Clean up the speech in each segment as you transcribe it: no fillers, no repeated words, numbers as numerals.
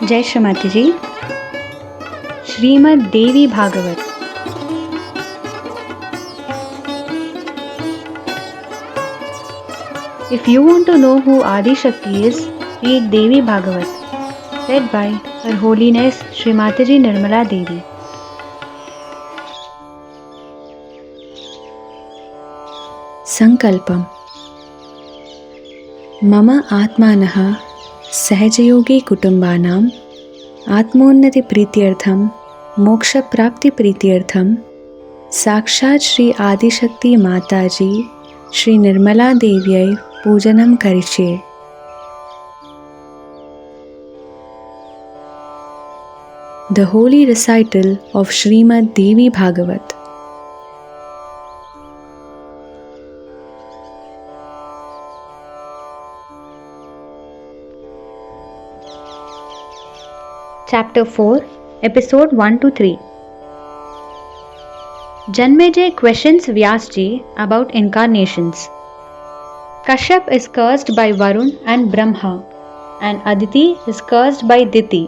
Jai Shrimati Ji. Srimad Devi Bhagavat. If you want to know who Adi Shakti is, read Devi Bhagavat, read by Her Holiness Srimati Ji Nirmala Devi. Sankalpam. Mama Atmanaha Sahajayogi Kutumbanam Atmonnati Prityartham Moksha Prapti Prityartham Sakshat Shri Adi Shakti Mataji Shri Nirmala Devyai Pujanam Karishe. The Holy Recital of Srimad Devi Bhagavat. Chapter 4, Episode 1-3. Janmejay questions Vyasji about incarnations. Kashyap is cursed by Varun and Brahma, and Aditi is cursed by Diti.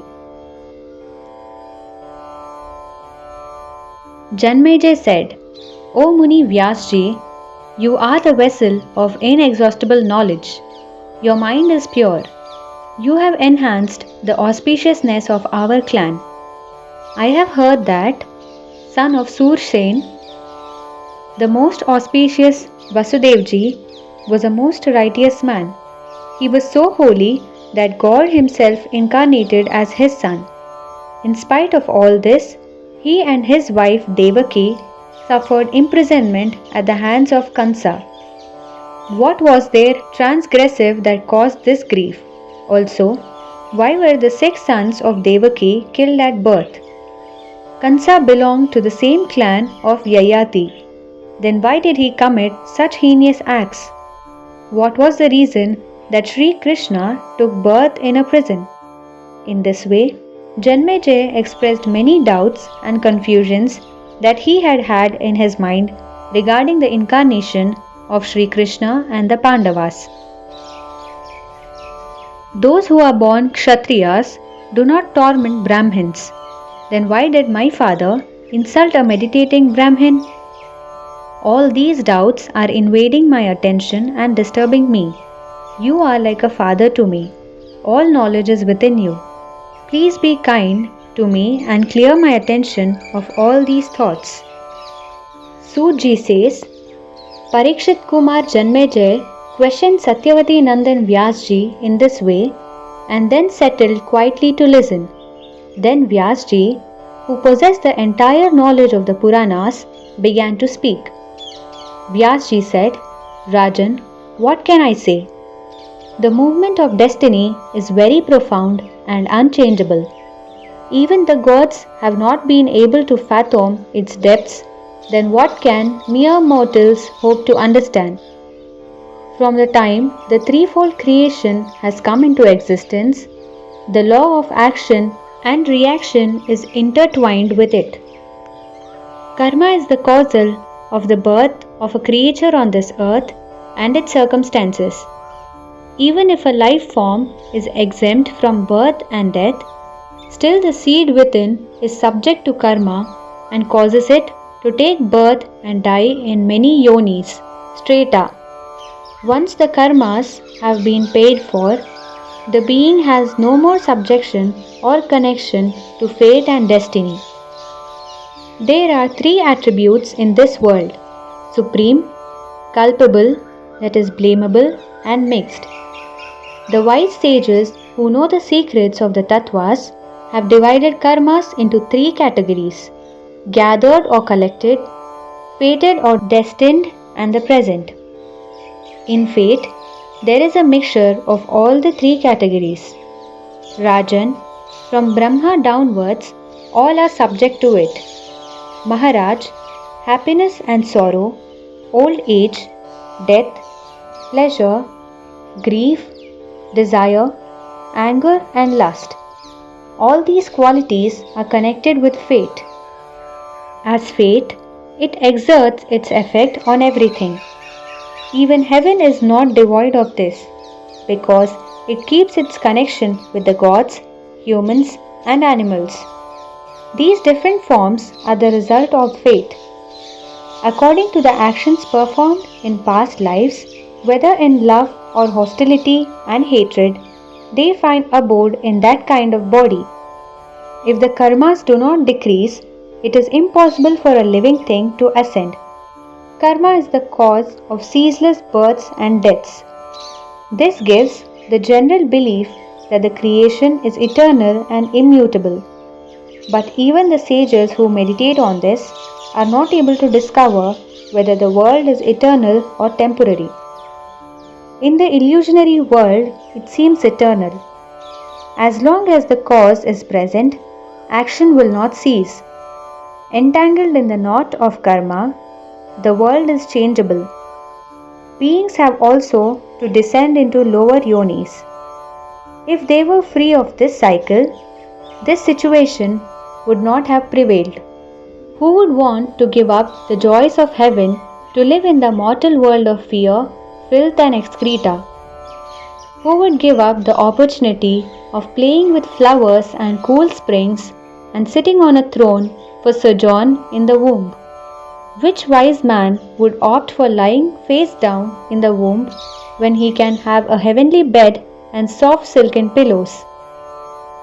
Janmejay said, O Muni Vyasji, you are the vessel of inexhaustible knowledge. Your mind is pure. You have enhanced the auspiciousness of our clan. I have heard that, son of Sursen, the most auspicious Vasudevji was a most righteous man. He was so holy that God himself incarnated as his son. In spite of all this, he and his wife Devaki suffered imprisonment at the hands of Kansa. What was there transgressive that caused this grief? Also, why were the 6 sons of Devaki killed at birth? Kansa belonged to the same clan of Yayati. Then why did he commit such heinous acts? What was the reason that Shri Krishna took birth in a prison? In this way, Janmejay expressed many doubts and confusions that he had in his mind regarding the incarnation of Shri Krishna and the Pandavas. Those who are born Kshatriyas do not torment Brahmins. Then why did my father insult a meditating Brahmin? All these doubts are invading my attention and disturbing me. You are like a father to me. All knowledge is within you. Please be kind to me and clear my attention of all these thoughts. Suji says, Parikshit Kumar Janmejay questioned Satyavati Nandan Vyasji in this way and then settled quietly to listen. Then Vyasji, who possessed the entire knowledge of the Puranas, began to speak. Vyasji said, Rajan, what can I say? The movement of destiny is very profound and unchangeable. Even the gods have not been able to fathom its depths, then what can mere mortals hope to understand? From the time the threefold creation has come into existence, the law of action and reaction is intertwined with it. Karma is the causal of the birth of a creature on this earth and its circumstances. Even if a life form is exempt from birth and death, still the seed within is subject to karma and causes it to take birth and die in many yonis, strata. Once the karmas have been paid for, the being has no more subjection or connection to fate and destiny. There are 3 attributes in this world: supreme, culpable, that is blamable, and mixed. The wise sages who know the secrets of the tattvas have divided karmas into 3 categories: gathered or collected, fated or destined, and the present. In fate, there is a mixture of all the 3 categories. Rajan, from Brahma downwards, all are subject to it. Maharaj, happiness and sorrow, old age, death, pleasure, grief, desire, anger and lust. All these qualities are connected with fate. As fate, it exerts its effect on everything. Even heaven is not devoid of this, because it keeps its connection with the gods humans, and animals. These different forms are the result of fate. According to the actions performed in past lives, whether in love or hostility and hatred, they find abode in that kind of body. If the karmas do not decrease, it is impossible for a living thing to ascend. Karma is the cause of ceaseless births and deaths. This gives the general belief that the creation is eternal and immutable. But even the sages who meditate on this are not able to discover whether the world is eternal or temporary. In the illusionary world, it seems eternal. As long as the cause is present, action will not cease. Entangled in the knot of karma, the world is changeable. Beings have also to descend into lower yonis. If they were free of this cycle, this situation would not have prevailed. Who would want to give up the joys of heaven to live in the mortal world of fear, filth and excreta? Who would give up the opportunity of playing with flowers and cool springs and sitting on a throne for sojourn in the womb? Which wise man would opt for lying face down in the womb when he can have a heavenly bed and soft silken pillows?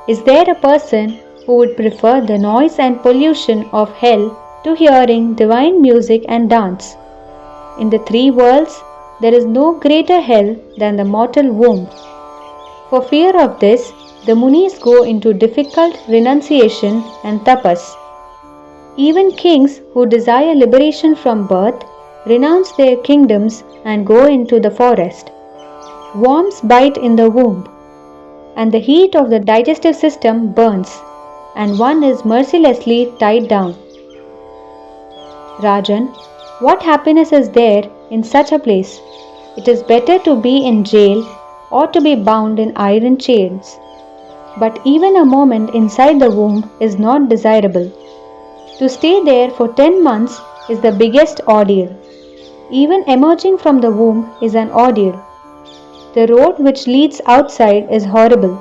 Is there a person who would prefer the noise and pollution of hell to hearing divine music and dance? In the three worlds, there is no greater hell than the mortal womb. For fear of this, the Munis go into difficult renunciation and tapas. Even kings who desire liberation from birth renounce their kingdoms and go into the forest. Worms bite in the womb, and the heat of the digestive system burns, and one is mercilessly tied down. Rajan, what happiness is there in such a place? It is better to be in jail or to be bound in iron chains. But even a moment inside the womb is not desirable. To stay there for 10 months is the biggest ordeal. Even emerging from the womb is an ordeal. The road which leads outside is horrible.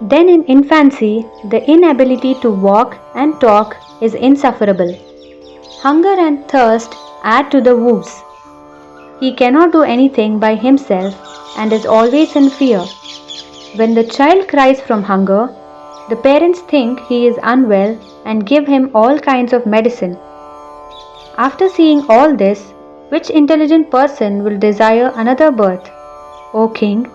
Then in infancy, the inability to walk and talk is insufferable. Hunger and thirst add to the woes. He cannot do anything by himself and is always in fear. When the child cries from hunger, the parents think he is unwell and give him all kinds of medicine. After seeing all this, which intelligent person will desire another birth? O king,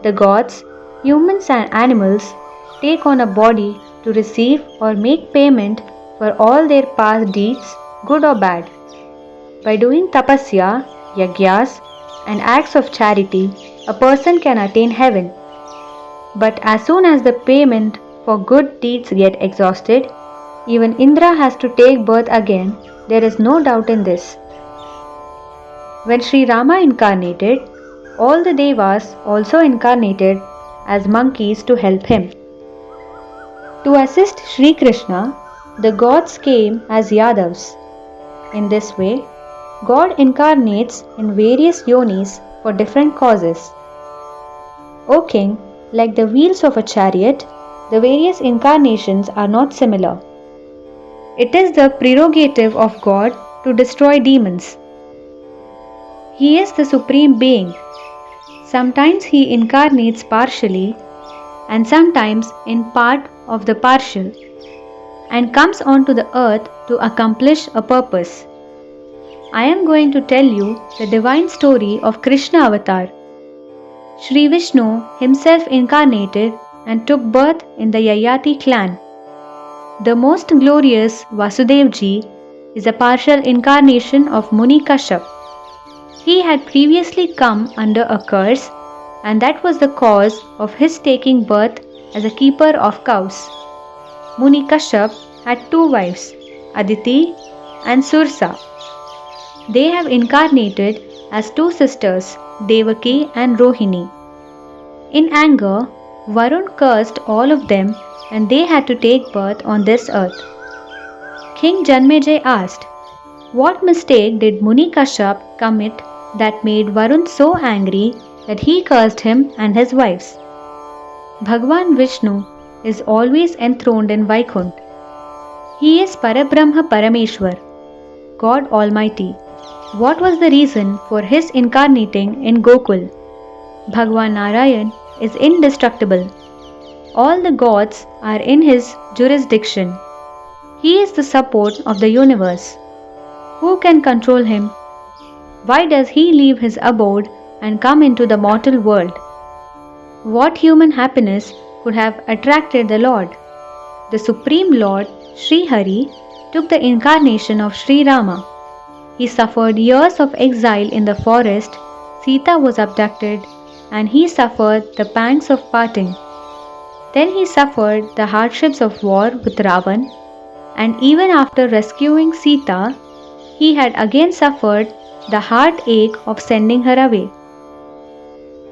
the gods, humans and animals take on a body to receive or make payment for all their past deeds, good or bad. By doing tapasya, yagyas, and acts of charity, a person can attain heaven. But as soon as the payment for good deeds get exhausted, even Indra has to take birth again. There is no doubt in this. When Sri Rama incarnated, all the Devas also incarnated as monkeys to help him. To assist Shri Krishna, the gods came as Yadavs. In this way, God incarnates in various yonis for different causes. O king, like the wheels of a chariot, the various incarnations are not similar. It is the prerogative of God to destroy demons. He is the Supreme Being. Sometimes He incarnates partially and sometimes in part of the partial and comes onto the earth to accomplish a purpose. I am going to tell you the divine story of Krishna Avatar. Shri Vishnu himself incarnated and took birth in the Yayati clan. The most glorious Vasudevji is a partial incarnation of Muni Kashyap. He had previously come under a curse, and that was the cause of his taking birth as a keeper of cows. Muni Kashyap had two wives, Aditi and Sursa. They have incarnated as two sisters, Devaki and Rohini. In anger, Varun cursed all of them and they had to take birth on this earth. King Janmejay asked, "What mistake did Muni Kashyap commit that made Varun so angry that he cursed him and his wives?" Bhagwan Vishnu is always enthroned in Vaikuntha. He is Parabrahma Parameshwar, God Almighty. What was the reason for his incarnating in Gokul? Bhagwan Narayan is indestructible. All the gods are in his jurisdiction. He is the support of the universe. Who can control him? Why does he leave his abode and come into the mortal world? What human happiness could have attracted the Lord? The Supreme Lord, Sri Hari, took the incarnation of Sri Rama. He suffered years of exile in the forest, Sita was abducted, and he suffered the pangs of parting. Then he suffered the hardships of war with Ravan, and even after rescuing Sita, he had again suffered the heartache of sending her away.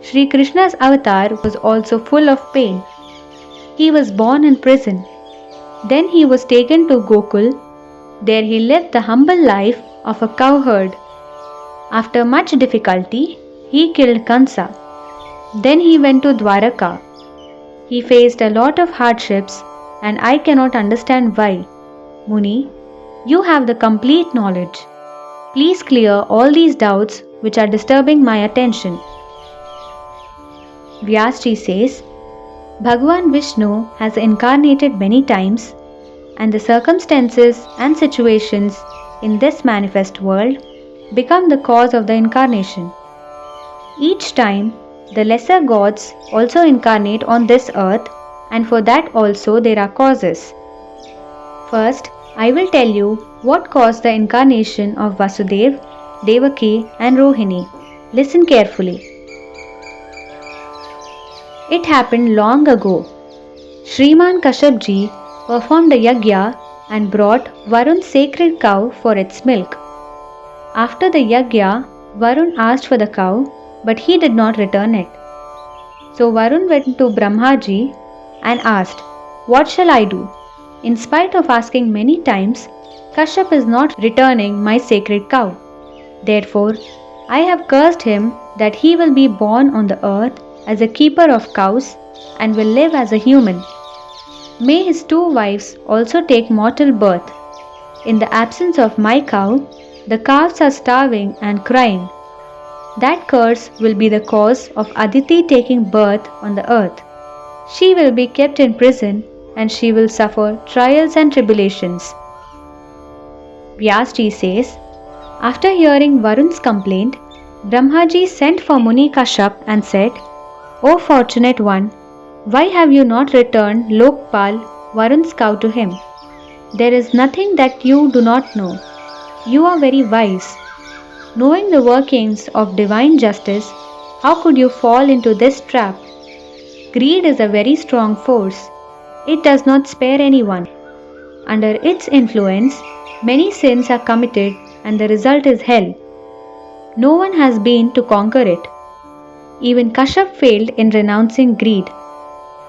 Shri Krishna's avatar was also full of pain. He was born in prison. Then he was taken to Gokul. There he lived the humble life of a cowherd. After much difficulty, he killed Kansa. Then he went to Dwaraka. He faced a lot of hardships, and I cannot understand why. Muni, you have the complete knowledge. Please clear all these doubts which are disturbing my attention. Vyasji says, Bhagwan Vishnu has incarnated many times, and the circumstances and situations in this manifest world become the cause of the incarnation. Each time, the lesser gods also incarnate on this earth, and for that also there are causes. First, I will tell you what caused the incarnation of Vasudev, Devaki and Rohini. Listen carefully. It happened long ago. Shriman Kashyap ji performed a yagya and brought Varun's sacred cow for its milk. After the yagya, Varun asked for the cow, but he did not return it. So Varun went to Brahma ji and asked, What shall I do? In spite of asking many times, Kashyap is not returning my sacred cow. Therefore, I have cursed him that he will be born on the earth as a keeper of cows and will live as a human. May his 2 wives also take mortal birth. In the absence of my cow, the calves are starving and crying. That curse will be the cause of Aditi taking birth on the earth. She will be kept in prison and she will suffer trials and tribulations. Vyasji says, after hearing Varun's complaint, Brahmaji sent for Muni Kashyap and said, O fortunate one, why have you not returned Lokpal, Varun's cow to him? There is nothing that you do not know. You are very wise. Knowing the workings of divine justice, how could you fall into this trap? Greed is a very strong force. It does not spare anyone. Under its influence, many sins are committed and the result is hell. No one has been to conquer it. Even Kashyap failed in renouncing greed.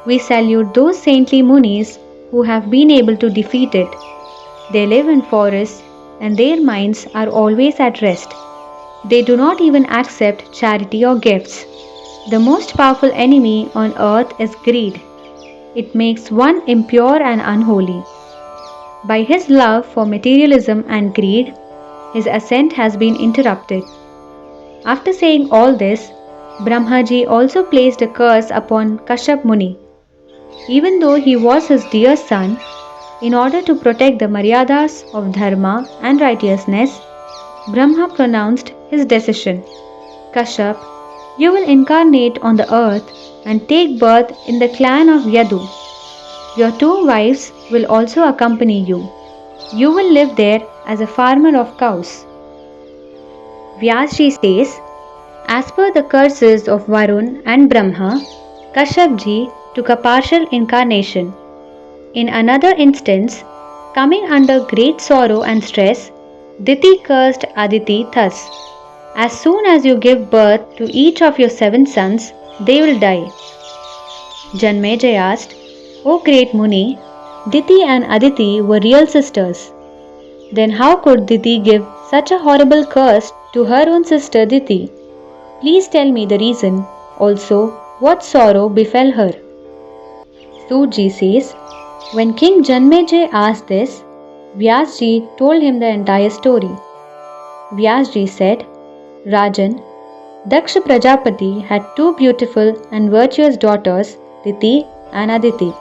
We salute those saintly munis who have been able to defeat it. They live in forests and their minds are always at rest. They do not even accept charity or gifts. The most powerful enemy on earth is greed. It makes one impure and unholy. By his love for materialism and greed, his ascent has been interrupted. After saying all this, Brahmaji also placed a curse upon Kashyap Muni. Even though he was his dear son, in order to protect the maryadas of dharma and righteousness, Brahma pronounced his decision. Kashyap, you will incarnate on the earth and take birth in the clan of Yadu. Your 2 wives will also accompany you. You will live there as a farmer of cows. Vyasji says, as per the curses of Varun and Brahma, Kashyap ji took a partial incarnation. In another instance, coming under great sorrow and stress, Diti cursed Aditi thus, as soon as you give birth to each of your 7 sons, they will die. Janmejay asked, O great Muni, Diti and Aditi were real sisters. Then how could Diti give such a horrible curse to her own sister Diti? Please tell me the reason, also what sorrow befell her. Sutji says, when King Janmejay asked this, Vyasji told him the entire story. Vyasji said, Rajan, Daksha Prajapati had two beautiful and virtuous daughters, Diti and Aditi.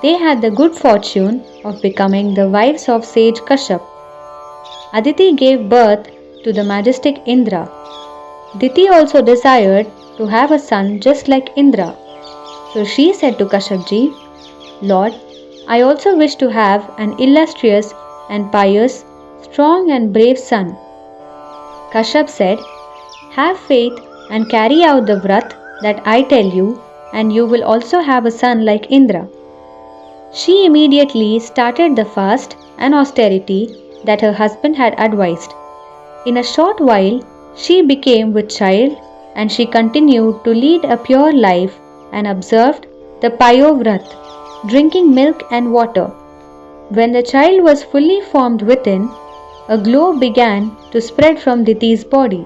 They had the good fortune of becoming the wives of sage Kashyap. Aditi gave birth to the majestic Indra. Diti also desired to have a son just like Indra. So she said to Kashyapji, Lord, I also wish to have an illustrious and pious, strong and brave son. Kashyap said, have faith and carry out the vrat that I tell you, and you will also have a son like Indra. She immediately started the fast and austerity that her husband had advised. In a short while, she became with child, and she continued to lead a pure life and observed the Payovrat, drinking milk and water. When the child was fully formed within, a glow began to spread from Diti's body.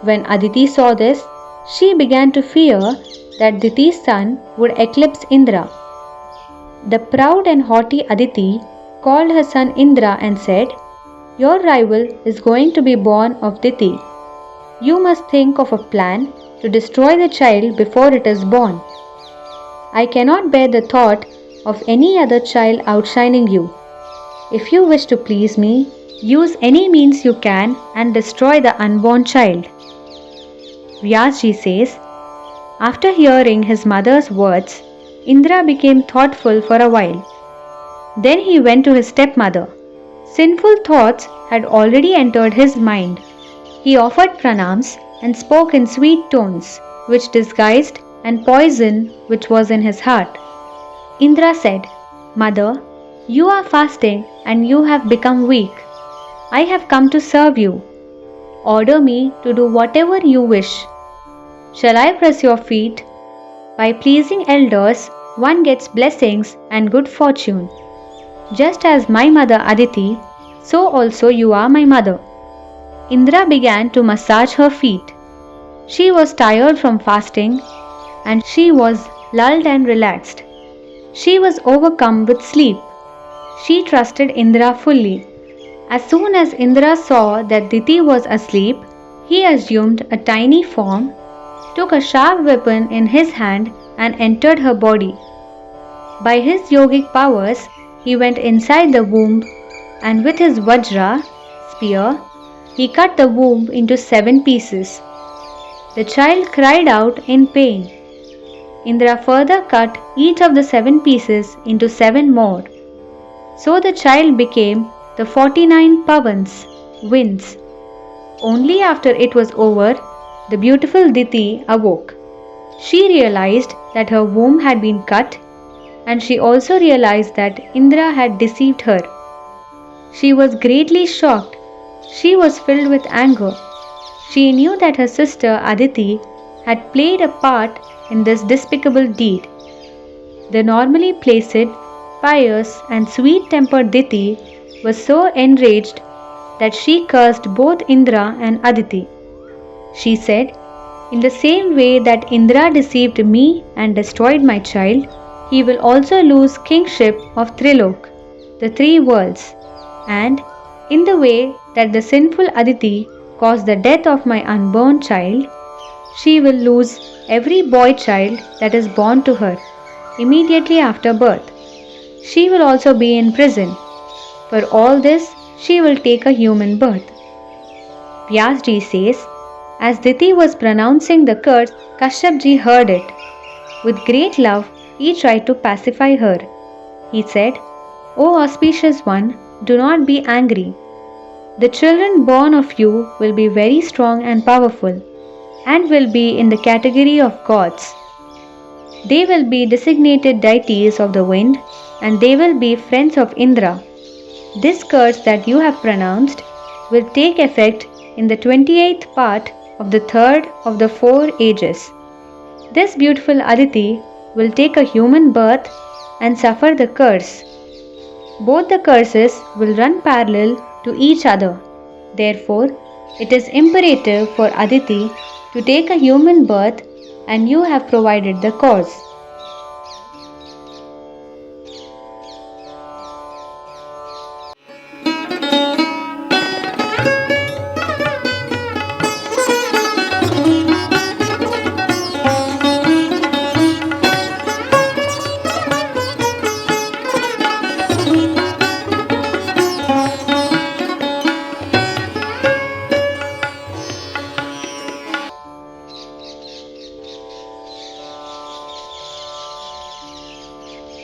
When Aditi saw this, she began to fear that Diti's son would eclipse Indra. The proud and haughty Aditi called her son Indra and said, your rival is going to be born of Diti. You must think of a plan to destroy the child before it is born. I cannot bear the thought of any other child outshining you. If you wish to please me, use any means you can and destroy the unborn child. Vyasji says, after hearing his mother's words, Indra became thoughtful for a while. Then he went to his stepmother. Sinful thoughts had already entered his mind. He offered pranams and spoke in sweet tones, which disguised and poison which was in his heart. Indra said, Mother, you are fasting and you have become weak. I have come to serve you. Order me to do whatever you wish. Shall I press your feet? By pleasing elders, one gets blessings and good fortune. Just as my mother Aditi, so also you are my mother. Indra began to massage her feet. She was tired from fasting and she was lulled and relaxed. She was overcome with sleep. She trusted Indra fully. As soon as Indra saw that Diti was asleep, he assumed a tiny form, took a sharp weapon in his hand and entered her body. By his yogic powers, he went inside the womb and with his vajra, spear, he cut the womb into 7 pieces. The child cried out in pain. Indra further cut each of the 7 pieces into 7 more. So the child became the 49 pavans, winds. Only after it was over, the beautiful Diti awoke. She realized that her womb had been cut, and she also realized that Indra had deceived her. She was greatly shocked. She was filled with anger. She knew that her sister Aditi had played a part in this despicable deed. The normally placid, pious and sweet-tempered Diti was so enraged that she cursed both Indra and Aditi. She said, in the same way that Indra deceived me and destroyed my child, he will also lose kingship of Trilok, the 3 worlds, and in the way that the sinful Aditi caused the death of my unborn child, she will lose every boy child that is born to her immediately after birth. She will also be in prison. For all this, she will take a human birth. Vyasji says, as Diti was pronouncing the curse, Kashyapji heard it. With great love, he tried to pacify her. He said, O auspicious one, do not be angry. The children born of you will be very strong and powerful, and will be in the category of gods. They will be designated deities of the wind, and they will be friends of Indra. This curse that you have pronounced will take effect in the 28th part of the 3rd of the 4 ages. This beautiful Aditi will take a human birth and suffer the curse. Both the curses will run parallel to each other. Therefore, it is imperative for Aditi to take a human birth, and you have provided the cause.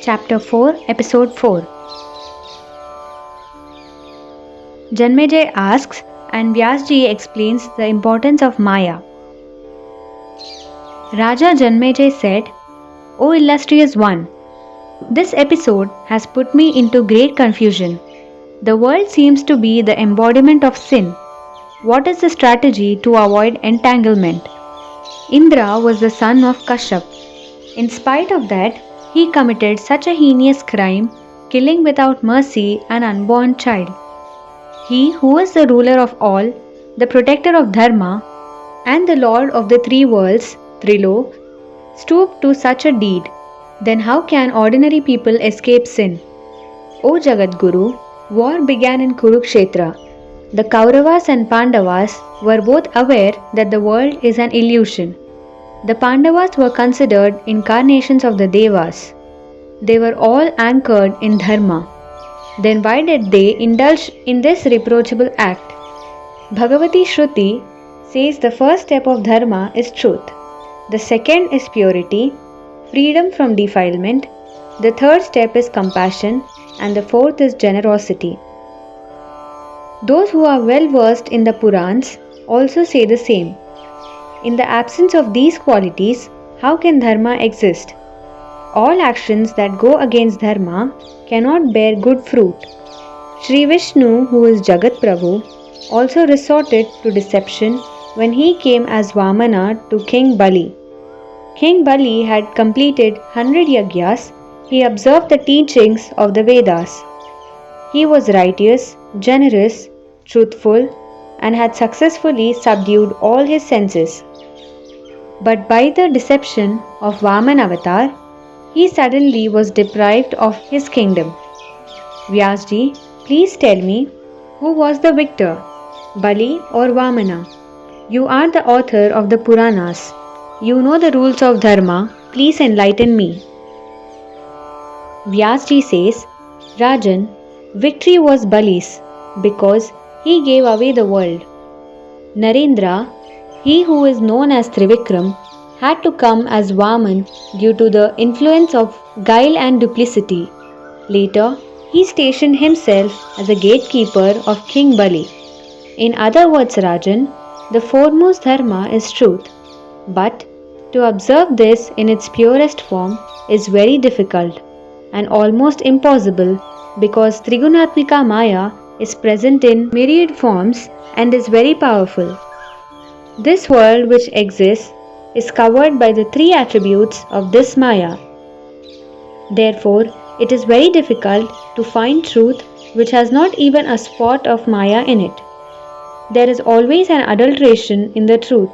Chapter 4, Episode 4. Janmejay asks and Vyasji explains the importance of Maya. Raja Janmejay said, O illustrious one, this episode has put me into great confusion. The world seems to be the embodiment of sin. What is the strategy to avoid entanglement? Indra was the son of Kashyap. In spite of that, he committed such a heinous crime, killing without mercy an unborn child. He who is the ruler of all, the protector of Dharma, and the lord of the three worlds, Trilok, stooped to such a deed. Then how can ordinary people escape sin? O Jagadguru, war began in Kurukshetra. The Kauravas and Pandavas were both aware that the world is an illusion. The Pandavas were considered incarnations of the Devas. They were all anchored in Dharma. Then why did they indulge in this reproachable act? Bhagavati Shruti says the first step of Dharma is truth. The second is purity, freedom from defilement. The third step is compassion, and the fourth is generosity. Those who are well versed in the Purans also say the same. In the absence of these qualities, how can Dharma exist? All actions that go against Dharma cannot bear good fruit. Shri Vishnu, who is Jagat Prabhu, also resorted to deception when he came as Vamana to King Bali. King Bali had completed 100 yagyas. He observed the teachings of the Vedas. He was righteous, generous, truthful, and had successfully subdued all his senses. But by the deception of Vaman Avatar, he suddenly was deprived of his kingdom. Vyasji, please tell me, who was the victor, Bali or Vamana? You are the author of the Puranas. You know the rules of Dharma. Please enlighten me. Vyasji says, Rajan, victory was Bali's because he gave away the world. Narendra, he who is known as Trivikram, had to come as Vaman due to the influence of guile and duplicity. Later, he stationed himself as a gatekeeper of King Bali. In other words, Rajan, the foremost Dharma is truth. But to observe this in its purest form is very difficult and almost impossible because Trigunatmika Maya is present in myriad forms and is very powerful. This world which exists is covered by the three attributes of this Maya. Therefore, it is very difficult to find truth which has not even a spot of Maya in it. There is always an adulteration in the truth.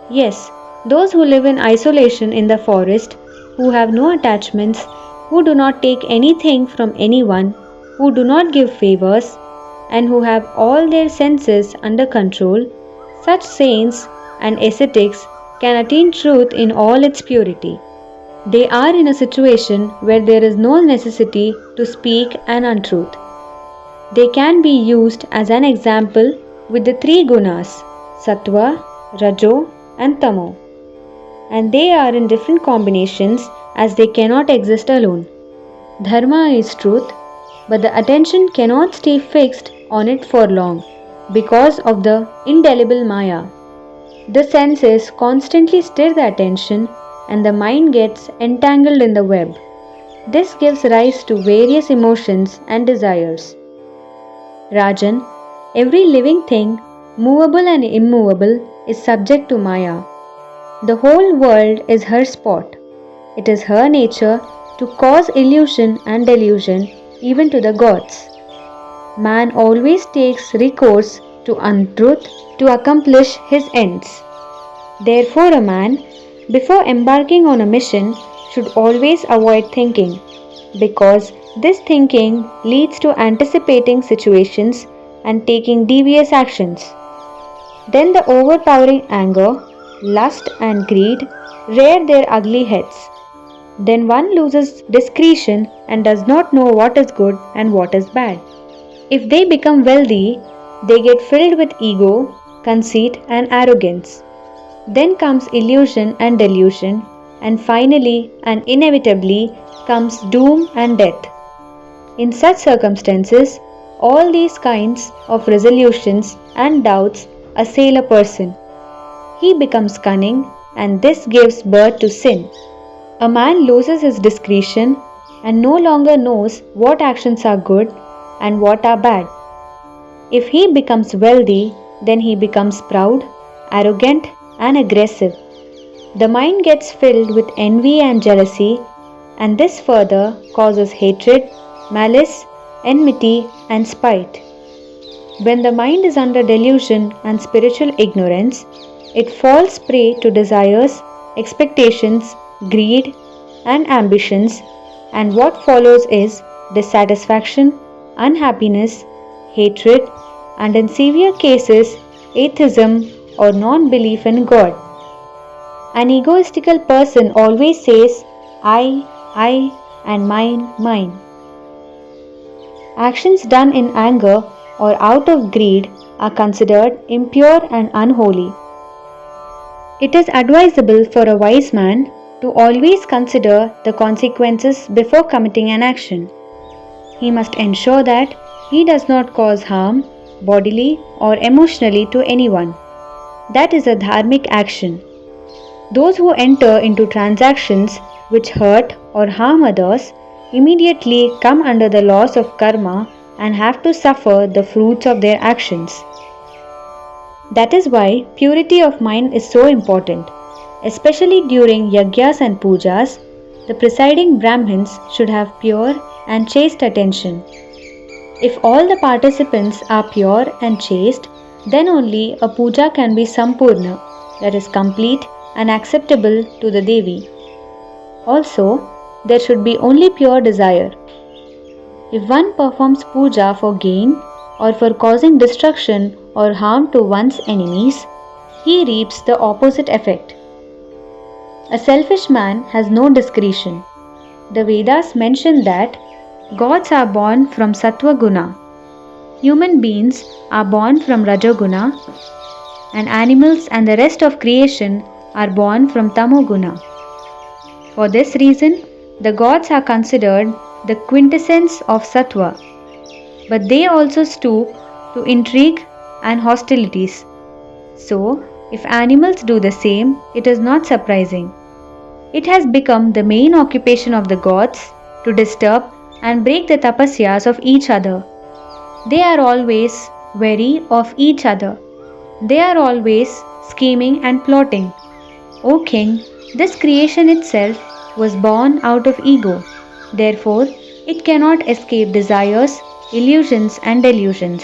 Yes, those who live in isolation in the forest, who have no attachments, who do not take anything from anyone, who do not give favors, and who have all their senses under control, such saints and ascetics can attain truth in all its purity. They are in a situation where there is no necessity to speak an untruth. They can be used as an example with the three gunas, sattva, rajo, and tamo. And they are in different combinations as they cannot exist alone. Dharma is truth, but the attention cannot stay fixed on it for long because of the indelible Maya. The senses constantly stir the attention and the mind gets entangled in the web. This gives rise to various emotions and desires. Rajan, every living thing, movable and immovable, is subject to Maya. The whole world is her spot. It is her nature to cause illusion and delusion even to the gods. Man always takes recourse to untruth to accomplish his ends. Therefore, a man, before embarking on a mission, should always avoid thinking, because this thinking leads to anticipating situations and taking devious actions. Then the overpowering anger, lust and greed rear their ugly heads. Then one loses discretion and does not know what is good and what is bad. If they become wealthy, they get filled with ego, conceit and arrogance. Then comes illusion and delusion, and finally and inevitably comes doom and death. In such circumstances, all these kinds of resolutions and doubts assail a person. He becomes cunning, and this gives birth to sin. A man loses his discretion and no longer knows what actions are good and what are bad. If he becomes wealthy, then he becomes proud, arrogant, and aggressive. The mind gets filled with envy and jealousy, and this further causes hatred, malice, enmity, and spite. When the mind is under delusion and spiritual ignorance, it falls prey to desires, expectations, greed, and ambitions, and what follows is dissatisfaction, unhappiness, hatred, and in severe cases, atheism or non-belief in God. An egoistical person always says, I, and mine, mine. Actions done in anger or out of greed are considered impure and unholy. It is advisable for a wise man to always consider the consequences before committing an action. He must ensure that he does not cause harm, bodily or emotionally, to anyone. That is a dharmic action. Those who enter into transactions which hurt or harm others immediately come under the laws of karma and have to suffer the fruits of their actions. That is why purity of mind is so important. Especially during yagyas and pujas, the presiding Brahmins should have pure and chaste attention. If all the participants are pure and chaste, then only a puja can be sampurna, that is complete and acceptable to the Devi. Also, there should be only pure desire. If one performs puja for gain or for causing destruction or harm to one's enemies, he reaps the opposite effect. A selfish man has no discretion. The Vedas mention that gods are born from Sattva Guna, human beings are born from Rajoguna, and animals and the rest of creation are born from Tamoguna. For this reason, the gods are considered the quintessence of Sattva, but they also stoop to intrigue and hostilities. So, if animals do the same, it is not surprising. It has become the main occupation of the gods to disturb and break the tapasyas of each other. They are always wary of each other. They are always scheming and plotting. O king, this creation itself was born out of ego. Therefore, it cannot escape desires, illusions and delusions.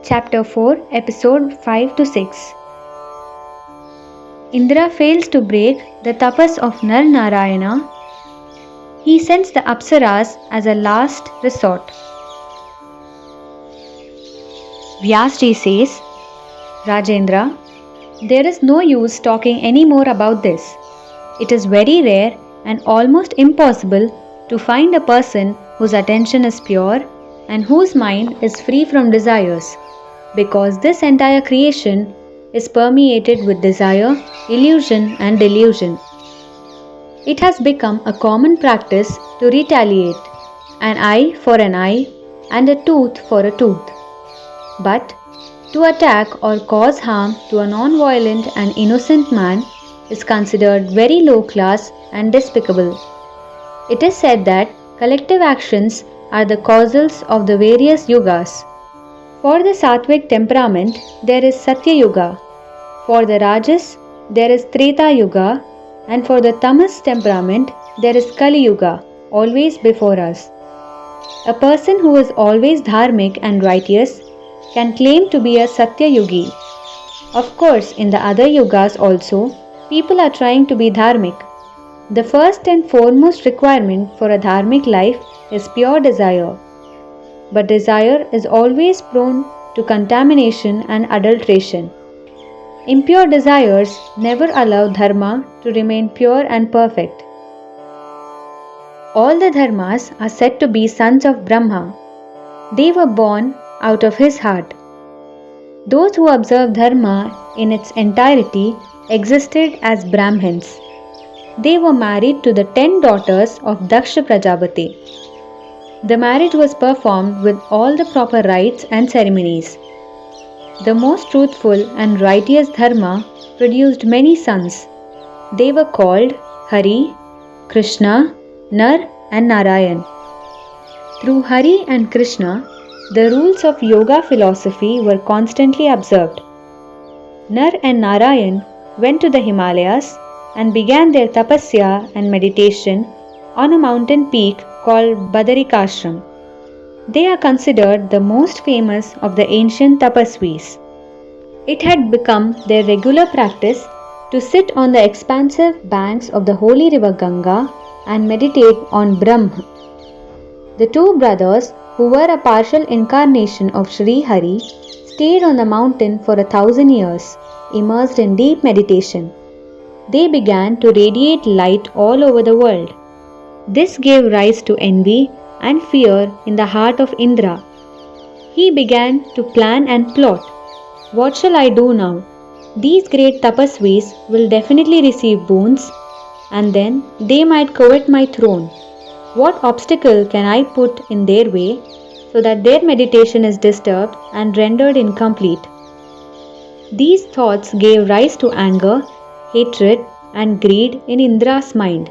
Chapter 4, Episode 5 to 6. Indra fails to break the tapas of Nar Narayana. He sends the Apsaras as a last resort. Vyasji says, Rajendra, there is no use talking any more about this. It is very rare and almost impossible to find a person whose attention is pure and whose mind is free from desires, because this entire creation is permeated with desire, illusion and delusion. It has become a common practice to retaliate, an eye for an eye and a tooth for a tooth. But to attack or cause harm to a non-violent and innocent man is considered very low class and despicable. It is said that collective actions are the causals of the various yugas. For the Sattvic temperament, there is Satya Yuga. For the Rajas, there is Treta Yuga. And for the Tamas temperament, there is Kali Yuga, always before us. A person who is always dharmic and righteous can claim to be a Satya Yugi. Of course, in the other yugas also, people are trying to be dharmic. The first and foremost requirement for a dharmic life is pure desire. But desire is always prone to contamination and adulteration. Impure desires never allow dharma to remain pure and perfect. All the dharmas are said to be sons of Brahma. They were born out of his heart. Those who observe dharma in its entirety existed as Brahmins. They were married to the 10 daughters of Daksha Prajapati. The marriage was performed with all the proper rites and ceremonies. The most truthful and righteous dharma produced many sons. They were called Hari, Krishna, Nar and Narayan. Through Hari and Krishna, the rules of yoga philosophy were constantly observed. Nar and Narayan went to the Himalayas and began their tapasya and meditation on a mountain peak called Badarikashram. They are considered the most famous of the ancient tapasvis. It had become their regular practice to sit on the expansive banks of the holy river Ganga and meditate on Brahma. The two brothers, who were a partial incarnation of Sri Hari, stayed on the mountain for 1,000 years, immersed in deep meditation. They began to radiate light all over the world. This gave rise to envy and fear in the heart of Indra. He began to plan and plot. What shall I do now? These great tapasvis will definitely receive boons, and then they might covet my throne. What obstacle can I put in their way so that their meditation is disturbed and rendered incomplete? These thoughts gave rise to anger, hatred, and greed in Indra's mind.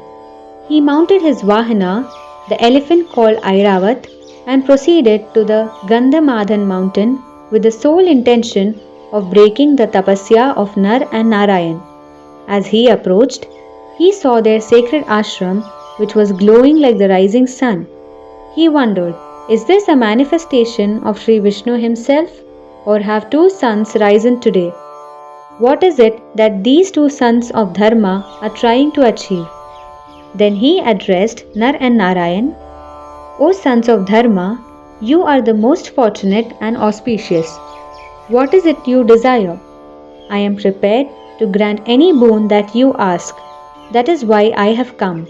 He mounted his Vahana, the elephant called Airavat, and proceeded to the Gandhamadhan mountain with the sole intention of breaking the tapasya of Nar and Narayan. As he approached, he saw their sacred ashram, which was glowing like the rising sun. He wondered, is this a manifestation of Sri Vishnu himself, or have two suns risen today? What is it that these two sons of Dharma are trying to achieve? Then he addressed Nar and Narayan, O sons of Dharma, you are the most fortunate and auspicious. What is it you desire? I am prepared to grant any boon that you ask. That is why I have come.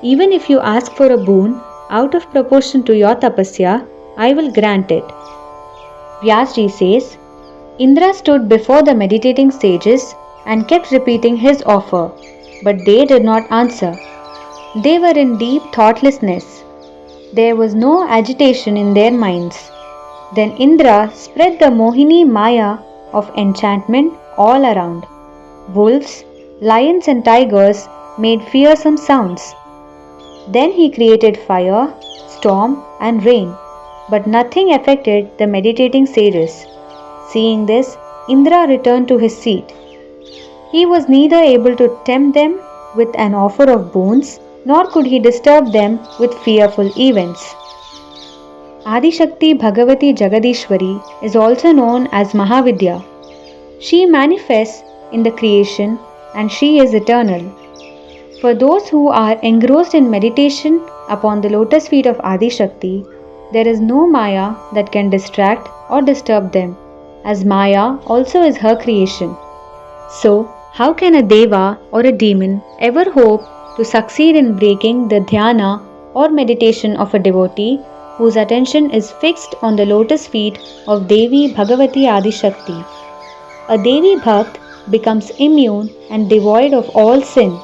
Even if you ask for a boon out of proportion to your tapasya, I will grant it. Vyasji says, Indra stood before the meditating sages and kept repeating his offer, but they did not answer. They were in deep thoughtlessness. There was no agitation in their minds. Then Indra spread the Mohini Maya of enchantment all around. Wolves, lions and tigers made fearsome sounds. Then he created fire, storm and rain, but nothing affected the meditating sages. Seeing this, Indra returned to his seat. He was neither able to tempt them with an offer of boons, nor could he disturb them with fearful events. Adishakti Bhagavati Jagadishwari is also known as Mahavidya. She manifests in the creation and she is eternal. For those who are engrossed in meditation upon the lotus feet of Adishakti, there is no Maya that can distract or disturb them, as Maya also is her creation. So, how can a Deva or a demon ever hope to succeed in breaking the dhyana or meditation of a devotee whose attention is fixed on the lotus feet of Devi Bhagavati Adishakti? A Devi Bhakt becomes immune and devoid of all sin.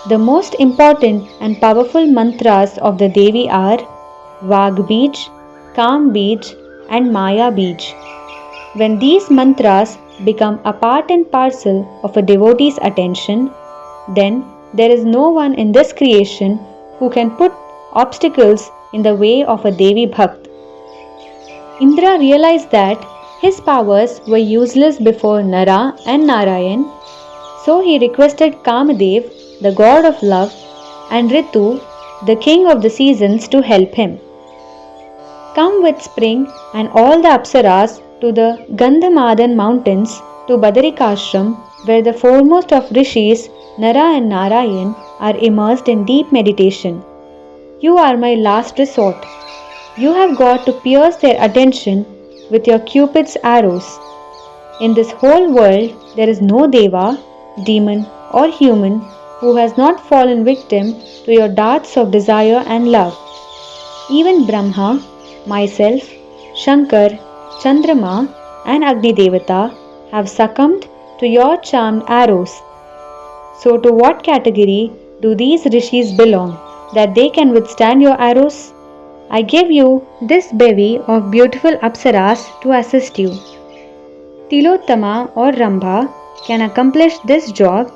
The most important and powerful mantras of the Devi are Vag Bij, Kam Bij and Maya Bij. When these mantras become a part and parcel of a devotee's attention, then there is no one in this creation who can put obstacles in the way of a Devi Bhakt. Indra realized that his powers were useless before Nara and Narayan, so he requested Kamadev, the god of love, and Ritu, the king of the seasons, to help him. Come with spring and all the Apsaras to the Gandhamadhan mountains to Badarikashram, where the foremost of rishis, Nara and Narayan, are immersed in deep meditation. You are my last resort. You have got to pierce their attention with your Cupid's arrows. In this whole world, there is no Deva, demon, or human who has not fallen victim to your darts of desire and love. Even Brahma, myself, Shankar, Chandrama, and Agni Devata have succumbed to your charmed arrows. So, to what category do these rishis belong that they can withstand your arrows? I give you this bevy of beautiful Apsaras to assist you. Tilottama or Rambha can accomplish this job,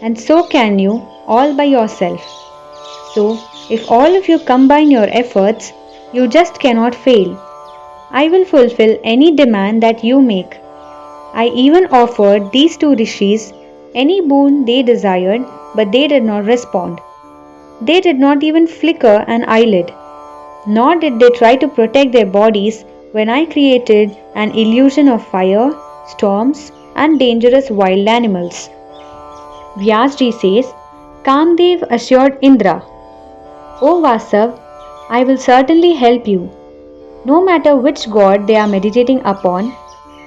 and so can you all by yourself. So, if all of you combine your efforts, you just cannot fail. I will fulfill any demand that you make. I even offered these two rishis any boon they desired, but they did not respond. They did not even flicker an eyelid, nor did they try to protect their bodies when I created an illusion of fire, storms, and dangerous wild animals. Vyasji says, Kamdev assured Indra, O Vasav, I will certainly help you. No matter which god they are meditating upon,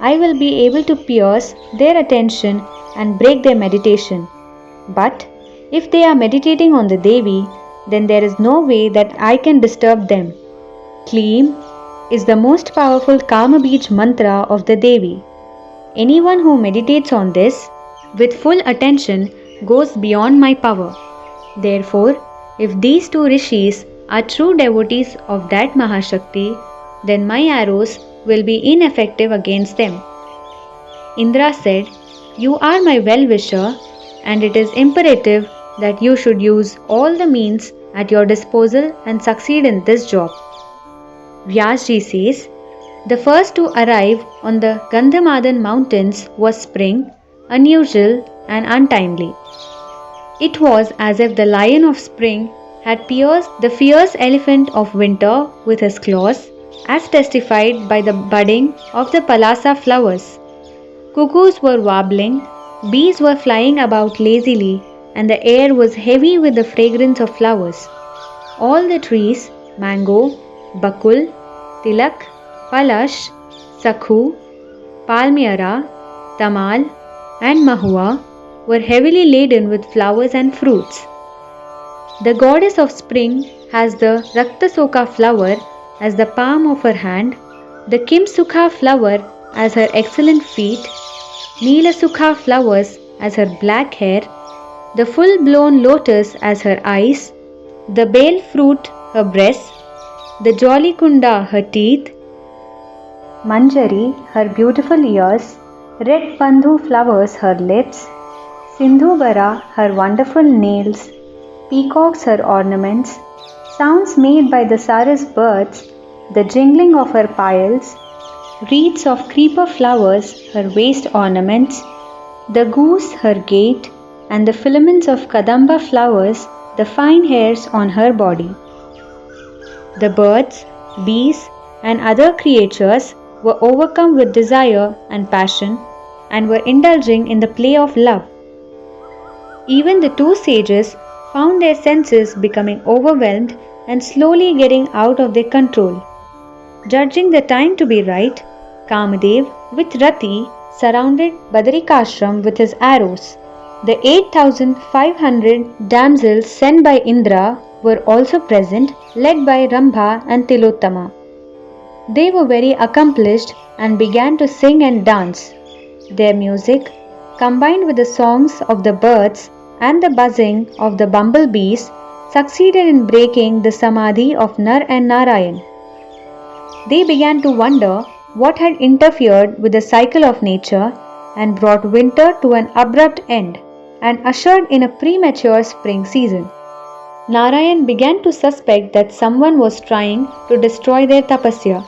I will be able to pierce their attention and break their meditation. But if they are meditating on the Devi, then there is no way that I can disturb them. Kleem is the most powerful Kama Bij mantra of the Devi. Anyone who meditates on this with full attention goes beyond my power. Therefore, if these two rishis are true devotees of that Mahashakti, then my arrows will be ineffective against them. Indra said, You are my well-wisher, and it is imperative that you should use all the means at your disposal and succeed in this job. Vyasji says, The first to arrive on the Gandhamadan mountains was spring, unusual and untimely. It was as if the lion of spring had pierced the fierce elephant of winter with his claws, as testified by the budding of the palasa flowers. Cuckoos were warbling, bees were flying about lazily, and the air was heavy with the fragrance of flowers. All the trees, mango, bakul, tilak, palash, sakhu, palmyra, tamal, and mahua were heavily laden with flowers and fruits. The goddess of spring has the Raktasoka flower as the palm of her hand, the Kimsukha flower as her excellent feet, Neelasukha flowers as her black hair, the full-blown lotus as her eyes, the bale fruit her breasts, the jolly kunda her teeth, Manjari her beautiful ears, red bandhu flowers her lips, Sindhubara her wonderful nails, peacocks her ornaments, sounds made by the saras birds, the jingling of her piles, wreaths of creeper flowers her waist ornaments, the goose her gait, and the filaments of kadamba flowers the fine hairs on her body. The birds, bees, and other creatures were overcome with desire and passion and were indulging in the play of love. Even the two sages found their senses becoming overwhelmed and slowly getting out of their control. Judging the time to be right, Kamadev with Rati surrounded Badarikashram with his arrows. The 8,500 damsels sent by Indra were also present, led by Rambha and Tilottama. They were very accomplished and began to sing and dance. Their music, combined with the songs of the birds and the buzzing of the bumblebees, succeeded in breaking the samadhi of Nar and Narayan. They began to wonder what had interfered with the cycle of nature and brought winter to an abrupt end and ushered in a premature spring season. Narayan began to suspect that someone was trying to destroy their tapasya.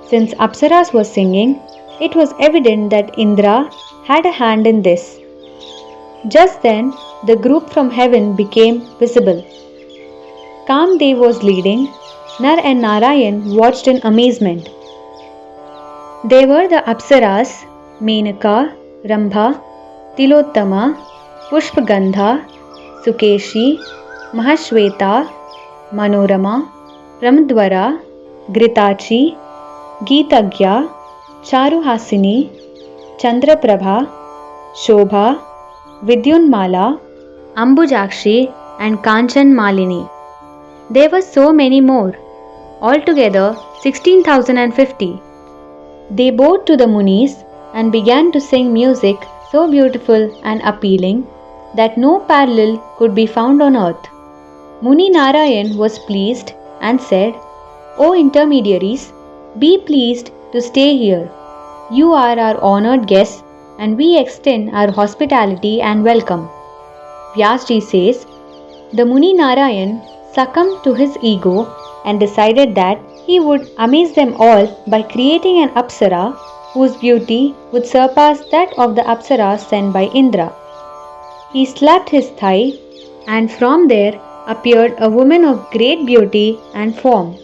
Since Apsaras was singing, it was evident that Indra had a hand in this. Just then, the group from heaven became visible. Kamdev was leading. Nar and Narayan watched in amazement. They were the Apsaras, Menaka, Rambha, Tilottama, Pushpagandha, Sukeshi, Mahashweta, Manorama, Pramadwara, Gritachi, Geetagya, Charuhasini, Chandraprabha, Shobha, Vidyunmala, Ambujakshi and Kanchan Malini. There were so many more, altogether 16,050. They bowed to the Munis and began to sing music so beautiful and appealing that no parallel could be found on earth. Muni Narayan was pleased and said, O intermediaries, be pleased to stay here. You are our honored guests and we extend our hospitality and welcome. Vyasji says, the Muni Narayan succumbed to his ego and decided that he would amaze them all by creating an Apsara whose beauty would surpass that of the Apsaras sent by Indra. He slapped his thigh, and from there appeared a woman of great beauty and form.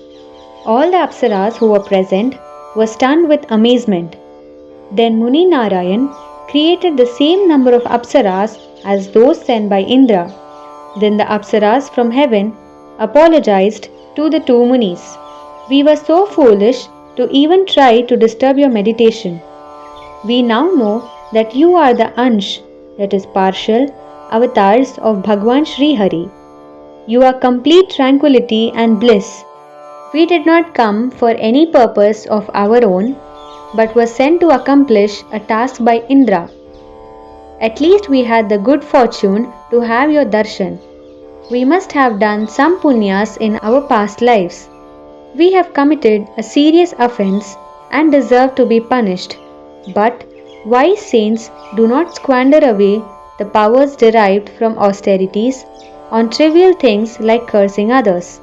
All the Apsaras who were present were stunned with amazement. Then Muni Narayan created the same number of Apsaras as those sent by Indra. Then the Apsaras from heaven apologized to the two Munis. We were so foolish to even try to disturb your meditation. We now know that you are the Ansh, that is partial, avatars of Bhagwan Sri Hari. You are complete tranquility and bliss. We did not come for any purpose of our own, but were sent to accomplish a task by Indra. At least we had the good fortune to have your darshan. We must have done some punyas in our past lives. We have committed a serious offense and deserve to be punished. But wise saints do not squander away the powers derived from austerities on trivial things like cursing others.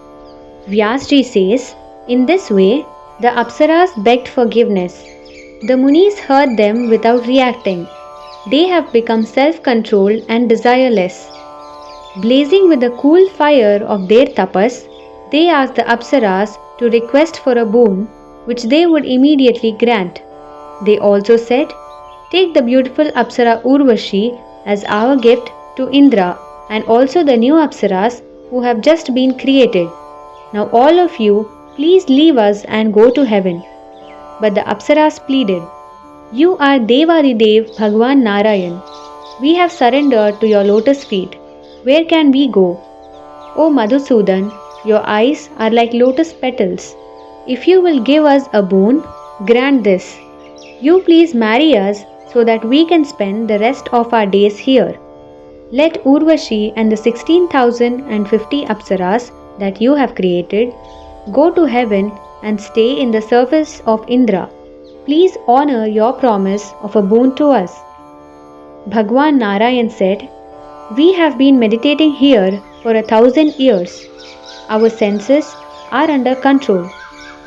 Vyasji says, in this way, the Apsaras begged forgiveness. The Munis heard them without reacting. They have become self-controlled and desireless. Blazing with the cool fire of their tapas, they asked the Apsaras to request for a boon, which they would immediately grant. They also said, take the beautiful Apsara Urvashi as our gift to Indra and also the new Apsaras who have just been created. Now all of you, please leave us and go to heaven. But the Apsaras pleaded, you are Devadidev Bhagwan Narayan. We have surrendered to your lotus feet. Where can we go? O Madhusudan, your eyes are like lotus petals. If you will give us a boon, grant this. You please marry us so that we can spend the rest of our days here. Let Urvashi and the 16,050 Apsaras that you have created go to heaven and stay in the service of Indra. Please honor your promise of a boon to us. Bhagwan Narayan said, we have been meditating here for 1,000 years. Our senses are under control.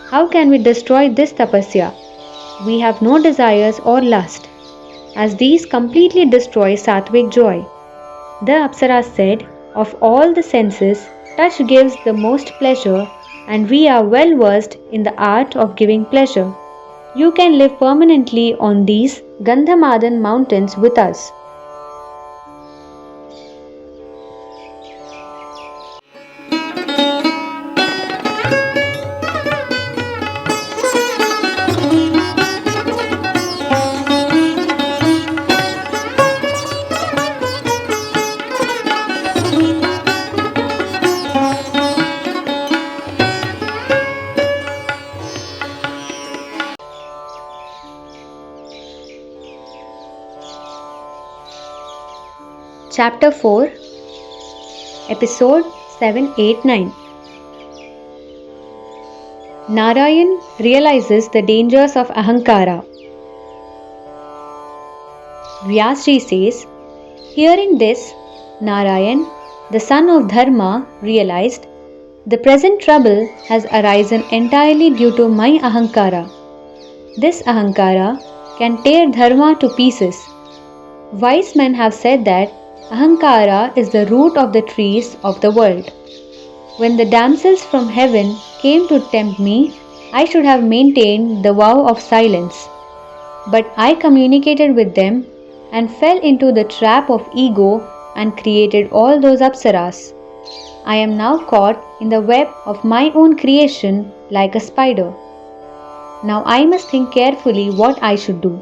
How can we destroy this tapasya? We have no desires or lust, as these completely destroy sattvic joy. The Apsara said, of all the senses, touch gives the most pleasure, and we are well versed in the art of giving pleasure. You can live permanently on these Gandhamadan mountains with us. Chapter 4, Episode 789. Narayan realizes the dangers of Ahamkara. Vyasji says, hearing this, Narayan, the son of Dharma, realized, the present trouble has arisen entirely due to my Ahamkara. This Ahamkara can tear Dharma to pieces. Wise men have said that Ahamkara is the root of the trees of the world. When the damsels from heaven came to tempt me, I should have maintained the vow of silence. But I communicated with them and fell into the trap of ego and created all those Apsaras. I am now caught in the web of my own creation like a spider. Now I must think carefully what I should do.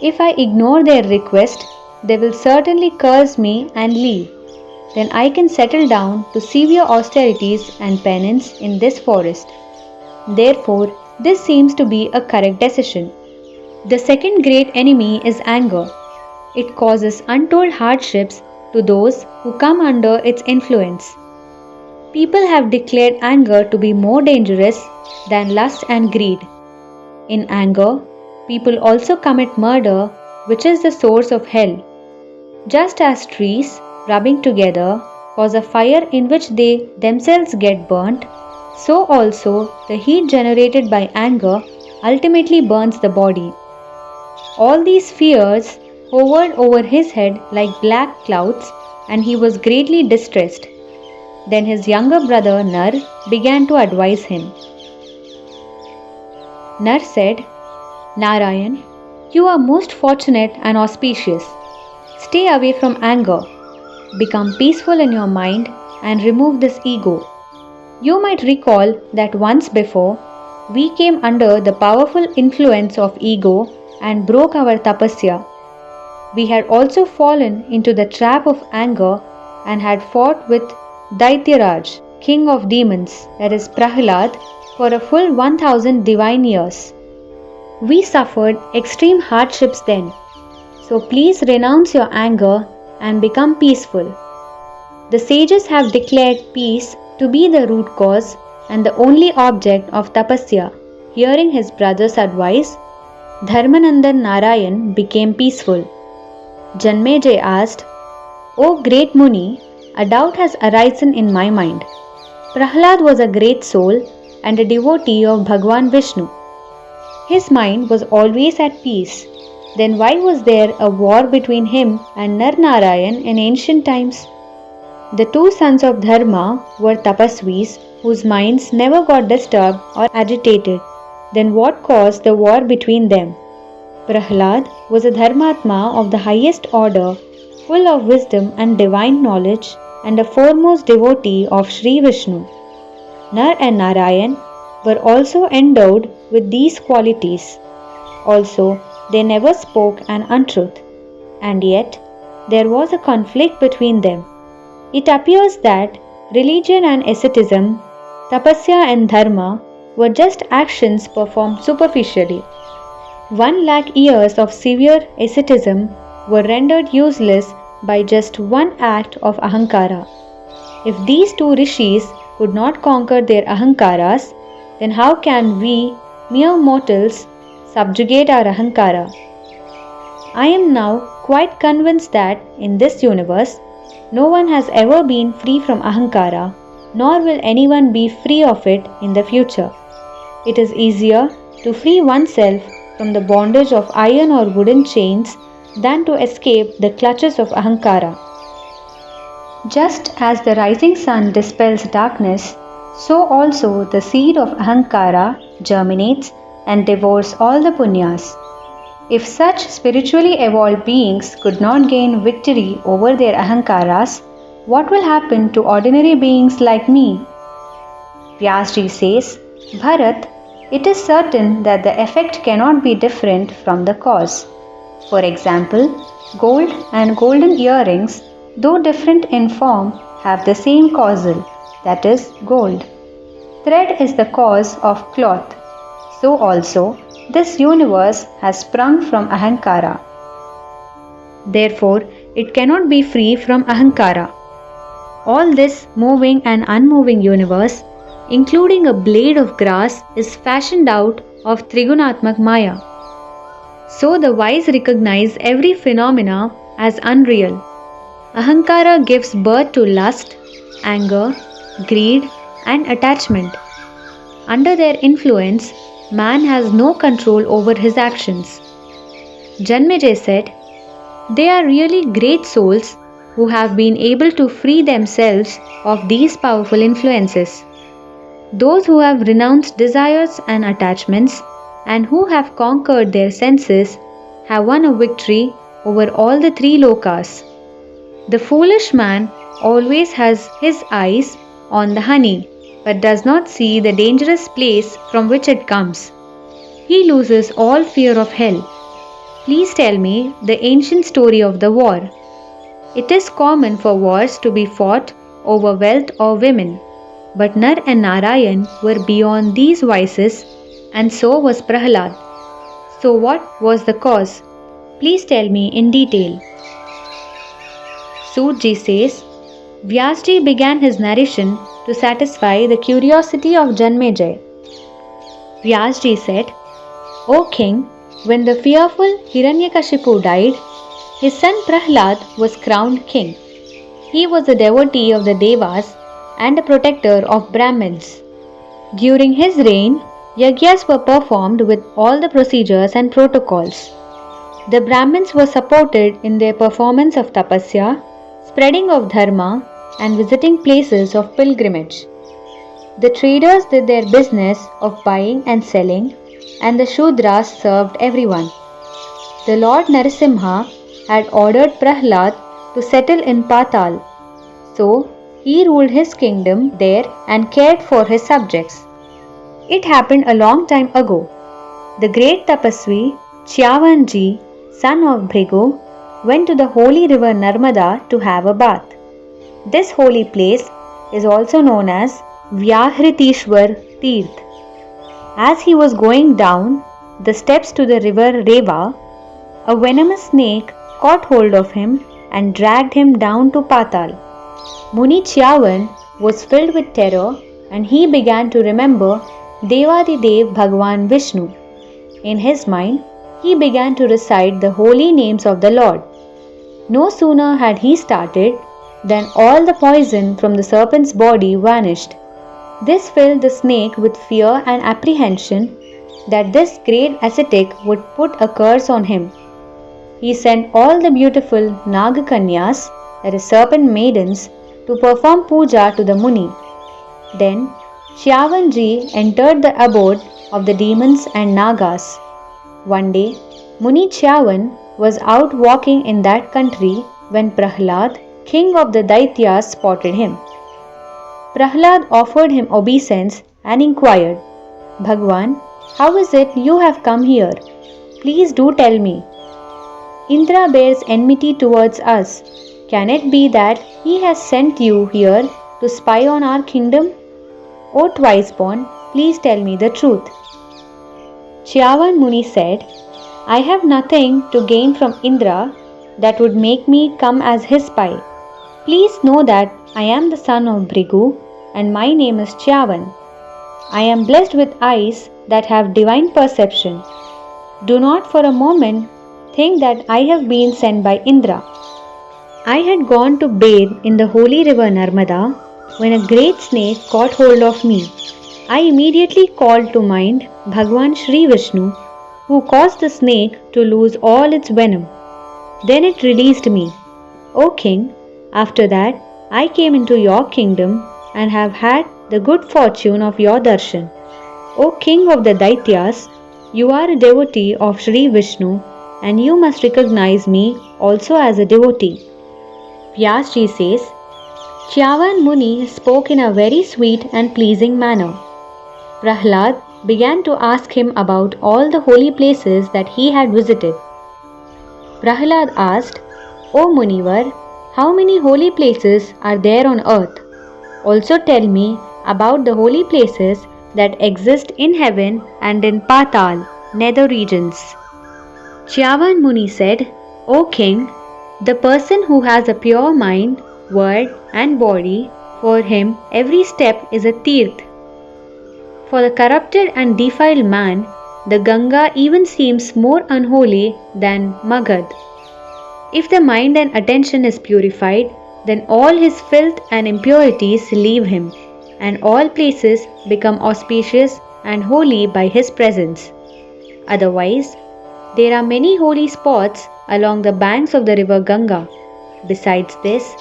If I ignore their request, they will certainly curse me and leave. Then I can settle down to severe austerities and penance in this forest. Therefore, this seems to be a correct decision. The second great enemy is anger. It causes untold hardships to those who come under its influence. People have declared anger to be more dangerous than lust and greed. In anger, people also commit murder, which is the source of hell. Just as trees, rubbing together, cause a fire in which they themselves get burnt, so also the heat generated by anger ultimately burns the body. All these fears hovered over his head like black clouds, and he was greatly distressed. Then his younger brother Nar began to advise him. Nar said, Narayan, you are most fortunate and auspicious. Stay away from anger. Become peaceful in your mind and remove this ego. You might recall that once before, we came under the powerful influence of ego and broke our tapasya. We had also fallen into the trap of anger and had fought with Daityas, king of demons, that is Prahlad, for a full 1000 divine years. We suffered extreme hardships then. So please renounce your anger and become peaceful. The sages have declared peace to be the root cause and the only object of tapasya. Hearing his brother's advice, Dharmanandan Narayan became peaceful. Janmejay asked, O great Muni, a doubt has arisen in my mind. Prahlad was a great soul and a devotee of Bhagwan Vishnu. His mind was always at peace. Then why was there a war between him and Nar Narayan in ancient times? The two sons of Dharma were tapasvis whose minds never got disturbed or agitated. Then what caused the war between them? Prahlad was a Dharmatma of the highest order, full of wisdom and divine knowledge, and a foremost devotee of Shri Vishnu. Nar and Narayan were also endowed with these qualities. Also, they never spoke an untruth, and yet there was a conflict between them. It appears that religion and asceticism, tapasya and dharma, were just actions performed superficially. 1,00,000 years of severe asceticism were rendered useless by just one act of Ahamkara. If these two rishis could not conquer their Ahamkaras, then how can we, mere mortals, subjugate our Ahamkara? I am now quite convinced that in this universe, no one has ever been free from Ahamkara, nor will anyone be free of it in the future. It is easier to free oneself from the bondage of iron or wooden chains than to escape the clutches of Ahamkara. Just as the rising sun dispels darkness, so also the seed of Ahamkara germinates and devours all the punyas. If such spiritually evolved beings could not gain victory over their Ahamkaras, what will happen to ordinary beings like me? Vyasji says, Bharat, it is certain that the effect cannot be different from the cause. For example, gold and golden earrings, though different in form, have the same causal, that is, gold. Thread is the cause of cloth. So also, this universe has sprung from Ahamkara. Therefore, it cannot be free from Ahamkara. All this moving and unmoving universe, including a blade of grass, is fashioned out of Trigunatmak Maya. So the wise recognize every phenomena as unreal. Ahamkara gives birth to lust, anger, greed, and attachment. Under their influence, man has no control over his actions. Janmejay said, they are really great souls who have been able to free themselves of these powerful influences. Those who have renounced desires and attachments and who have conquered their senses have won a victory over all the three lokas. The foolish man always has his eyes on the honey, but does not see the dangerous place from which it comes. He loses all fear of hell. Please tell me the ancient story of the war. It is common for wars to be fought over wealth or women, but Nar and Narayan were beyond these vices, and so was Prahlad. So what was the cause? Please tell me in detail. Sutji says, Vyasji began his narration to satisfy the curiosity of Janmejay. Vyasji said, O king, when the fearful Hiranyakashipu died, his son Prahlad was crowned king. He was a devotee of the Devas and a protector of Brahmins. During his reign, yajnas were performed with all the procedures and protocols. The Brahmins were supported in their performance of tapasya, spreading of dharma, and visiting places of pilgrimage. The traders did their business of buying and selling, and the Shudras served everyone. The Lord Narasimha had ordered Prahlad to settle in Patal, so he ruled his kingdom there and cared for his subjects. It happened a long time ago. The great tapasvi Chyavanji, son of Bhrigu, went to the holy river Narmada to have a bath. This holy place is also known as Vyahritishwar Tirth. As he was going down the steps to the river Reva, a venomous snake caught hold of him and dragged him down to Patal. Muni Chyavan was filled with terror and he began to remember Devadidev Bhagwan Vishnu. In his mind, he began to recite the holy names of the Lord. No sooner had he started than all the poison from the serpent's body vanished. This filled the snake with fear and apprehension that this great ascetic would put a curse on him. He sent all the beautiful Nagakanyas, that is serpent maidens, to perform puja to the Muni. Then Chyavanji entered the abode of the demons and Nagas. One day, Muni Chyavan was out walking in that country when Prahlad, king of the Daityas, spotted him. Prahlad offered him obeisance and inquired, Bhagwan, how is it you have come here? Please do tell me. Indra bears enmity towards us. Can it be that he has sent you here to spy on our kingdom? O twice born, please tell me the truth. Chyavan Muni said, I have nothing to gain from Indra that would make me come as his spy. Please know that I am the son of Bhrigu and my name is Chyavan. I am blessed with eyes that have divine perception. Do not for a moment think that I have been sent by Indra. I had gone to bathe in the holy river Narmada when a great snake caught hold of me. I immediately called to mind Bhagwan Shri Vishnu, who caused the snake to lose all its venom. Then it released me. O king, after that I came into your kingdom and have had the good fortune of your darshan. O king of the Daityas, you are a devotee of Shri Vishnu and you must recognize me also as a devotee. Vyasji says, Chyavan Muni spoke in a very sweet and pleasing manner. Prahlad began to ask him about all the holy places that he had visited. Prahlad asked, O Munivar, how many holy places are there on earth? Also tell me about the holy places that exist in heaven and in Patal, nether regions. Chyavan Muni said, O king, the person who has a pure mind, word and body, for him every step is a tirth. For the corrupted and defiled man, the Ganga even seems more unholy than Magad. If the mind and attention is purified, then all his filth and impurities leave him, and all places become auspicious and holy by his presence. Otherwise, there are many holy spots along the banks of the river Ganga. Besides this,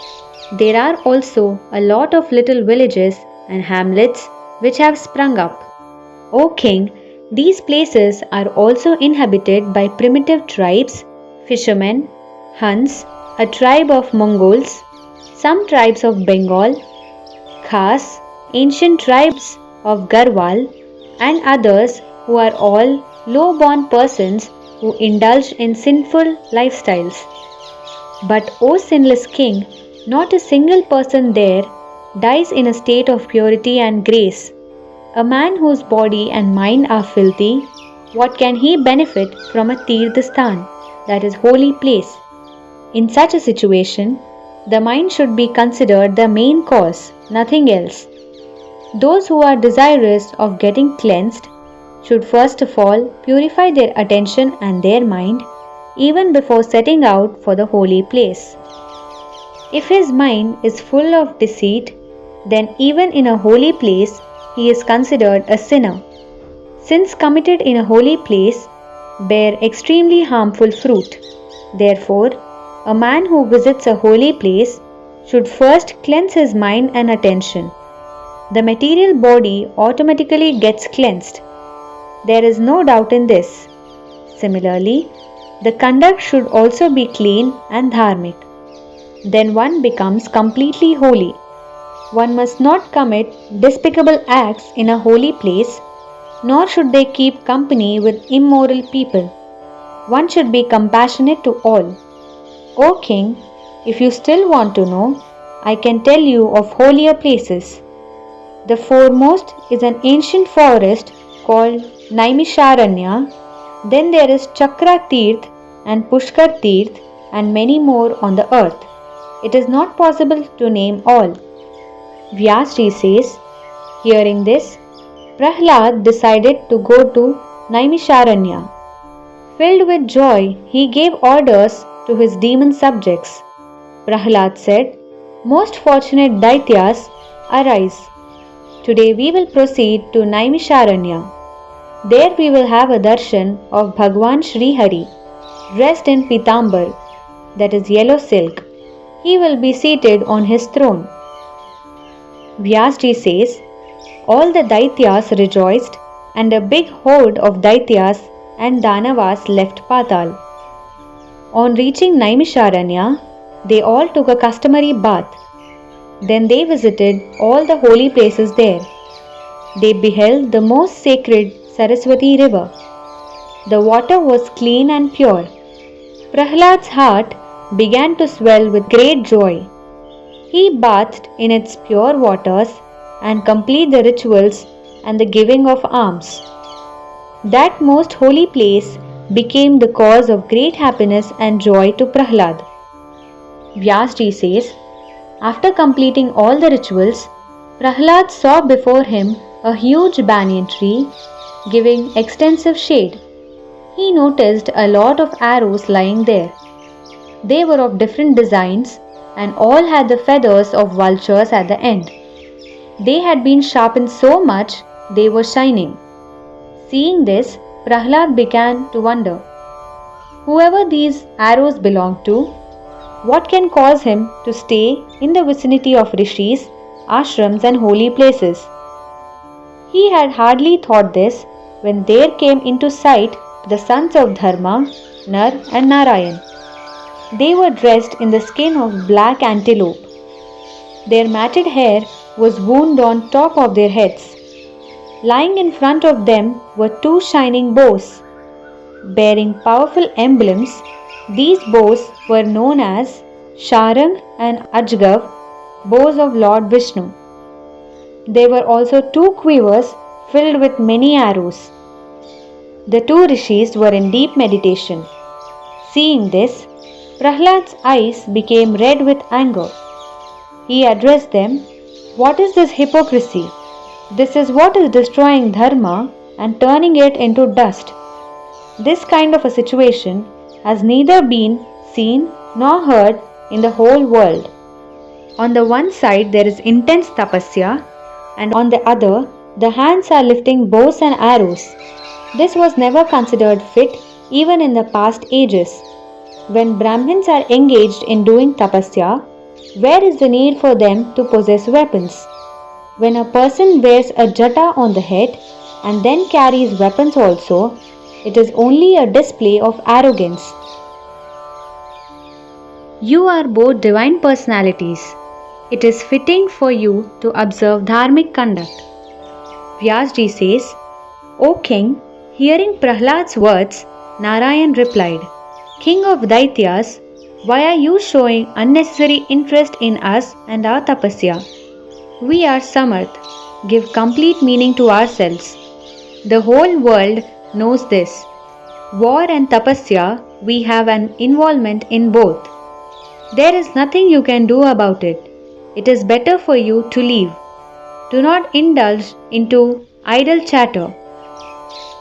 there are also a lot of little villages and hamlets which have sprung up. O king, these places are also inhabited by primitive tribes, fishermen, Huns, a tribe of Mongols, some tribes of Bengal, Khas, ancient tribes of Garhwal, and others who are all low-born persons who indulge in sinful lifestyles. But, O sinless king, not a single person there dies in a state of purity and grace. A man whose body and mind are filthy, what can he benefit from a Tirthasthan, that is holy place? In such a situation, the mind should be considered the main cause, nothing else. Those who are desirous of getting cleansed should first of all purify their attention and their mind even before setting out for the holy place. If his mind is full of deceit, then even in a holy place he is considered a sinner. Sins committed in a holy place bear extremely harmful fruit. Therefore, a man who visits a holy place should first cleanse his mind and attention. The material body automatically gets cleansed. There is no doubt in this. Similarly, the conduct should also be clean and dharmic. Then one becomes completely holy. One must not commit despicable acts in a holy place, nor should they keep company with immoral people. One should be compassionate to all. O king, if you still want to know, I can tell you of holier places. The foremost is an ancient forest called Naimisharanya. Then there is Chakra Tirth and Pushkar Tirth and many more on the earth. It is not possible to name all. Vyasji says, hearing this, Prahlad decided to go to Naimisharanya. Filled with joy, he gave orders to his demon subjects. Prahlad said, Most fortunate Daityas, arise. Today we will proceed to Naimisharanya. There we will have a darshan of Bhagwan Shri Hari, dressed in pitambar, that is yellow silk. He will be seated on his throne. Vyasji says, all the Daityas rejoiced and a big horde of Daityas and Danavas left Patal. On reaching Naimisharanya, they all took a customary bath. Then they visited all the holy places there. They beheld the most sacred Saraswati river. The water was clean and pure. Prahlad's heart began to swell with great joy. He bathed in its pure waters and completed the rituals and the giving of alms. That most holy place became the cause of great happiness and joy to Prahlad. Vyasji says, after completing all the rituals, Prahlad saw before him a huge banyan tree giving extensive shade. He noticed a lot of arrows lying there. They were of different designs and all had the feathers of vultures at the end. They had been sharpened so much they were shining. Seeing this, Prahlad began to wonder, whoever these arrows belong to, what can cause him to stay in the vicinity of rishis, ashrams and holy places? He had hardly thought this when there came into sight the sons of Dharma, Nar and Narayan. They were dressed in the skin of black antelope. Their matted hair was wound on top of their heads. Lying in front of them were two shining bows. Bearing powerful emblems, these bows were known as Sharang and Ajgav, bows of Lord Vishnu. There were also two quivers filled with many arrows. The two rishis were in deep meditation. Seeing this, Prahlad's eyes became red with anger. He addressed them, What is this hypocrisy? This is what is destroying dharma and turning it into dust. This kind of a situation has neither been seen nor heard in the whole world. On the one side there is intense tapasya, and on the other the hands are lifting bows and arrows. This was never considered fit even in the past ages. When Brahmins are engaged in doing tapasya, where is the need for them to possess weapons? When a person wears a jata on the head and then carries weapons also, it is only a display of arrogance. You are both divine personalities. It is fitting for you to observe dharmic conduct. Vyasji says, O king, hearing Prahlad's words, Narayan replied, King of Daityas, why are you showing unnecessary interest in us and our tapasya? We are samarth, give complete meaning to ourselves. The whole world knows this. War and tapasya, we have an involvement in both. There is nothing you can do about it. It is better for you to leave. Do not indulge into idle chatter.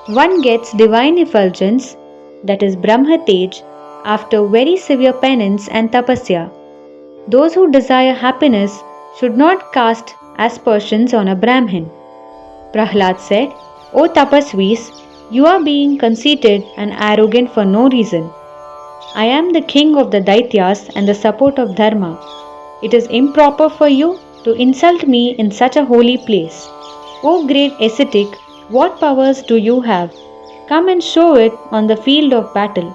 One gets divine effulgence, that is Brahma Tej, after very severe penance and tapasya. Those who desire happiness should not cast aspersions on a Brahmin. Prahlad said, O tapasvis, you are being conceited and arrogant for no reason. I am the king of the Daityas and the support of Dharma. It is improper for you to insult me in such a holy place. O great ascetic, what powers do you have? Come and show it on the field of battle.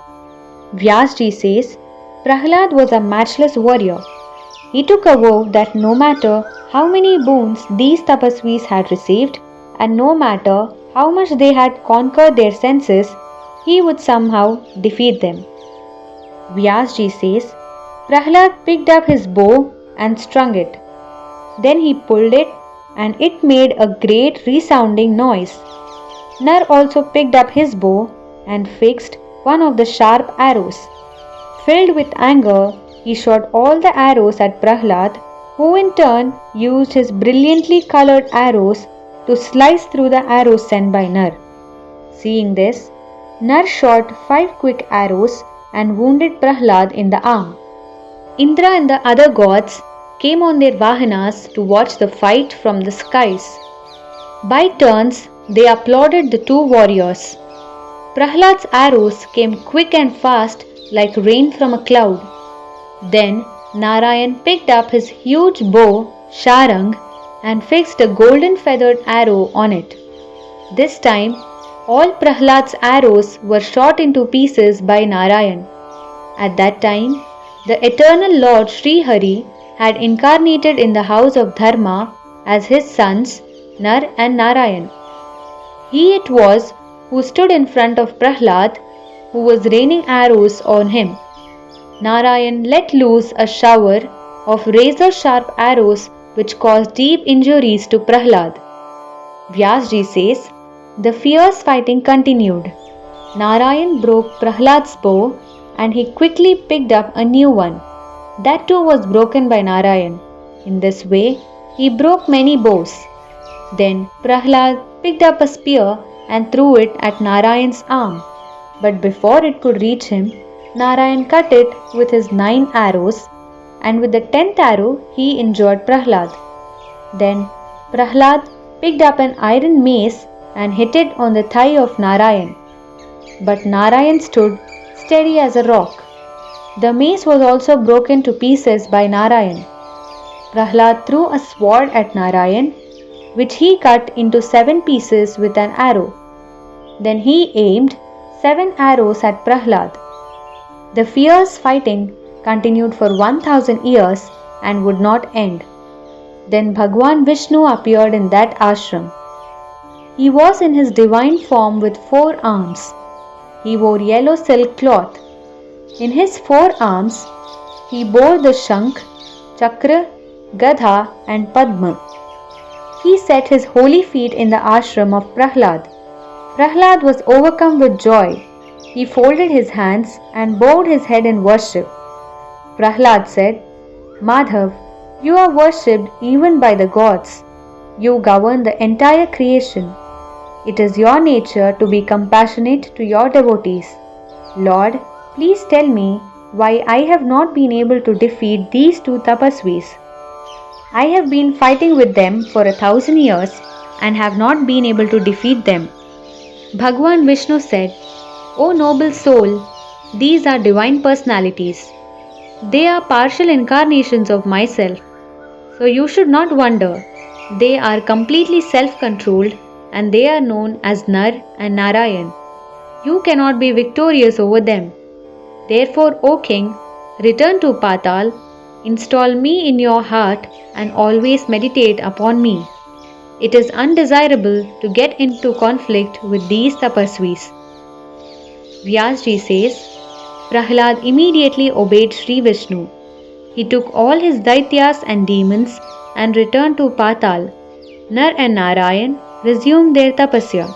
Vyasji says, Prahlad was a matchless warrior. He took a vow that no matter how many boons these tapasvis had received, and no matter how much they had conquered their senses, he would somehow defeat them. Vyasji says, Prahlad picked up his bow and strung it. Then he pulled it, and it made a great resounding noise. Nar also picked up his bow and fixed one of the sharp arrows. Filled with anger, he shot all the arrows at Prahlad, who in turn used his brilliantly colored arrows to slice through the arrows sent by Nar. Seeing this, Nar shot 5 quick arrows and wounded Prahlad in the arm. Indra and the other gods came on their vahanas to watch the fight from the skies. By turns, they applauded the two warriors. Prahlad's arrows came quick and fast like rain from a cloud. Then Narayan picked up his huge bow, Sharang, and fixed a golden feathered arrow on it. This time, all Prahlad's arrows were shot into pieces by Narayan. At that time, the eternal Lord Sri Hari had incarnated in the house of Dharma as his sons Nar and Narayan. He it was who stood in front of Prahlad, who was raining arrows on him. Narayan let loose a shower of razor-sharp arrows which caused deep injuries to Prahlad. Vyasji says, the fierce fighting continued. Narayan broke Prahlad's bow and he quickly picked up a new one. That too was broken by Narayan. In this way, he broke many bows. Then Prahlad picked up a spear and threw it at Narayan's arm. But before it could reach him, Narayan cut it with his 9 arrows, and with the 10th arrow he injured Prahlad. Then Prahlad picked up an iron mace and hit it on the thigh of Narayan. But Narayan stood steady as a rock. The mace was also broken to pieces by Narayan. Prahlad threw a sword at Narayan, which he cut into 7 pieces with an arrow. Then he aimed 7 arrows at Prahlad. The fierce fighting continued for 1000 years and would not end. Then Bhagwan Vishnu appeared in that ashram. He was in his divine form with 4 arms. He wore yellow silk cloth. In his 4 arms, he bore the Shankh, Chakra, Gadha and Padma. He set his holy feet in the ashram of Prahlad. Prahlad was overcome with joy. He folded his hands and bowed his head in worship. Prahlad said, Madhav, you are worshipped even by the gods. You govern the entire creation. It is your nature to be compassionate to your devotees. Lord, please tell me why I have not been able to defeat these 2 tapasvis. I have been fighting with them for 1000 years and have not been able to defeat them. Bhagwan Vishnu said, O noble soul, these are divine personalities. They are partial incarnations of myself. So you should not wonder. They are completely self-controlled and they are known as Nar and Narayan. You cannot be victorious over them. Therefore, O king, Return to Patal, install me in your heart and always meditate upon me. It is undesirable to get into conflict with these tapasvis. Vyasji says, Prahlad immediately obeyed Sri Vishnu. He took all his Daityas and demons and returned to Patal. Nar and Narayan resumed their tapasya.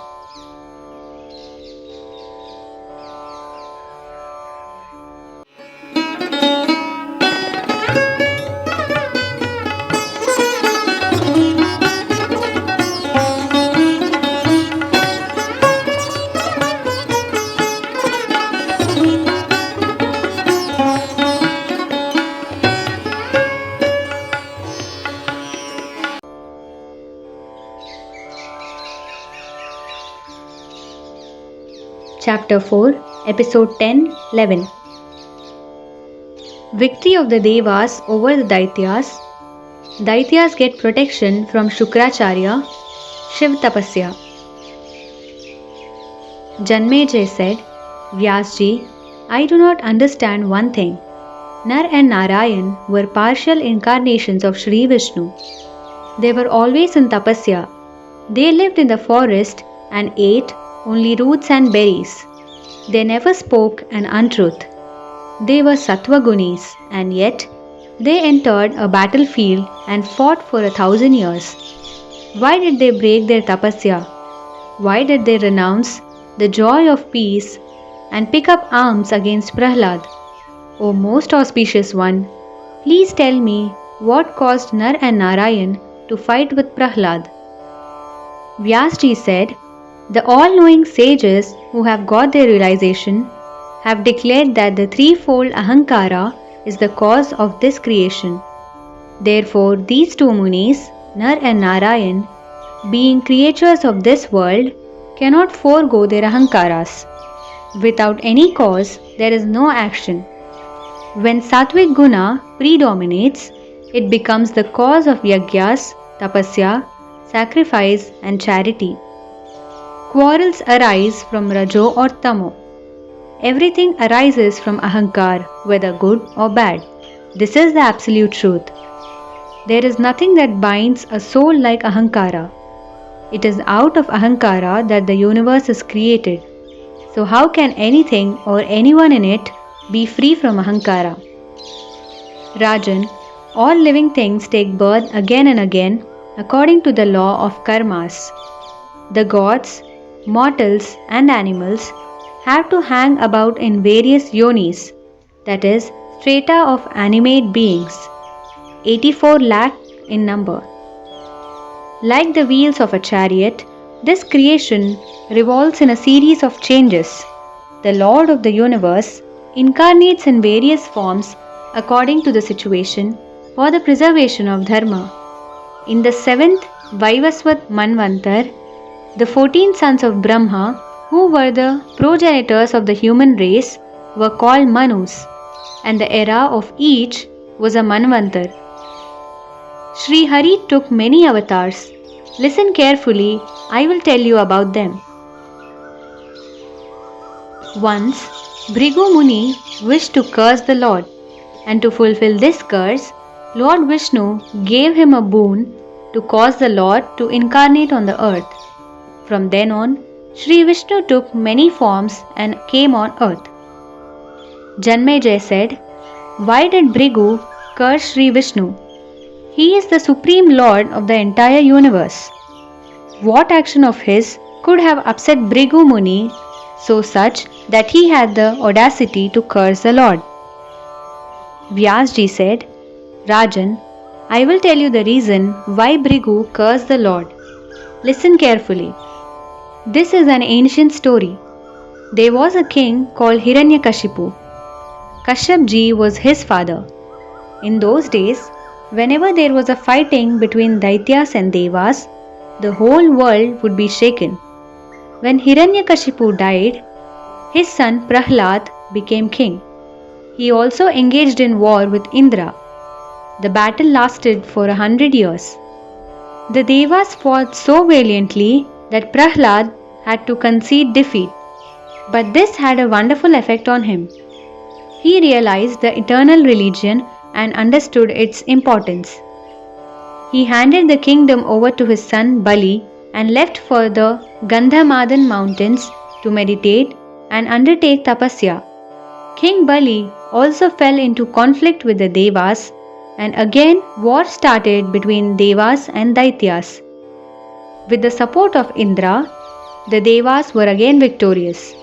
Chapter 4, Episode 10-11. Victory of the Devas over the Daityas. Daityas get protection from Shukracharya. Shiv tapasya. Janmejay said, Vyasji, I do not understand one thing. Nar and Narayan were partial incarnations of Shri Vishnu. They were always in tapasya. They lived in the forest and ate only roots and berries. They never spoke an untruth. They were sattva gunis, and yet they entered a battlefield and fought for 1,000 years. Why did they break their tapasya? Why did they renounce the joy of peace and pick up arms against Prahlad? O most auspicious one, please tell me what caused Nar and Narayan to fight with Prahlad. Vyasji said, the all-knowing sages who have got their realization have declared that the threefold Ahamkara is the cause of this creation. Therefore, these two munis, Nar and Narayan, being creatures of this world, cannot forego their Ahamkaras. Without any cause, there is no action. When Sattvic Guna predominates, it becomes the cause of Yagyas, Tapasya, sacrifice and charity. Quarrels arise from Rajo or Tamo. Everything arises from Ahankar, whether good or bad. This is the absolute truth. There is nothing that binds a soul like Ahankara. It is out of Ahankara that the universe is created. So how can anything or anyone in it be free from Ahankara? Rajan, all living things take birth again and again according to the law of karmas. The gods, mortals and animals have to hang about in various yonis, that is, strata of animate beings, 84 lakh in number. Like the wheels of a chariot, this creation revolves in a series of changes. The Lord of the universe incarnates in various forms according to the situation for the preservation of dharma. In the 7th Vaivasvat Manvantar, the 14 sons of Brahma, who were the progenitors of the human race, were called Manus, and the era of each was a Manvantar. Sri Hari took many avatars. Listen carefully, I will tell you about them. Once, Bhrigu Muni wished to curse the Lord, and to fulfill this curse, Lord Vishnu gave him a boon to cause the Lord to incarnate on the earth. From then on, Sri Vishnu took many forms and came on earth. Janmejay said, why did Bhrigu curse Sri Vishnu? He is the supreme lord of the entire universe. What action of his could have upset Bhrigu Muni so such that he had the audacity to curse the Lord? Vyasji said, Rajan, I will tell you the reason why Bhrigu cursed the Lord. Listen carefully. This is an ancient story. There was a king called Hiranyakashipu. Kashyap ji was his father. In those days, whenever there was a fighting between Daityas and Devas, the whole world would be shaken. When Hiranyakashipu died, his son Prahlad became king. He also engaged in war with Indra. The battle lasted for 100 years. The Devas fought so valiantly that Prahlad had to concede defeat. But this had a wonderful effect on him. He realized the eternal religion and understood its importance. He handed the kingdom over to his son Bali and left for the Gandhamadan mountains to meditate and undertake tapasya. King Bali also fell into conflict with the Devas, and again war started between Devas and Daityas. With the support of Indra, the Devas were again victorious.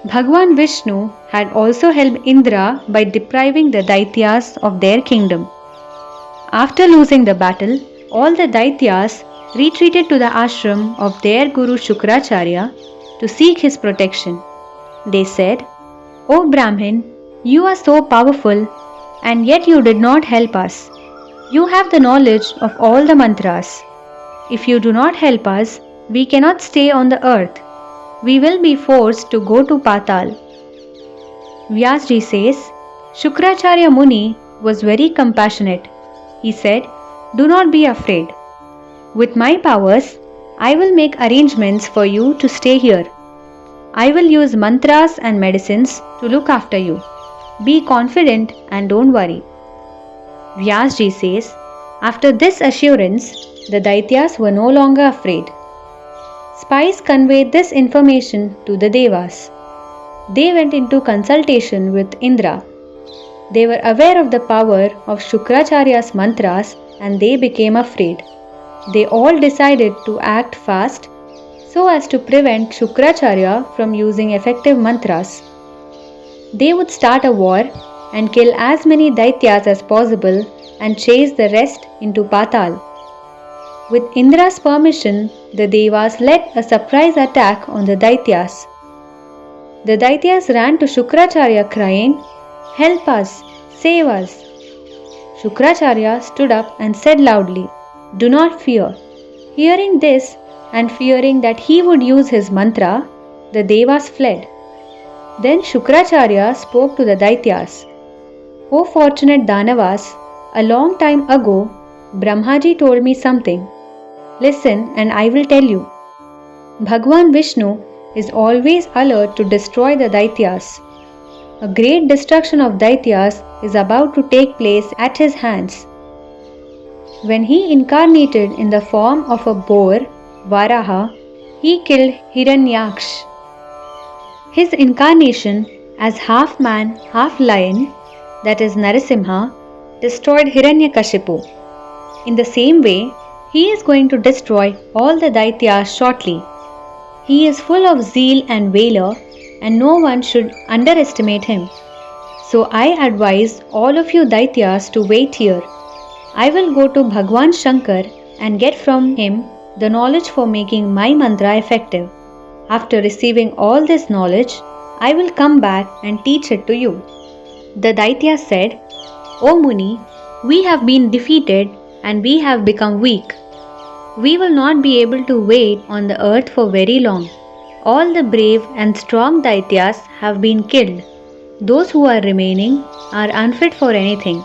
Bhagwan Vishnu had also helped Indra by depriving the Daityas of their kingdom. After losing the battle, all the Daityas retreated to the ashram of their guru Shukracharya to seek his protection. They said, "O Brahmin, you are so powerful and yet you did not help us. You have the knowledge of all the mantras. If you do not help us, we cannot stay on the earth. We will be forced to go to Patal." Vyasji says, Shukracharya Muni was very compassionate. He said, "Do not be afraid. With my powers, I will make arrangements for you to stay here. I will use mantras and medicines to look after you. Be confident and don't worry." Vyasji says, after this assurance, the Daityas were no longer afraid. Spies conveyed this information to the Devas. They went into consultation with Indra. They were aware of the power of Shukracharya's mantras and they became afraid. They all decided to act fast so as to prevent Shukracharya from using effective mantras. They would start a war and kill as many Daityas as possible and chase the rest into Patal. With Indra's permission, the Devas led a surprise attack on the Daityas. The Daityas ran to Shukracharya crying, "Help us! Save us!" Shukracharya stood up and said loudly, "Do not fear." Hearing this and fearing that he would use his mantra, the Devas fled. Then Shukracharya spoke to the Daityas. "O fortunate Danavas, a long time ago, Brahmaji told me something. Listen and I will tell you. Bhagwan Vishnu is always alert to destroy the Daityas. A great destruction of Daityas is about to take place at his hands. When he incarnated in the form of a boar, Varaha, he killed Hiranyaksh. His incarnation as half man, half lion, that is Narasimha, destroyed Hiranyakashipu. In the same way, he is going to destroy all the Daityas shortly. He is full of zeal and valor, and no one should underestimate him. So I advise all of you Daityas to wait here. I will go to Bhagwan Shankar and get from him the knowledge for making my mantra effective. After receiving all this knowledge, I will come back and teach it to you." The Daityas said, "O Muni, we have been defeated and we have become weak. We will not be able to wait on the earth for very long. All the brave and strong Daityas have been killed. Those who are remaining are unfit for anything."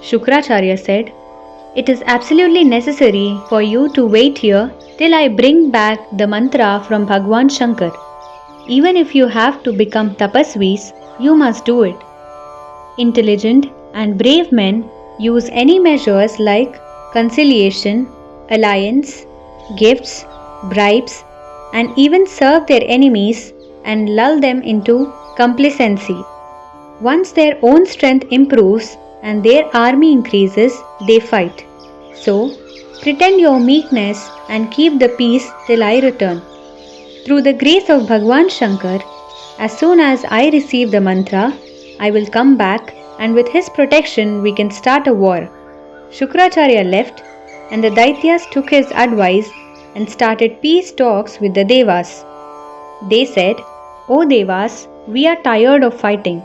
Shukracharya said, "It is absolutely necessary for you to wait here till I bring back the mantra from Bhagwan Shankar. Even if you have to become tapasvis, you must do it." Intelligent and brave men use any measures like conciliation, alliance, gifts, bribes, and even serve their enemies and lull them into complacency. Once their own strength improves and their army increases, they fight. So, pretend your meekness and keep the peace till I return. Through the grace of Bhagwan Shankar, as soon as I receive the mantra, I will come back and with his protection we can start a war." Shukracharya left and the Daityas took his advice and started peace talks with the Devas. They said, "O Devas, we are tired of fighting.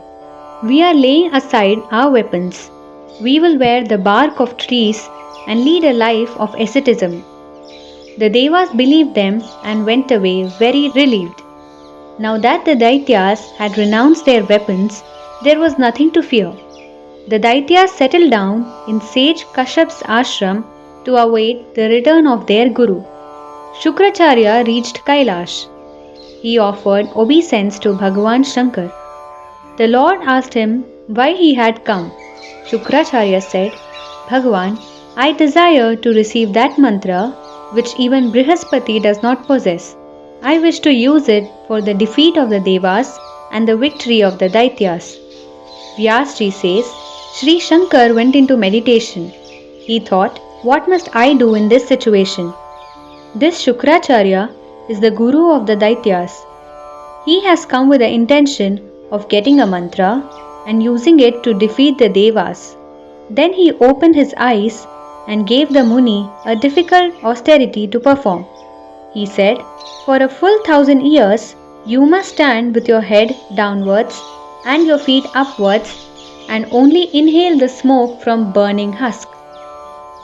We are laying aside our weapons. We will wear the bark of trees and lead a life of asceticism." The Devas believed them and went away very relieved. Now that the Daityas had renounced their weapons, there was nothing to fear. The Daityas settled down in sage Kashyap's ashram to await the return of their guru. Shukracharya reached Kailash. He offered obeisance to Bhagwan Shankar. The Lord asked him why he had come. Shukracharya said, Bhagwan, I desire to receive that mantra which even Brihaspati does not possess. I wish to use it for the defeat of the Devas and the victory of the Daityas. Vyasji says, Sri Shankar went into meditation. He thought, what must I do in this situation? This Shukracharya is the guru of the Daityas. He has come with the intention of getting a mantra and using it to defeat the Devas. Then he opened his eyes and gave the Muni a difficult austerity to perform. He said, for a full 1,000 years, you must stand with your head downwards and your feet upwards and only inhale the smoke from burning husk.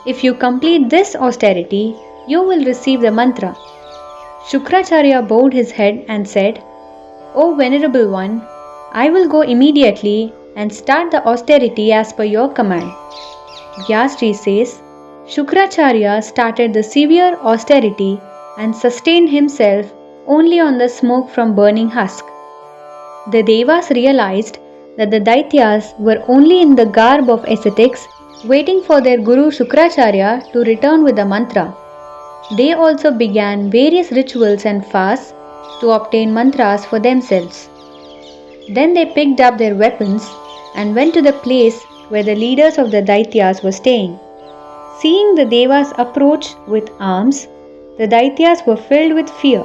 If you complete this austerity, you will receive the mantra. Shukracharya bowed his head and said, O Venerable One, I will go immediately and start the austerity as per your command. Vyasji says, Shukracharya started the severe austerity and sustained himself only on the smoke from burning husk. The Devas realized that the Daityas were only in the garb of ascetics waiting for their Guru Shukracharya to return with the mantra. They also began various rituals and fasts to obtain mantras for themselves. Then they picked up their weapons and went to the place where the leaders of the Daityas were staying. Seeing the Devas approach with arms, the Daityas were filled with fear.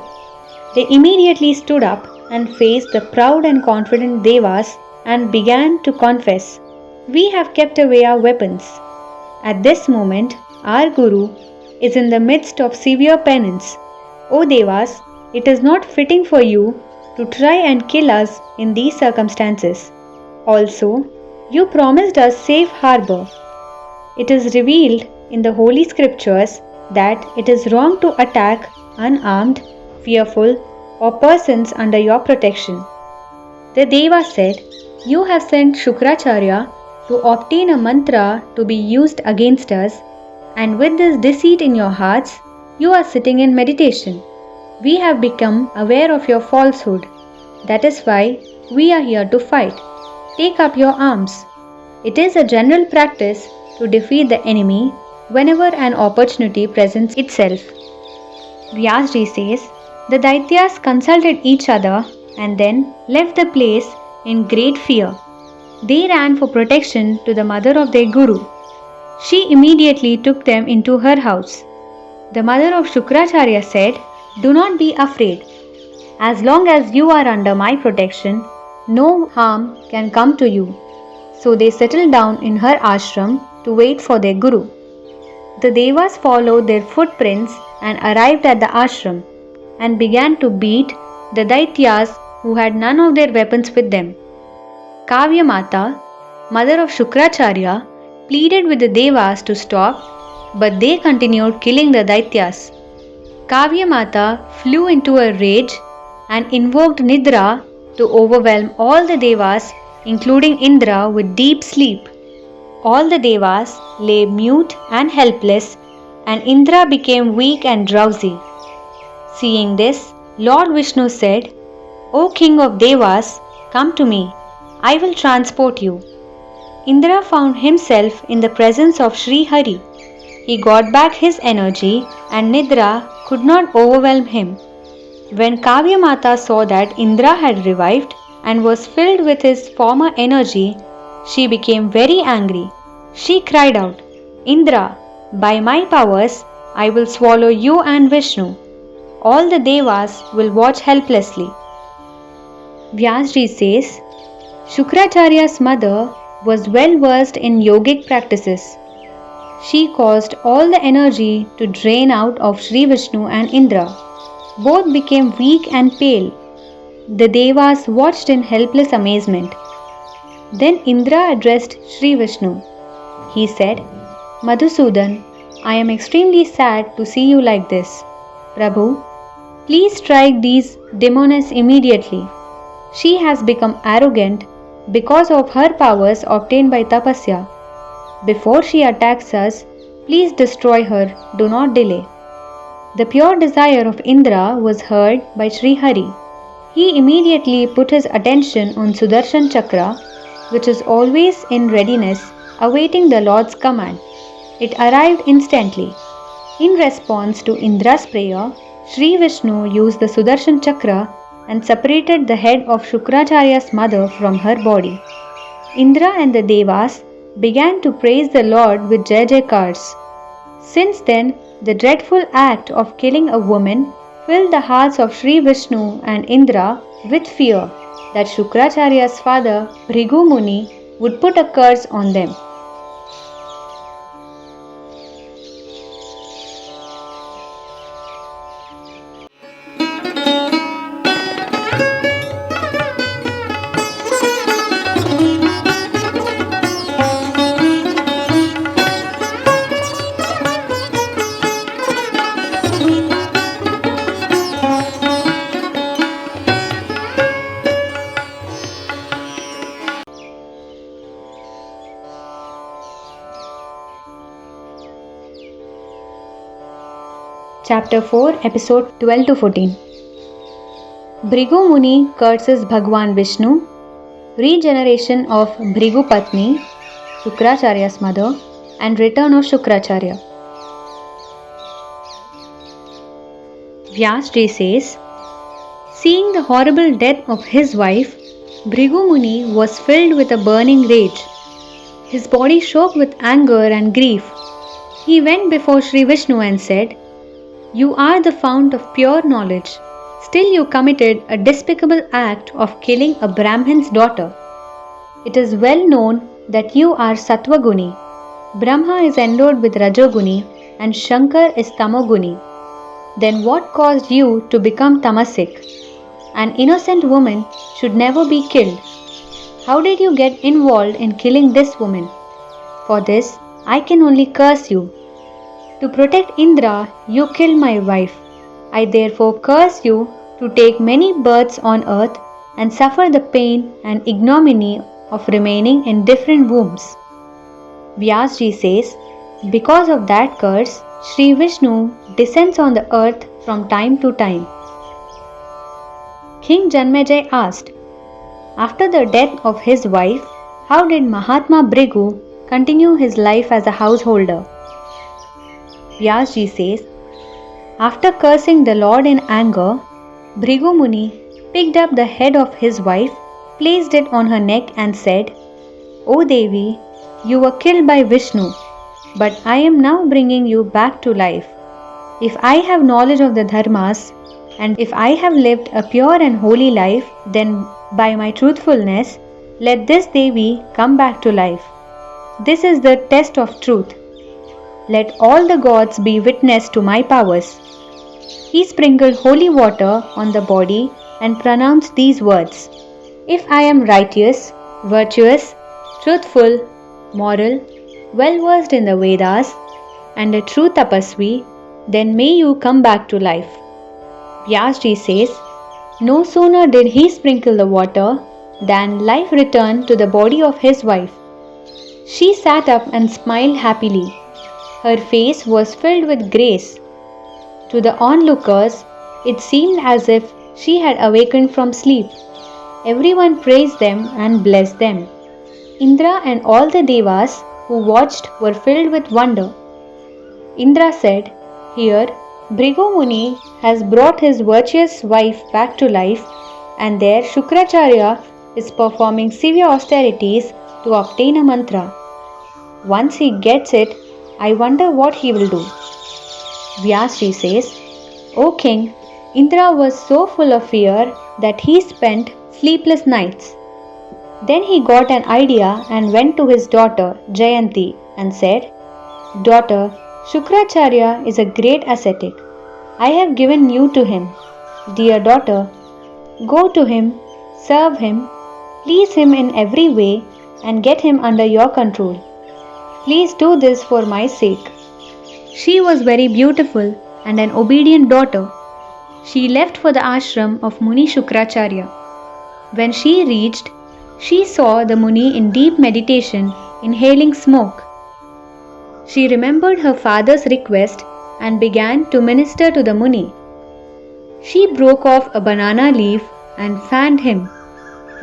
They immediately stood up and faced the proud and confident Devas and began to confess, We have kept away our weapons. At this moment, our Guru is in the midst of severe penance. O Devas, it is not fitting for you to try and kill us in these circumstances. Also, you promised us safe harbor. It is revealed in the holy scriptures that it is wrong to attack unarmed, fearful, or persons under your protection. The Deva said, You have sent Shukracharya to obtain a mantra to be used against us, and with this deceit in your hearts, you are sitting in meditation. We have become aware of your falsehood. That is why we are here to fight. Take up your arms. It is a general practice to defeat the enemy whenever an opportunity presents itself. Vyasji says, the Daityas consulted each other and then left the place in great fear. They ran for protection to the mother of their Guru. She immediately took them into her house. The mother of Shukracharya said, Do not be afraid. As long as you are under my protection, no harm can come to you. So they settled down in her ashram to wait for their Guru. The Devas followed their footprints and arrived at the ashram and began to beat the Daityas who had none of their weapons with them. Kavya Mata, mother of Shukracharya, pleaded with the Devas to stop, but they continued killing the Daityas. Kavya Mata flew into a rage and invoked Nidra to overwhelm all the Devas, including Indra, with deep sleep. All the Devas lay mute and helpless, and Indra became weak and drowsy. Seeing this, Lord Vishnu said, O King of Devas, come to me. I will transport you. Indra found himself in the presence of Sri Hari. He got back his energy and Nidra could not overwhelm him. When Kavya Mata saw that Indra had revived and was filled with his former energy, she became very angry. She cried out, Indra, by my powers, I will swallow you and Vishnu. All the Devas will watch helplessly. Vyasji says, Shukracharya's mother was well versed in yogic practices. She caused all the energy to drain out of Sri Vishnu and Indra. Both became weak and pale. The Devas watched in helpless amazement. Then Indra addressed Sri Vishnu. He said, Madhusudan, I am extremely sad to see you like this. Prabhu, please strike these demoness immediately. She has become arrogant because of her powers obtained by tapasya. Before she attacks us, please destroy her, do not delay. The pure desire of Indra was heard by Sri Hari. He immediately put his attention on Sudarshan Chakra, which is always in readiness, awaiting the Lord's command. It arrived instantly. In response to Indra's prayer, Sri Vishnu used the Sudarshan Chakra and separated the head of Shukracharya's mother from her body. Indra and the Devas began to praise the Lord with Jai Jaikars. Since then, the dreadful act of killing a woman filled the hearts of Sri Vishnu and Indra with fear that Shukracharya's father, Bhrigu Muni, would put a curse on them. Chapter 4, Episode 12 to 14. Bhrigu Muni curses Bhagwan Vishnu, regeneration of Bhrigu patni, Shukracharya's mother, and return of Shukracharya. Vyasji says, seeing the horrible death of his wife, Bhrigu Muni was filled with a burning rage. His body shook with anger and grief. He went before Sri Vishnu and said, "You are the fount of pure knowledge. Still you committed a despicable act of killing a Brahmin's daughter. It is well known that you are Sattva-guni. Brahma is endowed with Rajoguni and Shankar is Tamoguni. Then what caused you to become tamasic? An innocent woman should never be killed. How did you get involved in killing this woman? For this, I can only curse you. To protect Indra, you killed my wife. I therefore curse you to take many births on earth and suffer the pain and ignominy of remaining in different wombs." Vyasji says, because of that curse, Sri Vishnu descends on the earth from time to time. King Janmejay asked, after the death of his wife, how did Mahatma Bhrigu continue his life as a householder? Vyasji says, after cursing the Lord in anger, Bhrigu Muni picked up the head of his wife, placed it on her neck and said, "O Devi, you were killed by Vishnu, but I am now bringing you back to life. If I have knowledge of the dharmas, and if I have lived a pure and holy life, then by my truthfulness, let this Devi come back to life. This is the test of truth. Let all the gods be witness to my powers." He sprinkled holy water on the body and pronounced these words, "If I am righteous, virtuous, truthful, moral, well versed in the Vedas, and a true tapasvi, then may you come back to life." Vyasji says, no sooner did he sprinkle the water than life returned to the body of his wife. She sat up and smiled happily. Her face was filled with grace. To the onlookers, it seemed as if she had awakened from sleep. Everyone praised them and blessed them. Indra and all the Devas who watched were filled with wonder. Indra said, "Here, Bhrigu Muni has brought his virtuous wife back to life, and there Shukracharya is performing severe austerities to obtain a mantra. Once he gets it, I wonder what he will do." Vyasji says, "O king, Indra was so full of fear that he spent sleepless nights. Then he got an idea and went to his daughter Jayanti and said, 'Daughter, Shukracharya is a great ascetic. I have given you to him. Dear daughter, go to him, serve him, please him in every way, and get him under your control. Please do this for my sake." She was very beautiful and an obedient daughter. She left for the ashram of Muni Shukracharya. When she reached, she saw the Muni in deep meditation, inhaling smoke. She remembered her father's request and began to minister to the Muni. She broke off a banana leaf and fanned him.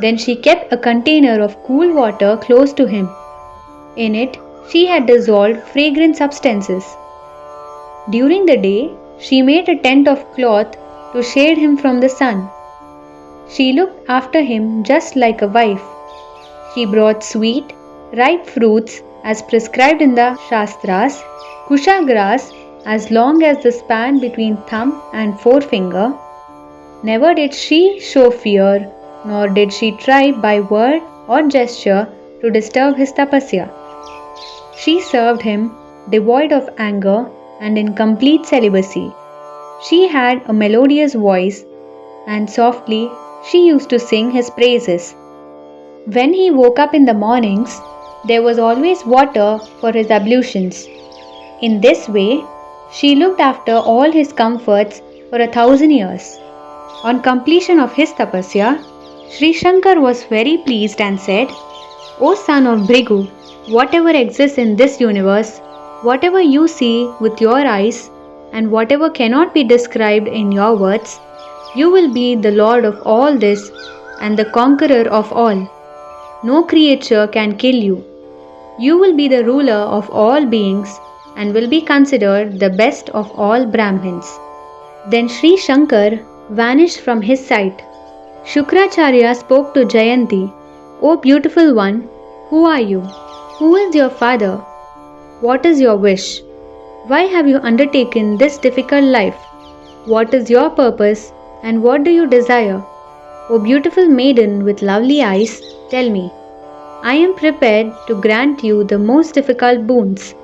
Then she kept a container of cool water close to him. In it, she had dissolved fragrant substances. During the day, she made a tent of cloth to shade him from the sun. She looked after him just like a wife. She brought sweet, ripe fruits as prescribed in the Shastras, kusha grass as long as the span between thumb and forefinger. Never did she show fear, nor did she try by word or gesture to disturb his tapasya. She served him devoid of anger and in complete celibacy. She had a melodious voice, and softly she used to sing his praises. When he woke up in the mornings, there was always water for his ablutions. In this way, she looked after all his comforts for 1,000 years. On completion of his tapasya, Sri Shankar was very pleased and said, "O son of Bhrigu, whatever exists in this universe, whatever you see with your eyes, and whatever cannot be described in your words, you will be the Lord of all this and the conqueror of all. No creature can kill you. You will be the ruler of all beings and will be considered the best of all Brahmins." Then Sri Shankar vanished from his sight. Shukracharya spoke to Jayanti, "O beautiful one, who are you? Who is your father? What is your wish? Why have you undertaken this difficult life? What is your purpose and what do you desire? O beautiful maiden with lovely eyes, tell me. I am prepared to grant you the most difficult boons.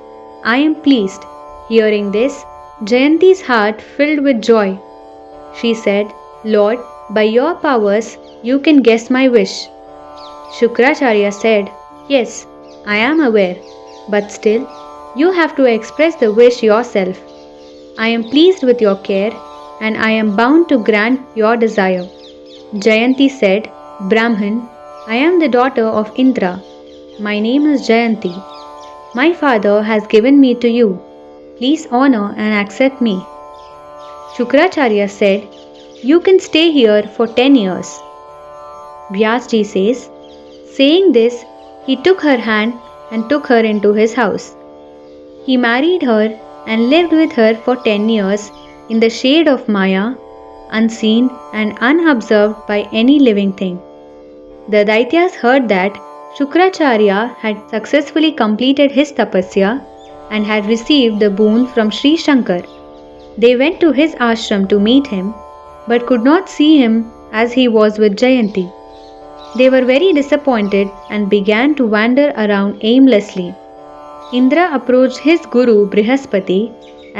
I am pleased." Hearing this, Jayanti's heart filled with joy. She said, "Lord, by your powers you can guess my wish." Shukracharya said, "Yes, I am aware, but still you have to express the wish yourself. I am pleased with your care and I am bound to grant your desire." Jayanti said, "Brahman, I am the daughter of Indra. My name is Jayanti. My father has given me to you. Please honor and accept me." Shukracharya said, "You can stay here for 10 years. Vyasji says, saying this, he took her hand and took her into his house. He married her and lived with her for 10 years in the shade of Maya, unseen and unobserved by any living thing. The Daityas heard that Shukracharya had successfully completed his tapasya and had received the boon from Sri Shankar. They went to his ashram to meet him, but could not see him as he was with Jayanti. They were very disappointed and began to wander around aimlessly. Indra approached his guru Brihaspati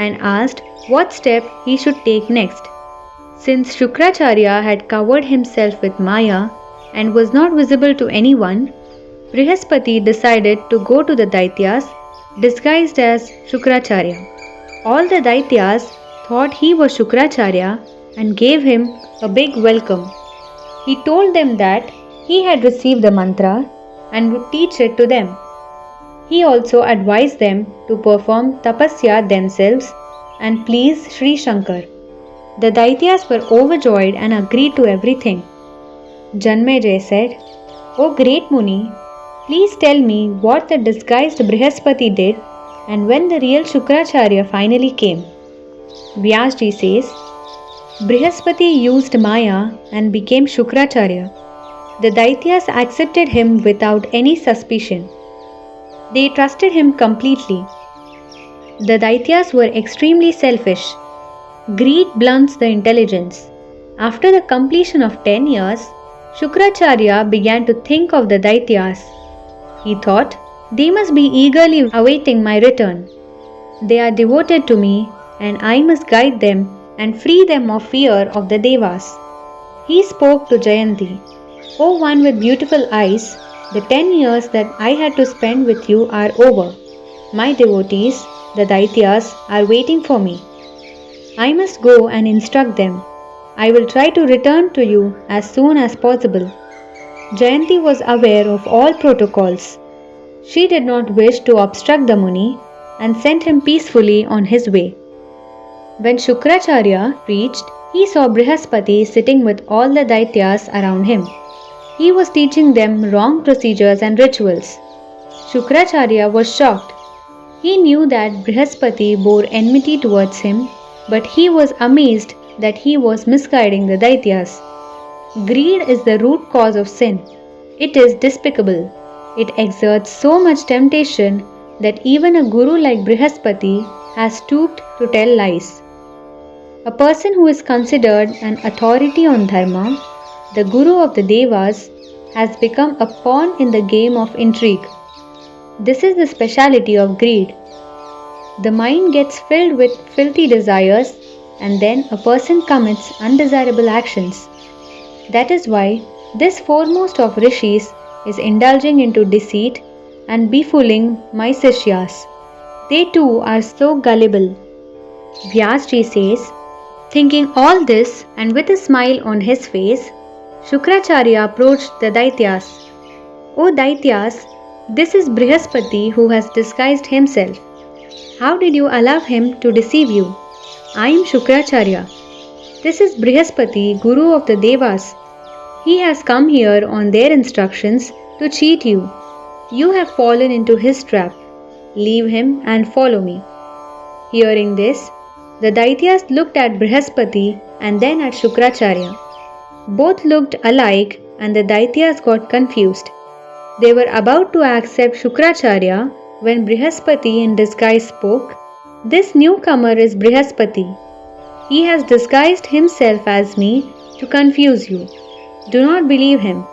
and asked what step he should take next. Since Shukracharya had covered himself with Maya and was not visible to anyone, Brihaspati decided to go to the Daityas disguised as Shukracharya. All the Daityas thought he was Shukracharya and gave him a big welcome. He told them that he had received the mantra and would teach it to them. He also advised them to perform tapasya themselves and please Sri Shankar. The Daityas were overjoyed and agreed to everything. Janmejay said, "O great Muni, please tell me what the disguised Brihaspati did and when the real Shukracharya finally came." Vyasji says, Brihaspati used Maya and became Shukracharya. The Daityas accepted him without any suspicion. They trusted him completely. The Daityas were extremely selfish. Greed blunts the intelligence. After the completion of 10 years, Shukracharya began to think of the Daityas. He thought, they must be eagerly awaiting my return. They are devoted to me and I must guide them and free them of fear of the Devas. He spoke to Jayanti, "O one with beautiful eyes, the 10 years that I had to spend with you are over. My devotees, the Daityas, are waiting for me. I must go and instruct them. I will try to return to you as soon as possible." Jayanti was aware of all protocols. She did not wish to obstruct the Muni and sent him peacefully on his way. When Shukracharya reached, He saw Brihaspati sitting with all the Daityas around him. He was teaching them wrong procedures and rituals. Shukracharya was shocked. He knew that Brihaspati bore enmity towards him, but he was amazed that he was misguiding the Daityas. Greed is the root cause of sin. It is despicable. It exerts so much temptation that even a guru like Brihaspati has stooped to tell lies. A person who is considered an authority on dharma, the guru of the Devas, has become a pawn in the game of intrigue. This is the speciality of greed. The mind gets filled with filthy desires and then a person commits undesirable actions. That is why this foremost of rishis is indulging into deceit and befooling my sishyas. They too are so gullible. Vyasji says, thinking all this and with a smile on his face, Shukracharya approached the Daityas. O Daityas, this is Brihaspati who has disguised himself. How did you allow him to deceive you? I am Shukracharya. This is Brihaspati, Guru of the Devas. He has come here on their instructions to cheat you. You have fallen into his trap. Leave him and follow me. Hearing this, the Daityas looked at Brihaspati and then at Shukracharya. Both looked alike and the Daityas got confused. They were about to accept Shukracharya when Brihaspati in disguise spoke. This newcomer is Brihaspati. He has disguised himself as me to confuse you. Do not believe him.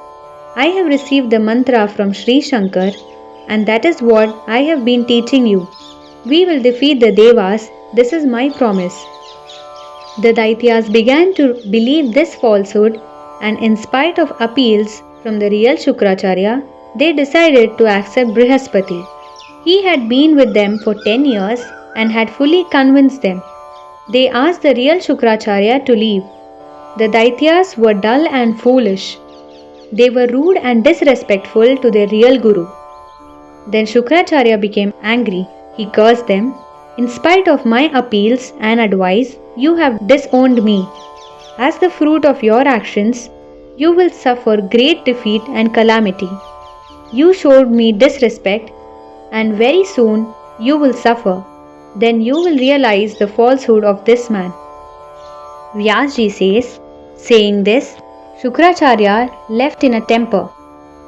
I have received the mantra from Sri Shankar and that is what I have been teaching you. We will defeat the Devas. This is my promise. The Daityas began to believe this falsehood and in spite of appeals from the real Shukracharya, they decided to accept Brihaspati. He had been with them for 10 years and had fully convinced them. They asked the real Shukracharya to leave. The Daityas were dull and foolish. They were rude and disrespectful to their real guru. Then Shukracharya became angry. He cursed them. In spite of my appeals and advice, you have disowned me. As the fruit of your actions, you will suffer great defeat and calamity. You showed me disrespect, and very soon you will suffer. Then you will realize the falsehood of this man. Vyasji says, saying this, Shukracharya left in a temper.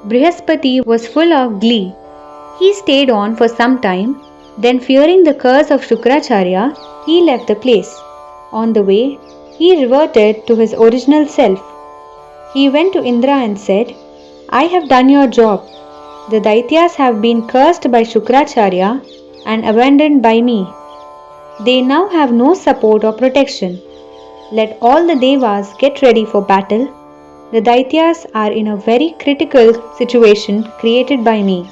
Brihaspati was full of glee. He stayed on for some time. Then fearing the curse of Shukracharya, he left the place. On the way, he reverted to his original self. He went to Indra and said, I have done your job. The Daityas have been cursed by Shukracharya and abandoned by me. They now have no support or protection. Let all the Devas get ready for battle. The Daityas are in a very critical situation created by me.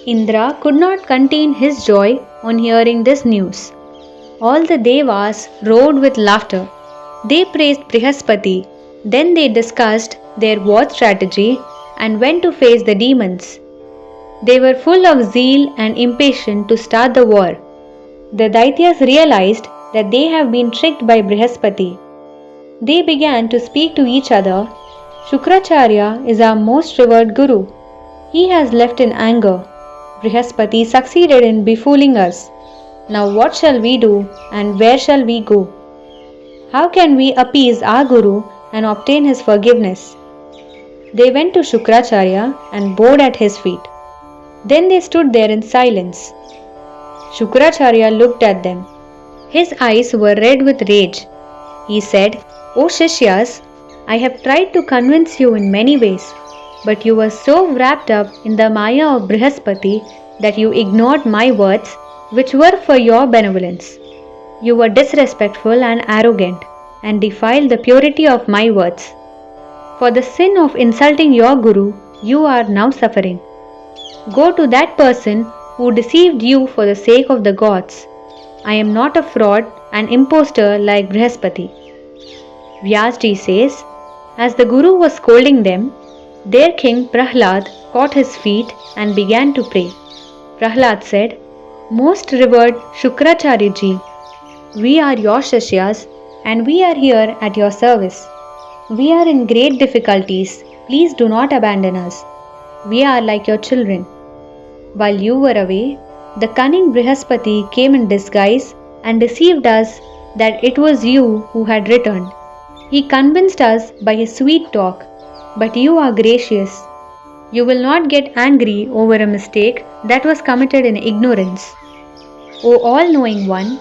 Indra could not contain his joy on hearing this news. All the Devas roared with laughter. They praised Brihaspati. Then they discussed their war strategy and went to face the demons. They were full of zeal and impatient to start the war. The Daityas realized that they have been tricked by Brihaspati. They began to speak to each other. Shukracharya is our most revered guru. He has left in anger. Brihaspati succeeded in befooling us. Now what shall we do and where shall we go? How can we appease our guru and obtain his forgiveness? They went to Shukracharya and bowed at his feet. Then they stood there in silence. Shukracharya looked at them. His eyes were red with rage. He said, O Shishyas, I have tried to convince you in many ways, but you were so wrapped up in the Maya of Brihaspati that you ignored my words, which were for your benevolence. You were disrespectful and arrogant, and defiled the purity of my words. For the sin of insulting your Guru, you are now suffering. Go to that person who deceived you for the sake of the gods. I am not a fraud and impostor like Brihaspati. Vyasji says, as the Guru was scolding them, their king Prahlad caught his feet and began to pray. Prahlad said, Most revered Shukracharya ji, we are your Shishyas and we are here at your service. We are in great difficulties. Please do not abandon us. We are like your children. While you were away, the cunning Brihaspati came in disguise and deceived us that it was you who had returned. He convinced us by his sweet talk, but you are gracious. You will not get angry over a mistake that was committed in ignorance. O all-knowing one,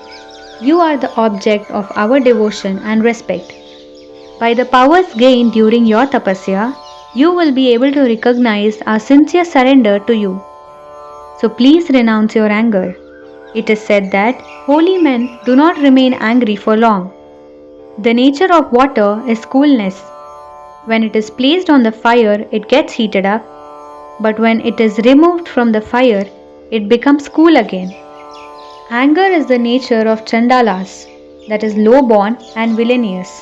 you are the object of our devotion and respect. By the powers gained during your tapasya, you will be able to recognize our sincere surrender to you. So please renounce your anger. It is said that holy men do not remain angry for long. The nature of water is coolness. When it is placed on the fire, it gets heated up, but when it is removed from the fire, it becomes cool again. Anger is the nature of Chandalas, that is low-born and villainous.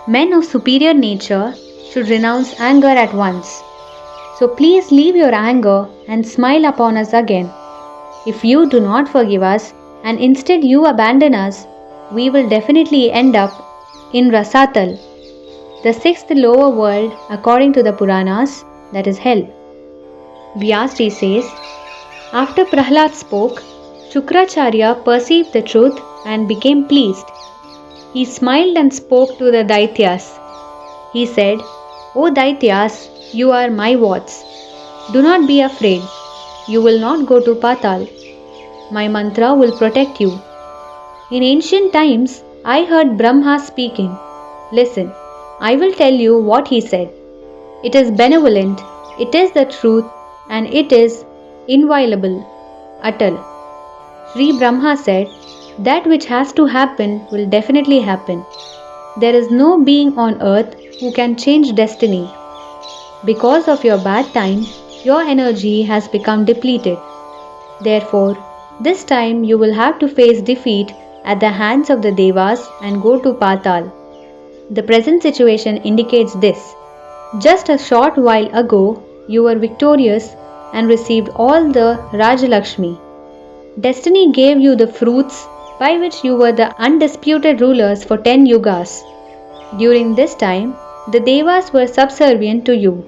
Men of superior nature should renounce anger at once. So please leave your anger and smile upon us again. If you do not forgive us and instead you abandon us, we will definitely end up in Rasatal, the sixth lower world according to the Puranas, that is hell. Vyasji says, after Prahlad spoke, Shukracharya perceived the truth and became pleased. He smiled and spoke to the Daityas. He said, O Daityas, you are my wards. Do not be afraid. You will not go to Patal. My mantra will protect you. In ancient times, I heard Brahma speaking. Listen, I will tell you what he said. It is benevolent, it is the truth, and it is inviolable, Atal. Sri Brahma said, that which has to happen will definitely happen. There is no being on earth who can change destiny. Because of your bad time, your energy has become depleted. Therefore, this time you will have to face defeat at the hands of the Devas and go to Patal. The present situation indicates this. Just a short while ago, you were victorious and received all the Rajalakshmi. Destiny gave you the fruits by which you were the undisputed rulers for 10 yugas. During this time, the Devas were subservient to you.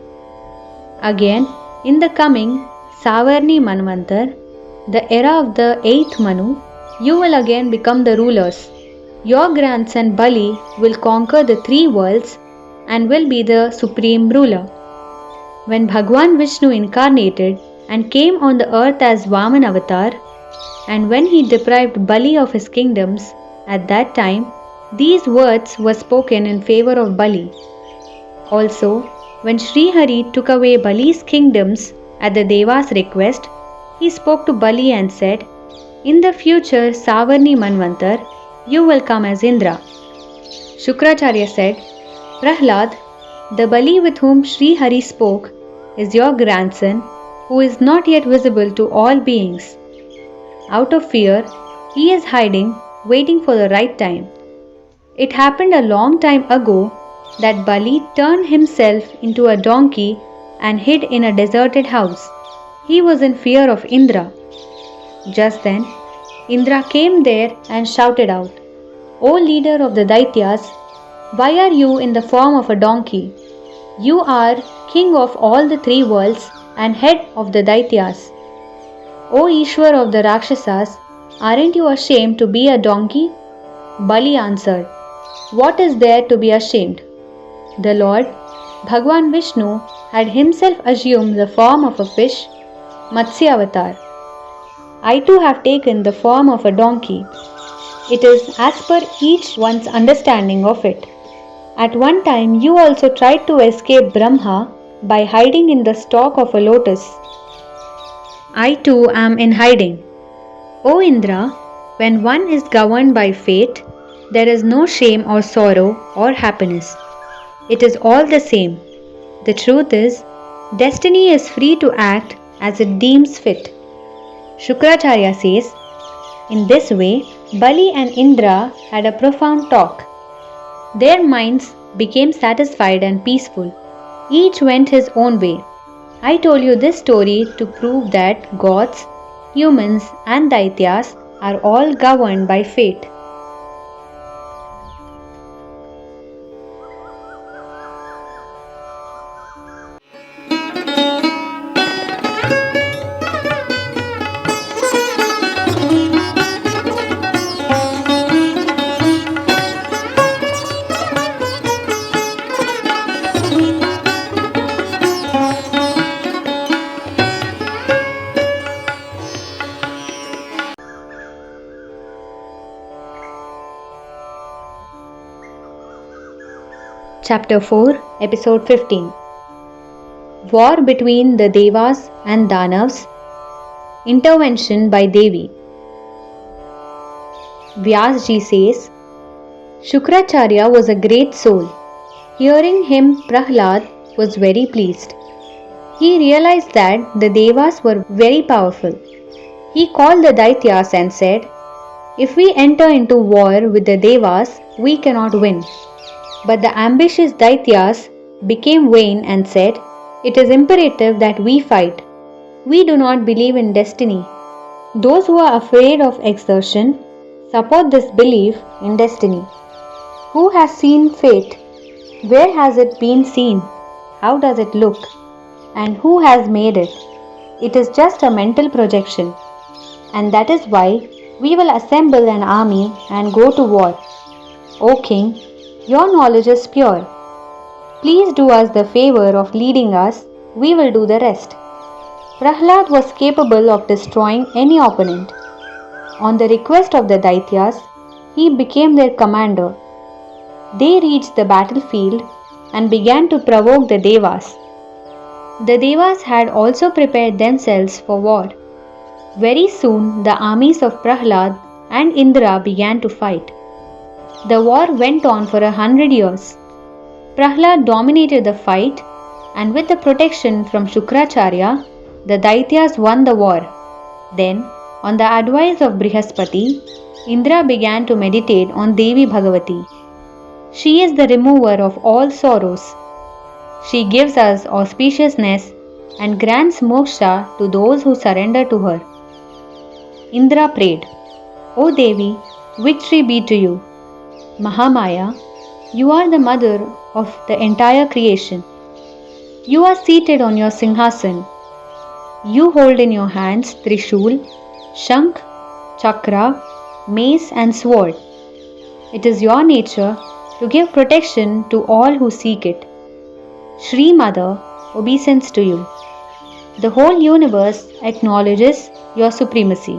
Again, in the coming Savarni Manvantar, the era of the 8th Manu, you will again become the rulers. Your grandson Bali will conquer the 3 worlds and will be the supreme ruler. When Bhagwan Vishnu incarnated and came on the earth as Vaman avatar, and when he deprived Bali of his kingdoms, at that time, these words were spoken in favor of Bali. Also, when Sri Hari took away Bali's kingdoms at the Devas' request, he spoke to Bali and said, in the future Savarni Manvantar, you will come as Indra. Shukracharya said, Prahlad, the Bali with whom Sri Hari spoke is your grandson who is not yet visible to all beings. Out of fear, he is hiding, waiting for the right time. It happened a long time ago that Bali turned himself into a donkey and hid in a deserted house. He was in fear of Indra. Just then, Indra came there and shouted out, O leader of the Daityas, why are you in the form of a donkey? You are king of all the 3 worlds and head of the Daityas. O Ishwar of the Rakshasas, aren't you ashamed to be a donkey? Bali answered, what is there to be ashamed? The Lord, Bhagwan Vishnu, had himself assumed the form of a fish, Matsya avatar. I too have taken the form of a donkey. It is as per each one's understanding of it. At one time you also tried to escape Brahma by hiding in the stalk of a lotus. I too am in hiding. O Indra, when one is governed by fate, there is no shame or sorrow or happiness. It is all the same. The truth is, destiny is free to act as it deems fit. Shukracharya says, in this way, Bali and Indra had a profound talk. Their minds became satisfied and peaceful. Each went his own way. I told you this story to prove that gods, humans and Daityas are all governed by fate. Chapter 4, Episode 15. War between the Devas and Danavs. Intervention by Devi. Vyasji says, Shukracharya was a great soul. Hearing him, Prahlad was very pleased. He realized that the Devas were very powerful. He called the Daityas and said, if we enter into war with the Devas, we cannot win. But the ambitious Daityas became vain and said, it is imperative that we fight. We do not believe in destiny. Those who are afraid of exertion support this belief in destiny. Who has seen fate? Where has it been seen? How does it look? And who has made it? It is just a mental projection. And that is why we will assemble an army and go to war. O King, your knowledge is pure. Please do us the favor of leading us, we will do the rest. Prahlad was capable of destroying any opponent. On the request of the Daityas, he became their commander. They reached the battlefield and began to provoke the Devas. The Devas had also prepared themselves for war. Very soon the armies of Prahlad and Indra began to fight. The war went on for 100 years. Prahlad dominated the fight, and with the protection from Shukracharya, the Daityas won the war. Then, on the advice of Brihaspati, Indra began to meditate on Devi Bhagavati. She is the remover of all sorrows. She gives us auspiciousness and grants moksha to those who surrender to her. Indra prayed, O Devi, victory be to you. Mahamaya, you are the mother of the entire creation. You are seated on your Singhasan. You hold in your hands Trishul, Shankh, Chakra, Mace and Sword. It is your nature to give protection to all who seek it. Shri Mother, obeisance to you. The whole universe acknowledges your supremacy.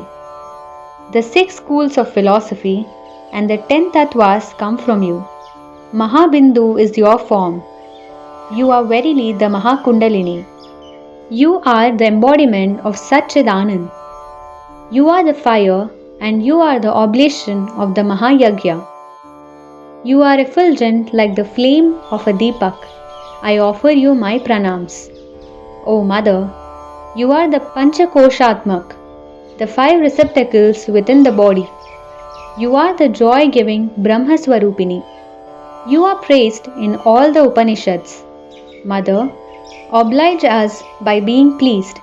The 6 schools of philosophy and the 10 tattvas come from you. Mahabindu is your form. You are verily the Mahakundalini. You are the embodiment of Satchidanand. You are the fire and you are the oblation of the Mahayagya. You are effulgent like the flame of a Deepak. I offer you my pranams. O Mother, you are the Panchakoshatmak, the 5 receptacles within the body. You are the joy-giving Brahmaswarupini. You are praised in all the Upanishads. Mother, oblige us by being pleased.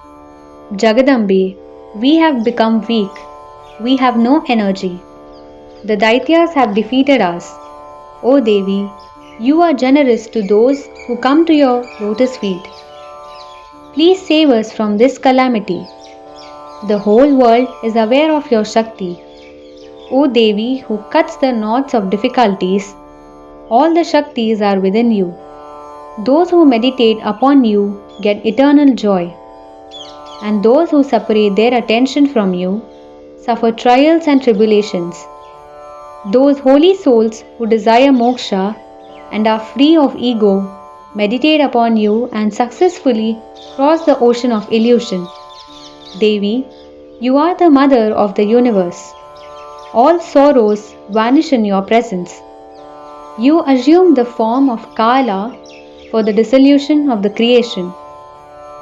Jagadambe, we have become weak. We have no energy. The Daityas have defeated us. O Devi, you are generous to those who come to your lotus feet. Please save us from this calamity. The whole world is aware of your Shakti. O Devi who cuts the knots of difficulties, all the Shaktis are within you. Those who meditate upon you get eternal joy. And those who separate their attention from you suffer trials and tribulations. Those holy souls who desire moksha and are free of ego meditate upon you and successfully cross the ocean of illusion. Devi, you are the mother of the universe. All sorrows vanish in your presence. You assume the form of Kala for the dissolution of the creation.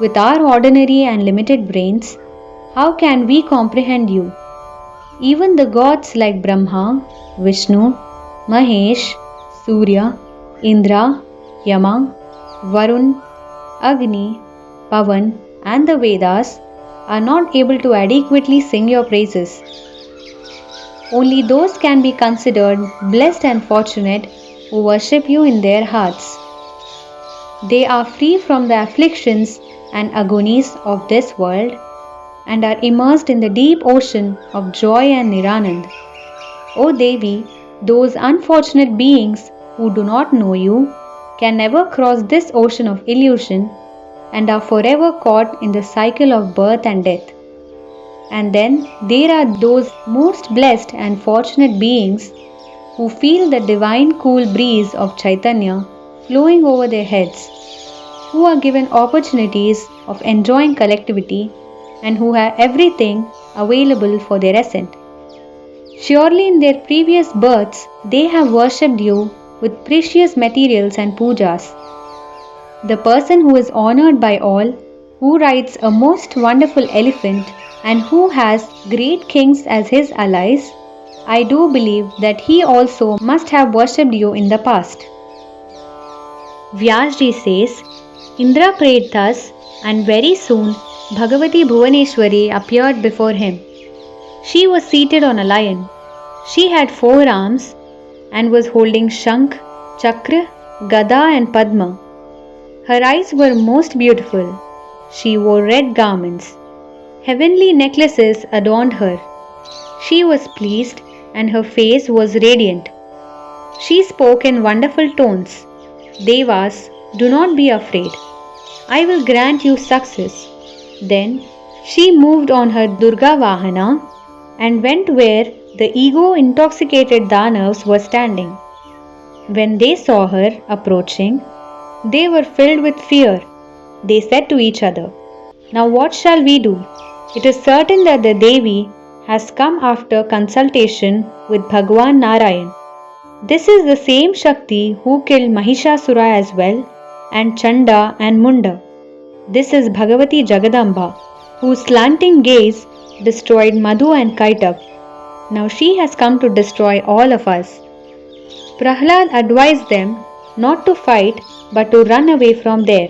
With our ordinary and limited brains, how can we comprehend you? Even the gods like Brahma, Vishnu, Mahesh, Surya, Indra, Yama, Varun, Agni, Pavan and the Vedas are not able to adequately sing your praises. Only those can be considered blessed and fortunate who worship you in their hearts. They are free from the afflictions and agonies of this world and are immersed in the deep ocean of joy and Niranand. O Devi, those unfortunate beings who do not know you can never cross this ocean of illusion and are forever caught in the cycle of birth and death. And then there are those most blessed and fortunate beings who feel the divine cool breeze of Chaitanya flowing over their heads, who are given opportunities of enjoying collectivity and who have everything available for their ascent. Surely in their previous births they have worshipped you with precious materials and pujas. The person who is honored by all, who rides a most wonderful elephant and who has great kings as his allies, I do believe that he also must have worshipped you in the past. Vyasji says, Indra prayed thus, and very soon Bhagavati Bhuvaneshwari appeared before him. She was seated on a lion. She had 4 arms and was holding Shankh, Chakra, Gada and Padma. Her eyes were most beautiful. She wore red garments. Heavenly necklaces adorned her. She was pleased and her face was radiant. She spoke in wonderful tones. Devas, do not be afraid. I will grant you success. Then she moved on her Durga Vahana and went where the ego-intoxicated Danavs were standing. When they saw her approaching, they were filled with fear. They said to each other, Now what shall we do? It is certain that the Devi has come after consultation with Bhagwan Narayan. This is the same Shakti who killed Mahishasura as well, and Chanda and Munda. This is Bhagavati Jagadamba, whose slanting gaze destroyed Madhu and Kaitab. Now she has come to destroy all of us. Prahlad advised them not to fight but to run away from there.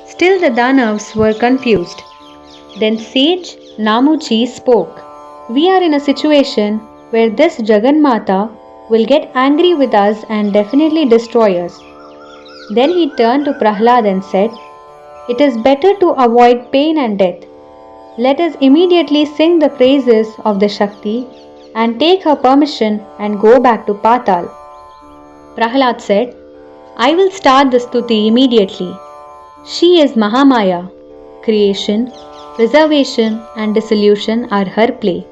Still the Danavs were confused. Then sage Namuchi spoke. We are in a situation where this Jaganmata will get angry with us and definitely destroy us. Then he turned to Prahlad and said, It is better to avoid pain and death. Let us immediately sing the praises of the Shakti and take her permission and go back to Patal. Prahlad said, I will start the stuti immediately. She is Mahamaya. Creation, preservation and dissolution are her play.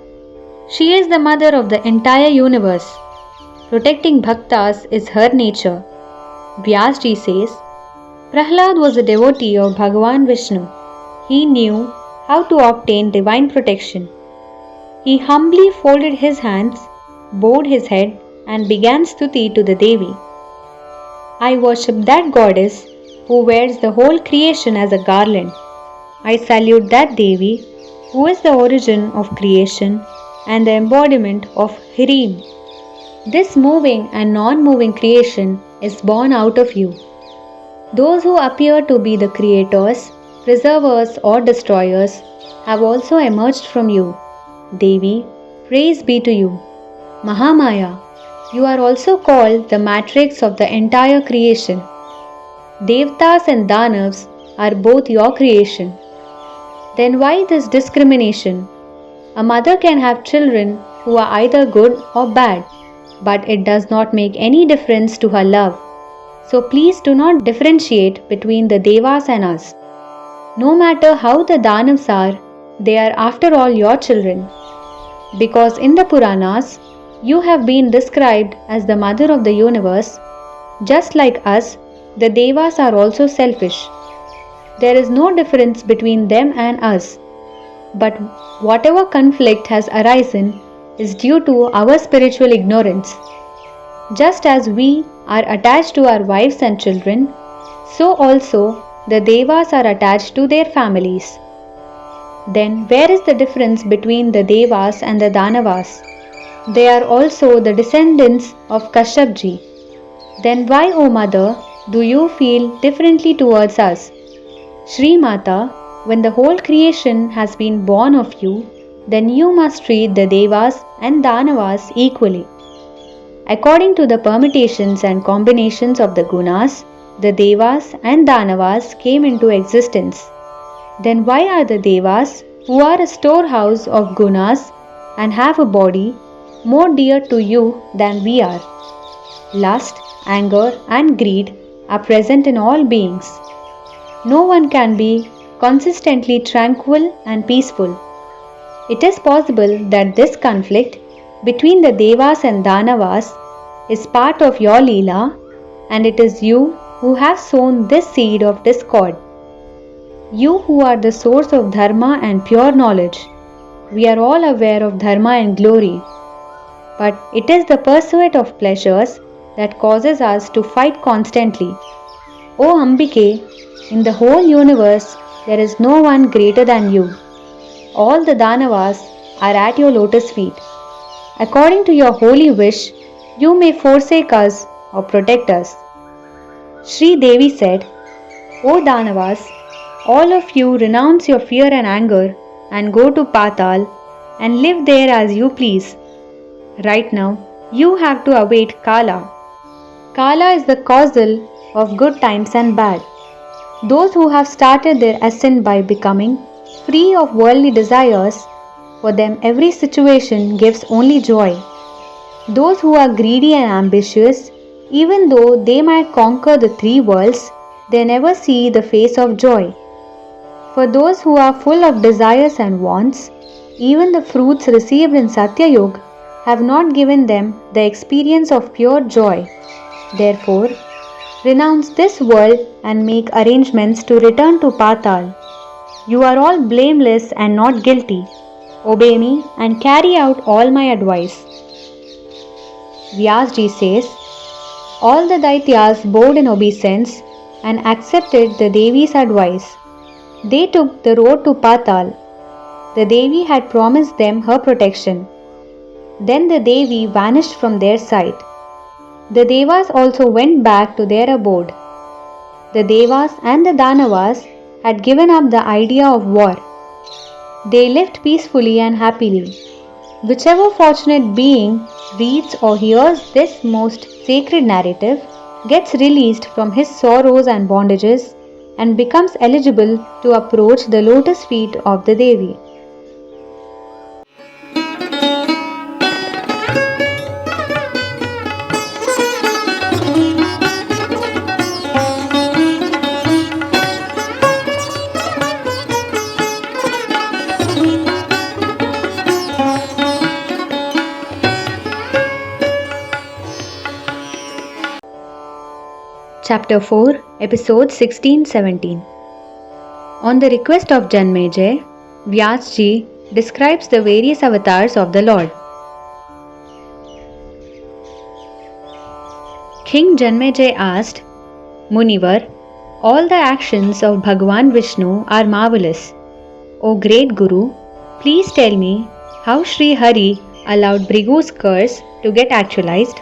She is the mother of the entire universe. Protecting bhaktas is her nature. Vyasji says, Prahlad was a devotee of Bhagwan Vishnu. He knew how to obtain divine protection. He humbly folded his hands, bowed his head and began stuti to the Devi. I worship that goddess who wears the whole creation as a garland. I salute that Devi who is the origin of creation and the embodiment of Hirim. This moving and non-moving creation is born out of you. Those who appear to be the creators, preservers or destroyers have also emerged from you. Devi, praise be to you. Mahamaya, you are also called the matrix of the entire creation. Devtas and Danavs are both your creation. Then why this discrimination? A mother can have children who are either good or bad, but it does not make any difference to her love. So please do not differentiate between the Devas and us. No matter how the Danavs are, they are after all your children. Because in the Puranas, you have been described as the mother of the universe. Just like us, the Devas are also selfish. There is no difference between them and us. But whatever conflict has arisen is due to our spiritual ignorance. Just as we are attached to our wives and children, so also the Devas are attached to their families. Then where is the difference between the Devas and the Danavas? They are also the descendants of Kashyapji. Then why, O Mother, do you feel differently towards us? Shri Mata, when the whole creation has been born of you, then you must treat the Devas and Danavas equally. According to the permutations and combinations of the gunas, the Devas and Danavas came into existence. Then why are the Devas, who are a storehouse of gunas and have a body, more dear to you than we are? Lust, anger and greed are present in all beings. No one can be consistently tranquil and peaceful. It is possible that this conflict between the Devas and Danavas is part of your Leela, and it is you who have sown this seed of discord. You who are the source of dharma and pure knowledge. We are all aware of dharma and glory, but it is the pursuit of pleasures that causes us to fight constantly. O Ambike, in the whole universe there is no one greater than you. All the Danavas are at your lotus feet. According to your holy wish, you may forsake us or protect us. Sri Devi said, O Danavas, all of you renounce your fear and anger and go to Patal and live there as you please. Right now, you have to await Kala. Kala is the causal of good times and bad. Those who have started their ascent by becoming free of worldly desires, for them every situation gives only joy. Those who are greedy and ambitious, even though they might conquer the three worlds, they never see the face of joy. For those who are full of desires and wants, even the fruits received in Satya Yuga have not given them the experience of pure joy. Therefore, renounce this world and make arrangements to return to Patal. You are all blameless and not guilty. Obey me and carry out all my advice. Vyasji says, all the Daityas bowed in obeisance and accepted the Devi's advice. They took the road to Patal. The Devi had promised them her protection. Then the Devi vanished from their sight. The Devas also went back to their abode. The Devas and the Danavas had given up the idea of war. They lived peacefully and happily. Whichever fortunate being reads or hears this most sacred narrative gets released from his sorrows and bondages and becomes eligible to approach the lotus feet of the Devi. Chapter 4, Episode 16-17. On the request of Janmejay, Vyasji describes the various avatars of the Lord. King Janmejay asked, Munivar, all the actions of Bhagwan Vishnu are marvelous. O great Guru, please tell me how Sri Hari allowed Bhrigu's curse to get actualized,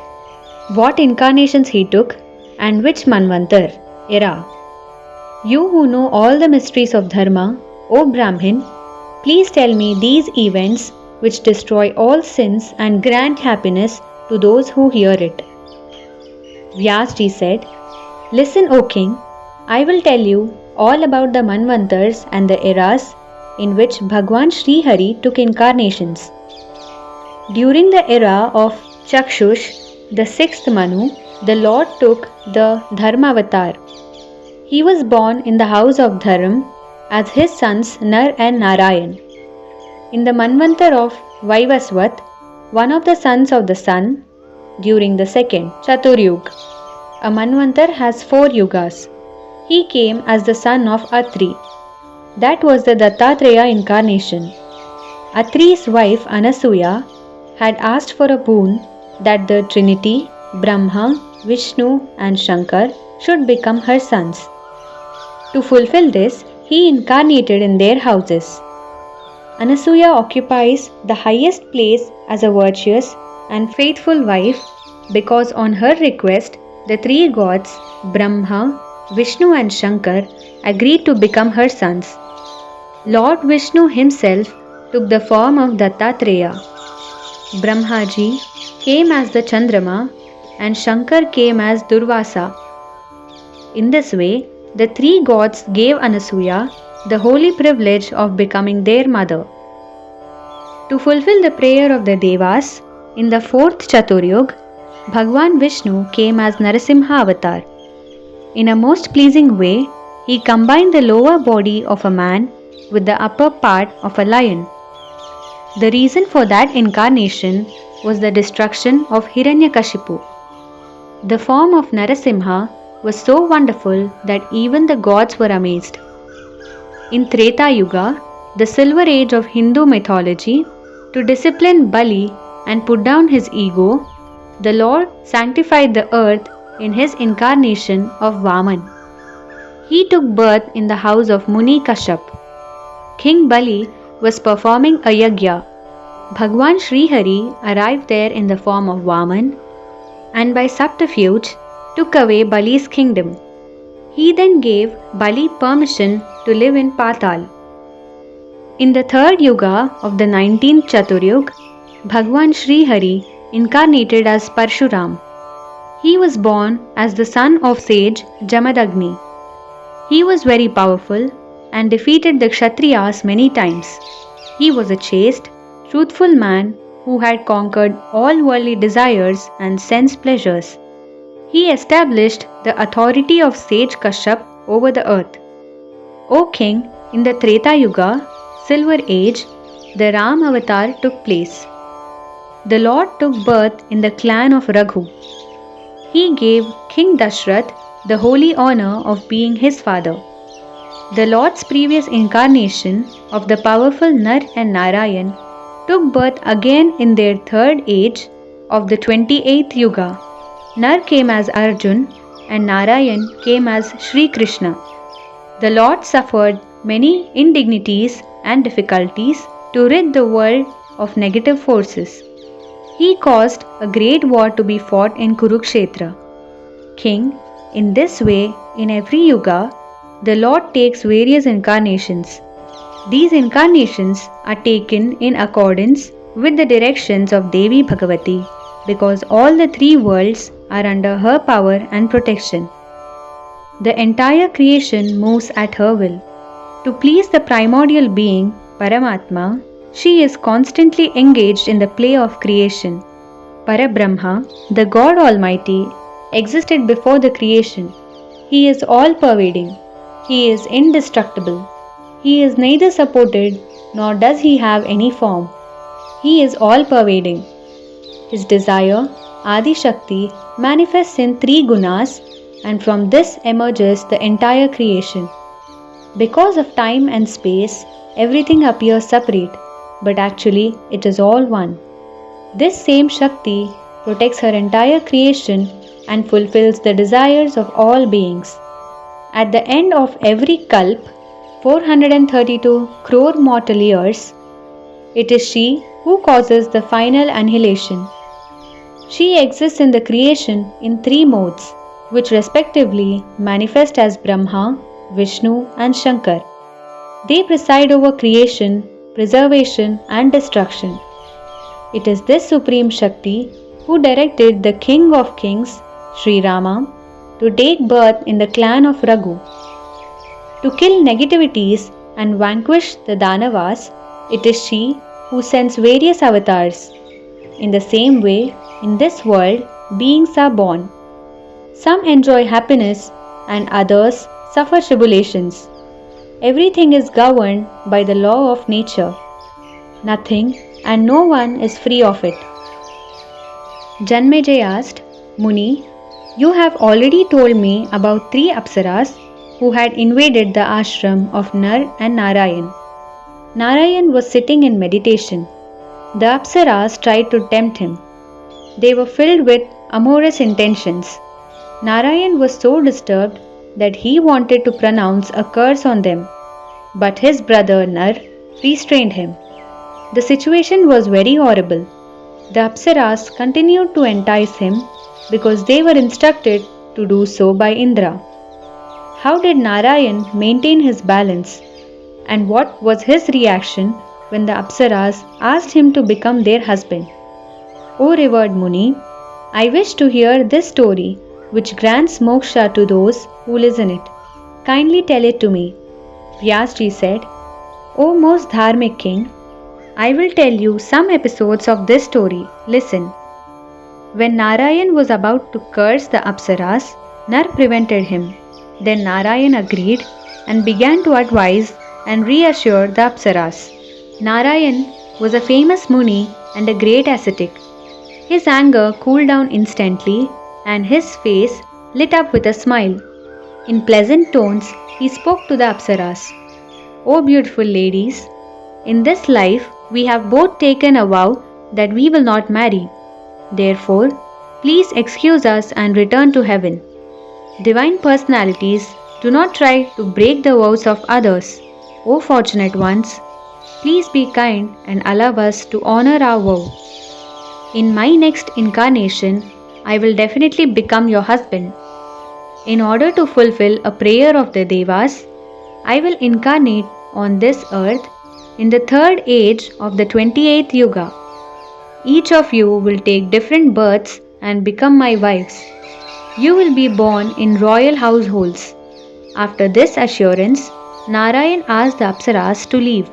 what incarnations he took, and which Manvantar, era. You who know all the mysteries of Dharma, O Brahmin, please tell me these events which destroy all sins and grant happiness to those who hear it. Vyasji said, Listen, O king, I will tell you all about the Manvantars and the eras in which Bhagwan Sri Hari took incarnations. During the era of Chakshush, the sixth Manu, the Lord took the Dharmavatar. He was born in the house of Dharam as his sons Nar and Narayan. In the Manvantar of Vaivasvat, one of the sons of the sun, during the second Chaturyug. A Manvantar has 4 yugas. He came as the son of Atri. That was the Dattatreya incarnation. Atri's wife Anasuya had asked for a boon that the Trinity, Brahma, Vishnu and Shankar should become her sons. To fulfill this, he incarnated in their houses. Anasuya occupies the highest place as a virtuous and faithful wife because on her request, the 3 gods, Brahma, Vishnu and Shankar, agreed to become her sons. Lord Vishnu himself took the form of Dattatreya. Brahmaji came as the Chandrama and Shankar came as Durvasa. In this way, the 3 gods gave Anasuya the holy privilege of becoming their mother. To fulfill the prayer of the Devas, in the 4th Chaturyug, Bhagwan Vishnu came as Narasimha avatar. In a most pleasing way, he combined the lower body of a man with the upper part of a lion. The reason for that incarnation was the destruction of Hiranyakashipu. The form of Narasimha was so wonderful that even the gods were amazed. In Treta Yuga, the silver age of Hindu mythology, to discipline Bali and put down his ego, the Lord sanctified the earth in his incarnation of Vaman. He took birth in the house of Muni Kashyap. King Bali was performing a yajna. Bhagwan Sri Hari arrived there in the form of Vaman and by subterfuge took away Bali's kingdom. He then gave Bali permission to live in Patal. In the third yuga of the 19th Chaturyug, Bhagwan Sri Hari incarnated as Parshuram. He was born as the son of sage Jamadagni. He was very powerful and defeated the Kshatriyas many times. He was a chaste, truthful man who had conquered all worldly desires and sense pleasures. He established the authority of sage Kashyap over the earth. O king, in the Treta Yuga, Silver Age, the Ram avatar took place. The Lord took birth in the clan of Raghu. He gave King Dashrath the holy honor of being his father. The Lord's previous incarnation of the powerful Nar and Narayan took birth again in their third age of the 28th Yuga. Nar came as Arjun and Narayan came as Shri Krishna. The Lord suffered many indignities and difficulties to rid the world of negative forces. He caused a great war to be fought in Kurukshetra. King, in this way, in every yuga, the Lord takes various incarnations. These incarnations are taken in accordance with the directions of Devi Bhagavati because all the three worlds are under her power and protection. The entire creation moves at her will. To please the primordial being, Paramatma, she is constantly engaged in the play of creation. Parabrahma, the God Almighty, existed before the creation. He is all-pervading. He is indestructible. He is neither supported nor does he have any form. He is all-pervading. His desire, Adi Shakti, manifests in three gunas and from this emerges the entire creation. Because of time and space, everything appears separate, but actually it is all one. This same Shakti protects her entire creation and fulfills the desires of all beings. At the end of every kalp, 432 crore mortal years, it is she who causes the final annihilation. She exists in the creation in three modes, which respectively manifest as Brahma, Vishnu and Shankar. They preside over creation, preservation and destruction. It is this Supreme Shakti who directed the King of Kings, Sri Rama, to take birth in the clan of Raghu. To kill negativities and vanquish the Danavas, it is she who sends various avatars. In the same way, in this world, beings are born. Some enjoy happiness and others suffer tribulations. Everything is governed by the law of nature. Nothing and no one is free of it. Janmejay asked, Muni, you have already told me about three Apsaras who had invaded the ashram of Nar and Narayan. Narayan was sitting in meditation. The Apsaras tried to tempt him. They were filled with amorous intentions. Narayan was so disturbed that he wanted to pronounce a curse on them, but his brother Nar restrained him. The situation was very horrible. The Apsaras continued to entice him because they were instructed to do so by Indra. How did Narayan maintain his balance? And what was his reaction when the Apsaras asked him to become their husband? O revered Muni, I wish to hear this story which grants moksha to those who listen it. Kindly tell it to me. Vyasji said, O most dharmic king, I will tell you some episodes of this story. Listen. When Narayan was about to curse the Apsaras, Nar prevented him. Then Narayan agreed and began to advise and reassure the Apsaras. Narayan was a famous Muni and a great ascetic. His anger cooled down instantly and his face lit up with a smile. In pleasant tones, he spoke to the Apsaras. O beautiful ladies, in this life we have both taken a vow that we will not marry. Therefore, please excuse us and return to heaven. Divine personalities, do not try to break the vows of others. O fortunate ones, please be kind and allow us to honor our vow. In my next incarnation, I will definitely become your husband. In order to fulfill a prayer of the Devas, I will incarnate on this earth in the third age of the 28th Yuga. Each of you will take different births and become my wives. You will be born in royal households. After this assurance, Narayan asked the Apsaras to leave.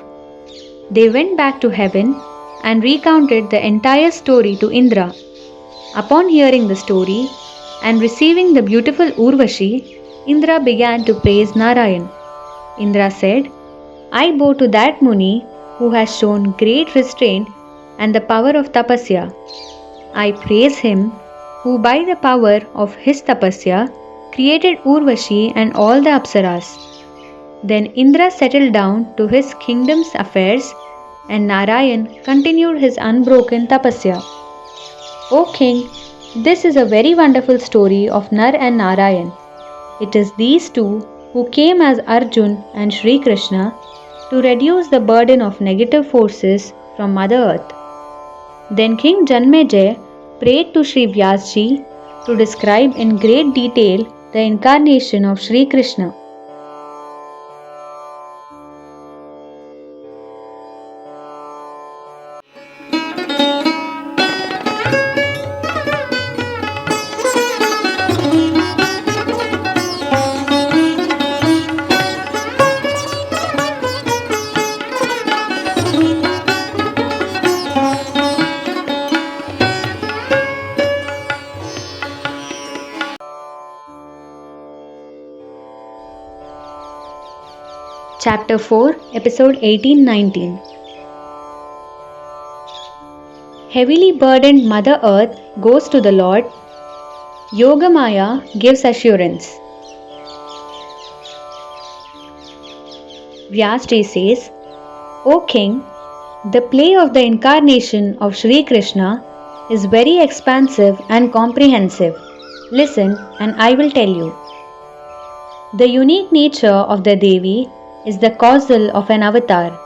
They went back to heaven and recounted the entire story to Indra. Upon hearing the story and receiving the beautiful Urvashi, Indra began to praise Narayan. Indra said, I bow to that Muni who has shown great restraint and the power of tapasya. I praise him who by the power of his tapasya created Urvashi and all the Apsaras. Then Indra settled down to his kingdom's affairs and Narayan continued his unbroken tapasya. O king, this is a very wonderful story of Nar and Narayan. It is these two who came as Arjun and Shri Krishna to reduce the burden of negative forces from Mother Earth. Then King Janmejay prayed to Sri Vyasji to describe in great detail the incarnation of Shri Krishna. Chapter 4, Episode 18-19. Heavily burdened Mother Earth goes to the Lord. Yogamaya gives assurance. Vyasji says, O King, the play of the incarnation of Shri Krishna is very expansive and comprehensive. Listen and I will tell you. The unique nature of the Devi is the causal of an avatar.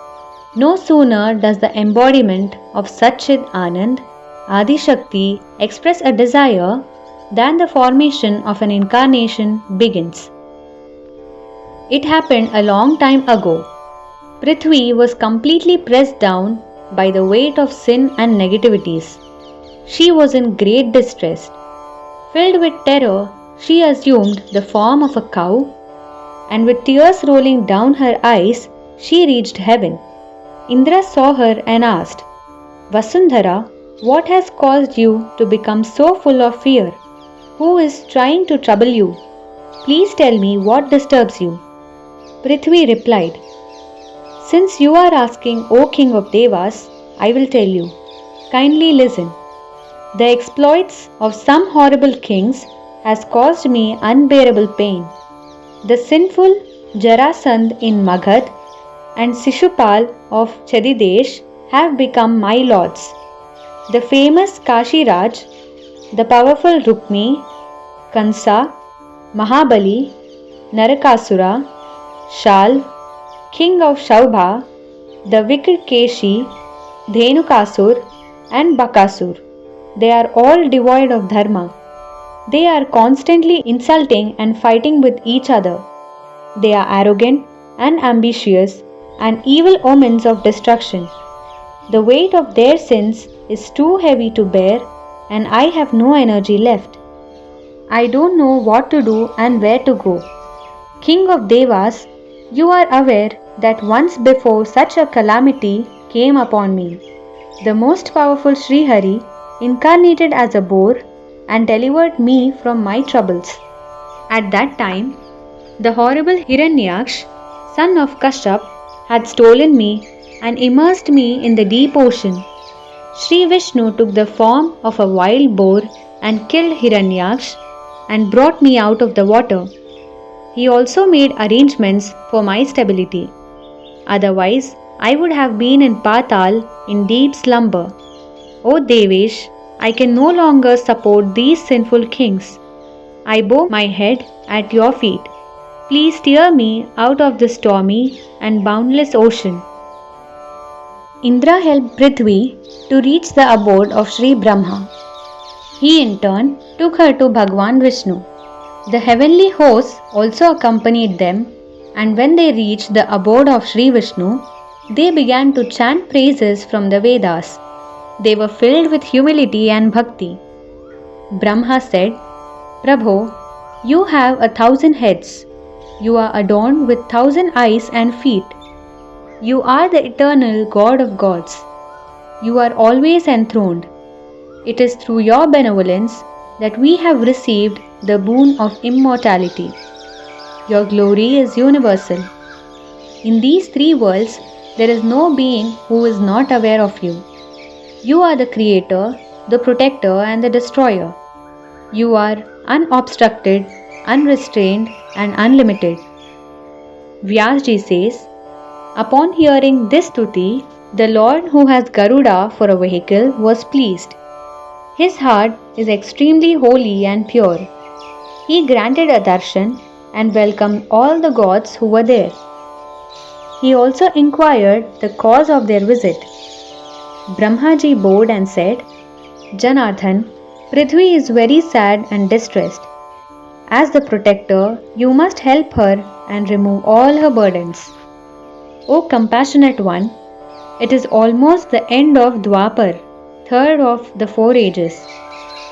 No sooner does the embodiment of Satchid Anand, Adi Shakti, express a desire than the formation of an incarnation begins. It happened a long time ago. Prithvi was completely pressed down by the weight of sin and negativities. She was in great distress. Filled with terror, she assumed the form of a cow, and with tears rolling down her eyes, she reached heaven. Indra saw her and asked, Vasundhara, what has caused you to become so full of fear? Who is trying to trouble you? Please tell me what disturbs you. Prithvi replied, Since you are asking, O King of Devas, I will tell you. Kindly listen. The exploits of some horrible kings has caused me unbearable pain. The sinful Jarasandh in Magad and Sishupal of Chadidesh have become my lords. The famous Kashiraj, the powerful Rukmi, Kansa, Mahabali, Narakasura, Shalv, king of Shaubha, the wicked Keshi, Dhenukasur and Bakasur. They are all devoid of dharma. They are constantly insulting and fighting with each other. They are arrogant and ambitious and evil omens of destruction. The weight of their sins is too heavy to bear and I have no energy left. I don't know what to do and where to go. King of Devas, you are aware that once before such a calamity came upon me. The most powerful Sri Hari incarnated as a boar and delivered me from my troubles. At that time, the horrible Hiranyaksh, son of Kashyap, had stolen me and immersed me in the deep ocean. Sri Vishnu took the form of a wild boar and killed Hiranyaksh, and brought me out of the water. He also made arrangements for my stability. Otherwise, I would have been in Patal in deep slumber. O Devesh, I can no longer support these sinful kings. I bow my head at your feet. Please steer me out of this stormy and boundless ocean. Indra helped Prithvi to reach the abode of Sri Brahma. He in turn took her to Bhagwan Vishnu. The heavenly hosts also accompanied them, and when they reached the abode of Sri Vishnu, they began to chant praises from the Vedas. They were filled with humility and bhakti. Brahma said, Prabhu, you have 1,000 heads. You are adorned with 1,000 eyes and feet. You are the eternal God of gods. You are always enthroned. It is through your benevolence that we have received the boon of immortality. Your glory is universal. In these three worlds, there is no being who is not aware of you. You are the creator, the protector, and the destroyer. You are unobstructed, unrestrained, and unlimited. Vyasji says, upon hearing this stuti, the Lord who has Garuda for a vehicle was pleased. His heart is extremely holy and pure. He granted a darshan and welcomed all the gods who were there. He also inquired the cause of their visit. Brahmaji bowed and said, Janardhan, Prithvi is very sad and distressed. As the protector, you must help her and remove all her burdens. O compassionate one, it is almost the end of Dwapar, third of the 4 ages.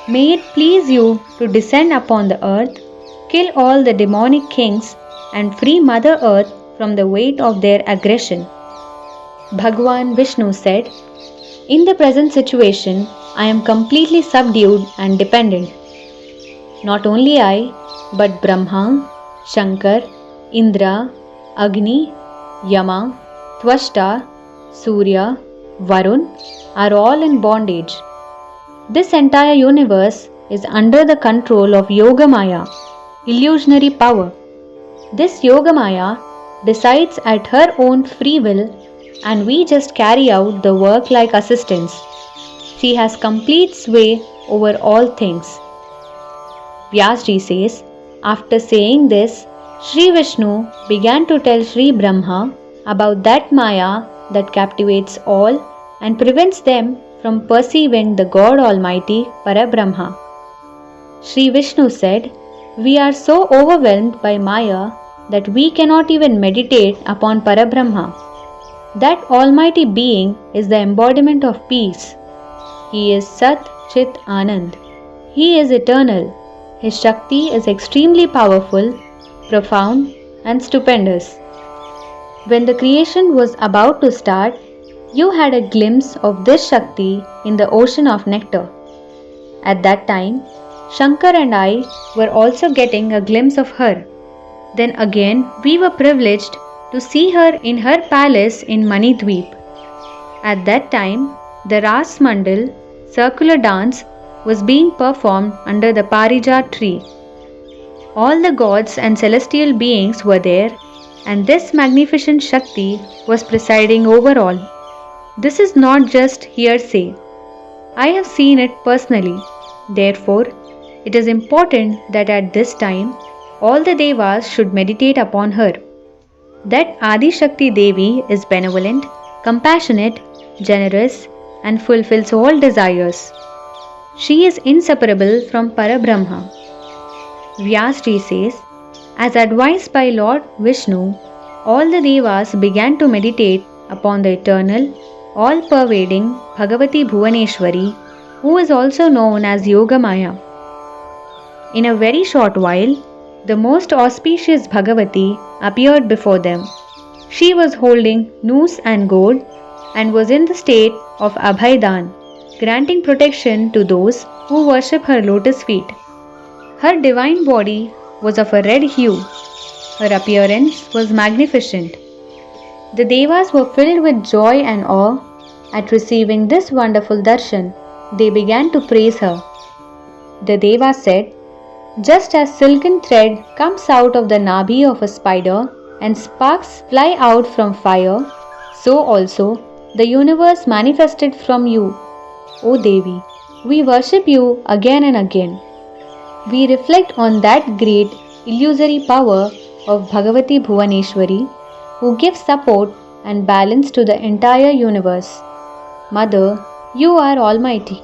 May it please you to descend upon the earth, kill all the demonic kings, and free Mother Earth from the weight of their aggression. Bhagwan Vishnu said, in the present situation, I am completely subdued and dependent. Not only I, but Brahma, Shankar, Indra, Agni, Yama, Tvashta, Surya, Varun are all in bondage. This entire universe is under the control of Yogamaya, illusionary power. This Yogamaya decides at her own free will, and we just carry out the work like assistants. She has complete sway over all things. Vyasji says, after saying this, Sri Vishnu began to tell Sri Brahma about that Maya that captivates all and prevents them from perceiving the God Almighty Parabrahma. Sri Vishnu said, we are so overwhelmed by Maya that we cannot even meditate upon Parabrahma. That Almighty Being is the embodiment of peace. He is Sat Chit Anand. He is eternal. His Shakti is extremely powerful, profound, and stupendous. When the creation was about to start, you had a glimpse of this Shakti in the ocean of nectar. At that time, Shankar and I were also getting a glimpse of her. Then again, we were privileged to see her in her palace in Manidweep. At that time, the Ras Mandal circular dance was being performed under the Parijat tree. All the gods and celestial beings were there, and this magnificent Shakti was presiding over all. This is not just hearsay. I have seen it personally. Therefore, it is important that at this time, all the Devas should meditate upon her. That Adi Shakti Devi is benevolent, compassionate, generous, and fulfills all desires. She is inseparable from Parabrahma. Vyasji says, as advised by Lord Vishnu, all the Devas began to meditate upon the eternal, all-pervading Bhagavati Bhuvaneshwari, who is also known as Yogamaya. In a very short while, the most auspicious Bhagavati appeared before them. She was holding noose and goad and was in the state of Abhaydan, granting protection to those who worship her lotus feet. Her divine body was of a red hue. Her appearance was magnificent. The Devas were filled with joy and awe at receiving this wonderful darshan. They began to praise her. The Devas said, Just as silken thread comes out of the nabhi of a spider and sparks fly out from fire, so also the universe manifested from you, O Devi. We worship you again and again. We reflect on that great illusory power of Bhagavati Bhuvaneshwari, who gives support and balance to the entire universe. Mother, you are almighty.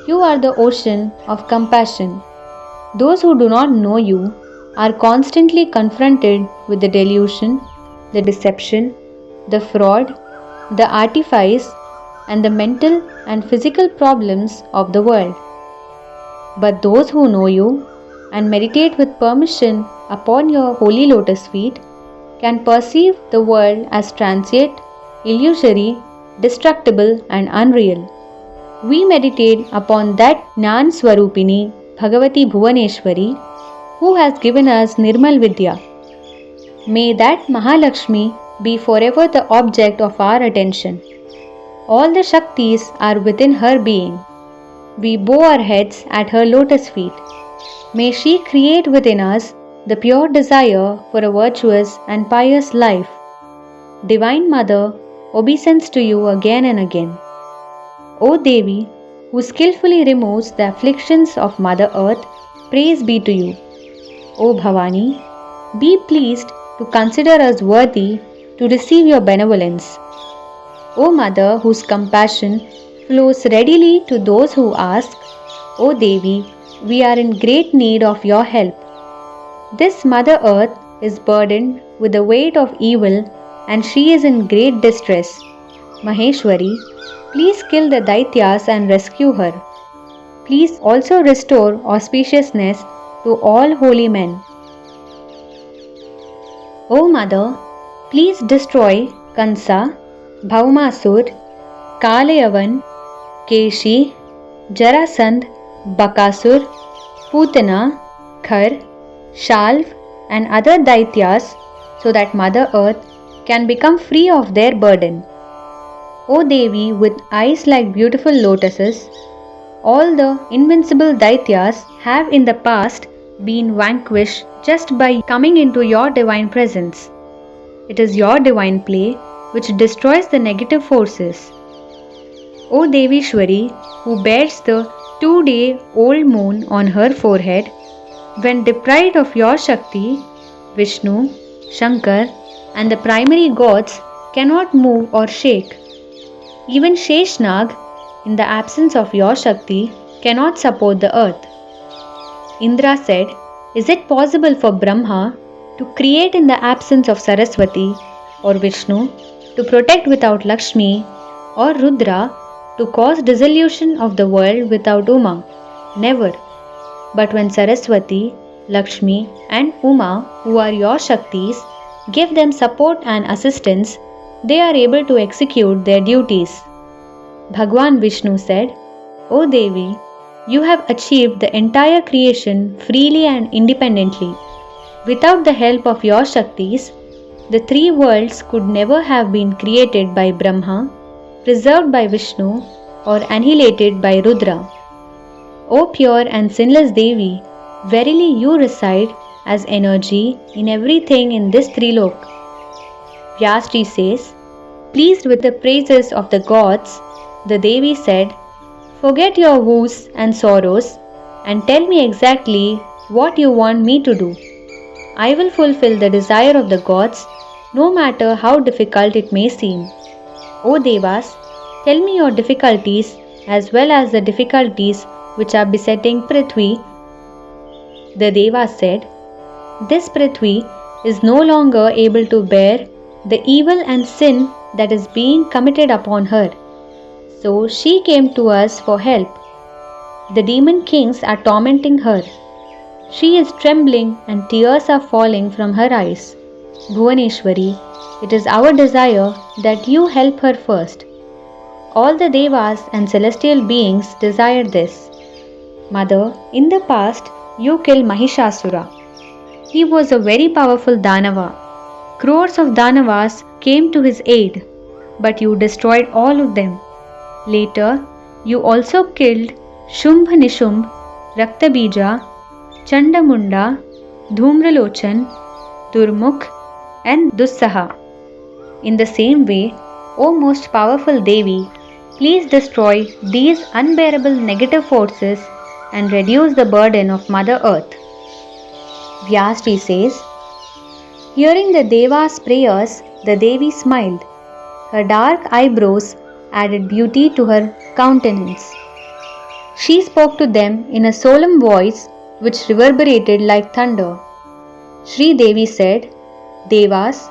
You are the ocean of compassion. Those who do not know you are constantly confronted with the delusion, the deception, the fraud, the artifice, and the mental and physical problems of the world. But those who know you and meditate with permission upon your holy lotus feet can perceive the world as transient, illusory, destructible, and unreal. We meditate upon that Jnana Swarupini Bhagavati Bhuvaneshwari who has given us Nirmal Vidya. May that Mahalakshmi be forever the object of our attention. All the Shaktis are within her being. We bow our heads at her lotus feet. May she create within us the pure desire for a virtuous and pious life. Divine Mother, obeisance to you again and again. O Devi, who skillfully removes the afflictions of Mother Earth, praise be to you. O Bhavani, be pleased to consider us worthy to receive your benevolence. O Mother, whose compassion flows readily to those who ask, O Devi, we are in great need of your help. This Mother Earth is burdened with the weight of evil and she is in great distress. Maheshwari, please kill the Daityas and rescue her. Please also restore auspiciousness to all holy men. O Mother, please destroy Kansa, Bhaumasur, Kalayavan, Keshi, Jarasandh, Bakasur, Putana, Khar, Shalv and other Daityas so that Mother Earth can become free of their burden. O Devi with eyes like beautiful lotuses, all the invincible Daityas have in the past been vanquished just by coming into your divine presence. It is your divine play which destroys the negative forces. O Devishwari, who bears the 2-day-old moon on her forehead, when deprived of your Shakti, Vishnu, Shankar, and the primary gods cannot move or shake. Even Sheshnag, in the absence of your Shakti, cannot support the earth. Indra said, is it possible for Brahma to create in the absence of Saraswati, or Vishnu to protect without Lakshmi, or Rudra to cause dissolution of the world without Uma? Never. But when Saraswati, Lakshmi and Uma, who are your Shaktis, give them support and assistance, they are able to execute their duties. Bhagwan Vishnu said, O Devi, you have achieved the entire creation freely and independently. Without the help of your Shaktis, the 3 worlds could never have been created by Brahma, preserved by Vishnu, or annihilated by Rudra. O pure and sinless Devi, verily you reside as energy in everything in this Trilok. Vyasji says, pleased with the praises of the gods, the Devi said, forget your woes and sorrows and tell me exactly what you want me to do. I will fulfill the desire of the gods, no matter how difficult it may seem. O Devas, tell me your difficulties as well as the difficulties which are besetting Prithvi. The Devas said, this Prithvi is no longer able to bear the evil and sin that is being committed upon her. So she came to us for help. The demon kings are tormenting her. She is trembling and tears are falling from her eyes. Bhuvaneshwari, it is our desire that you help her first. All the Devas and celestial beings desire this. Mother, in the past, you killed Mahishasura. He was a very powerful Danava. Crores of Danavas came to his aid, but you destroyed all of them. Later, you also killed Shumbh Nishumb, Raktabija, Chandamunda, Dhumralochan, Durmukh, and Dussaha. In the same way, O most powerful Devi, please destroy these unbearable negative forces and reduce the burden of Mother Earth. Vyasji says, hearing the Devas' prayers, the Devi smiled. Her dark eyebrows added beauty to her countenance. She spoke to them in a solemn voice which reverberated like thunder. Sri Devi said, Devas,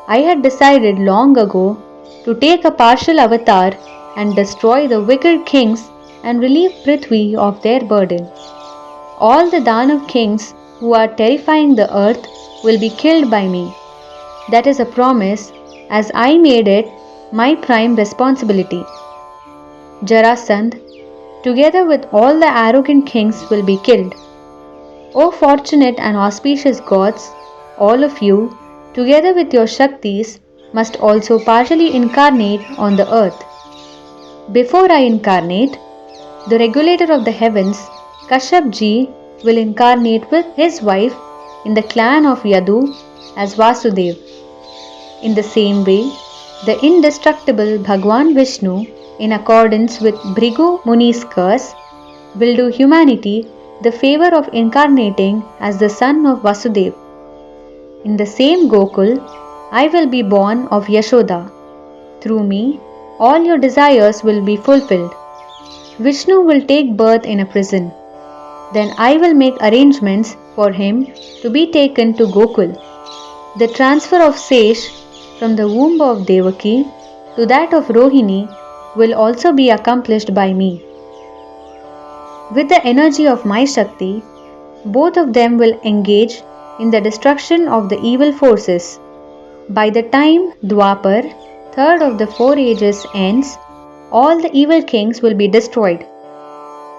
I had decided long ago to take a partial avatar and destroy the wicked kings and relieve Prithvi of their burden. All the Danav kings who are terrifying the earth will be killed by me. That is a promise, as I made it my prime responsibility. Jarasandh, together with all the arrogant kings, will be killed. O fortunate and auspicious gods, all of you, together with your Shaktis, must also partially incarnate on the earth. Before I incarnate, the regulator of the heavens, Kashyap ji, will incarnate with his wife in the clan of Yadu as Vasudev. In the same way, the indestructible Bhagwan Vishnu, in accordance with Bhrigu Muni's curse, will do humanity the favor of incarnating as the son of Vasudev. In the same Gokul, I will be born of Yashoda. Through me, all your desires will be fulfilled. Vishnu will take birth in a prison. Then I will make arrangements for him to be taken to Gokul. The transfer of Sesh from the womb of Devaki to that of Rohini will also be accomplished by me. With the energy of my Shakti, both of them will engage in the destruction of the evil forces. By the time Dwapar, third of the 4 ages, ends, all the evil kings will be destroyed.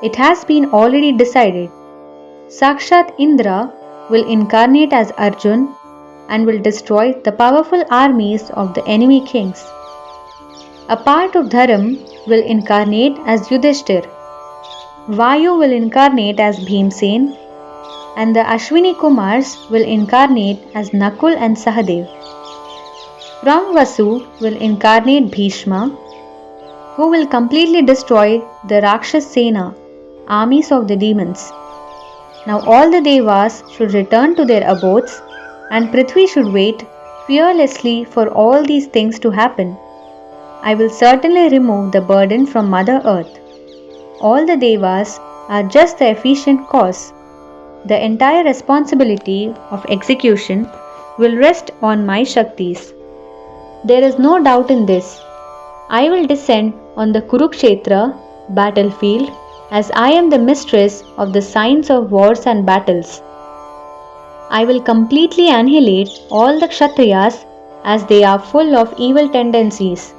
It has been already decided. Sakshat Indra will incarnate as Arjun and will destroy the powerful armies of the enemy kings. A part of Dharam will incarnate as Yudhishthir. Vayu will incarnate as Bhimsen, and the Ashwini Kumars will incarnate as Nakul and Sahadev. From Vasu will incarnate Bhishma, who will completely destroy the Rakshas Sena, armies of the demons. Now all the Devas should return to their abodes, and Prithvi should wait fearlessly for all these things to happen. I will certainly remove the burden from Mother Earth. All the Devas are just the efficient cause. The entire responsibility of execution will rest on my Shaktis. There is no doubt in this. I will descend on the Kurukshetra battlefield as I am the mistress of the science of wars and battles. I will completely annihilate all the Kshatriyas as they are full of evil tendencies.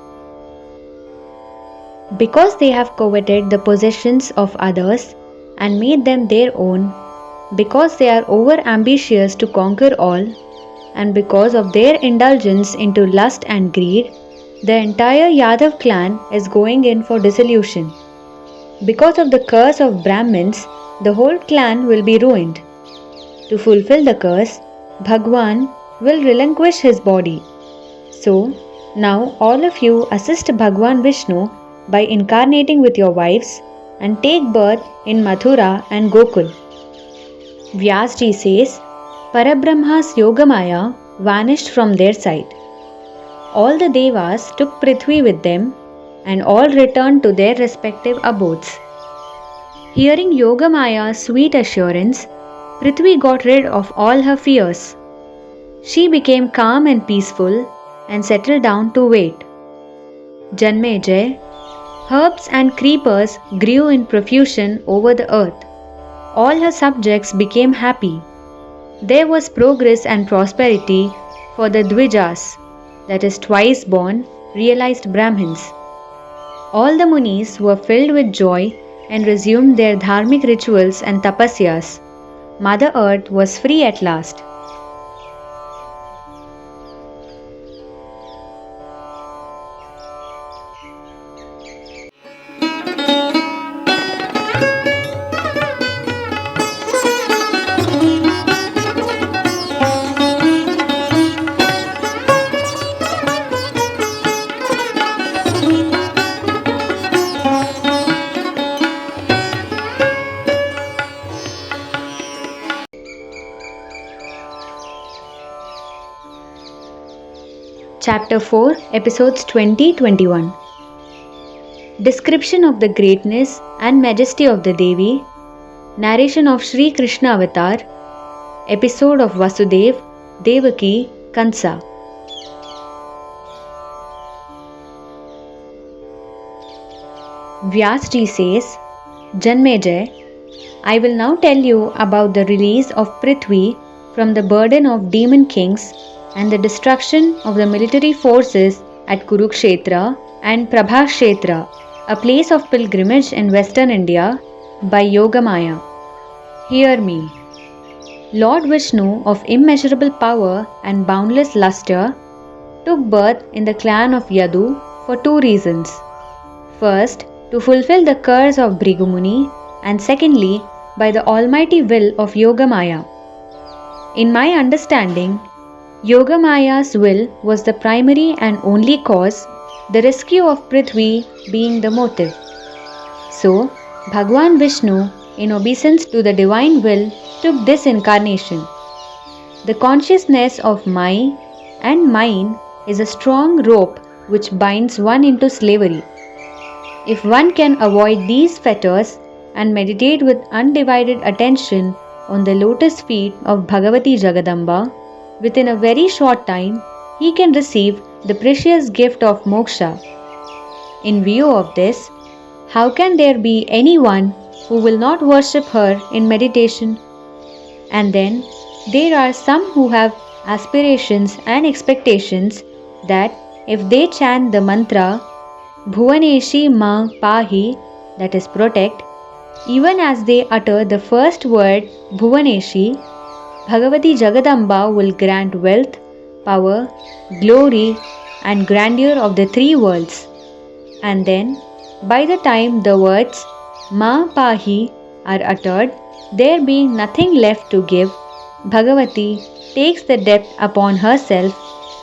Because they have coveted the possessions of others and made them their own, because they are over ambitious to conquer all, and because of their indulgence into lust and greed, the entire Yadav clan is going in for dissolution. Because of the curse of Brahmins, the whole clan will be ruined. To fulfill the curse, Bhagwan will relinquish his body. So, now all of you assist Bhagwan Vishnu by incarnating with your wives and take birth in Mathura and Gokul. Vyasji says, Parabrahma's Yogamaya vanished from their sight. All the Devas took Prithvi with them and all returned to their respective abodes. Hearing Yogamaya's sweet assurance, Prithvi got rid of all her fears. She became calm and peaceful and settled down to wait. Janmejay, herbs and creepers grew in profusion over the earth. All her subjects became happy. There was progress and prosperity for the Dvijas, that is twice born, realized Brahmins. All the Munis were filled with joy and resumed their dharmic rituals and tapasyas. Mother Earth was free at last. Chapter 4, Episodes 20-21. Description of the greatness and majesty of the Devi. Narration of Shri Krishna Avatar. Episode of Vasudev, Devaki, Kansa. Vyasji says, Janmejay, I will now tell you about the release of Prithvi from the burden of demon kings and the destruction of the military forces at Kurukshetra and Prabhakshetra, a place of pilgrimage in western India, by Yogamaya. Hear me. Lord Vishnu, of immeasurable power and boundless lustre, took birth in the clan of Yadu for two reasons. First, to fulfill the curse of Bhrigu Muni, and secondly, by the almighty will of Yogamaya. In my understanding, Yogamaya's will was the primary and only cause, the rescue of Prithvi being the motive. So, Bhagwan Vishnu, in obeisance to the divine will, took this incarnation. The consciousness of my and mine is a strong rope which binds one into slavery. If one can avoid these fetters and meditate with undivided attention on the lotus feet of Bhagavati Jagadamba, within a very short time he can receive the precious gift of moksha. In view of this, how can there be anyone who will not worship her in meditation? And then there are some who have aspirations and expectations that if they chant the mantra Bhuvaneshi Ma Pahi, that is protect, even as they utter the first word Bhuvaneshi, Bhagavati Jagadamba will grant wealth, power, glory and grandeur of the three worlds. And then, by the time the words Ma Pahi are uttered, there being nothing left to give, Bhagavati takes the debt upon herself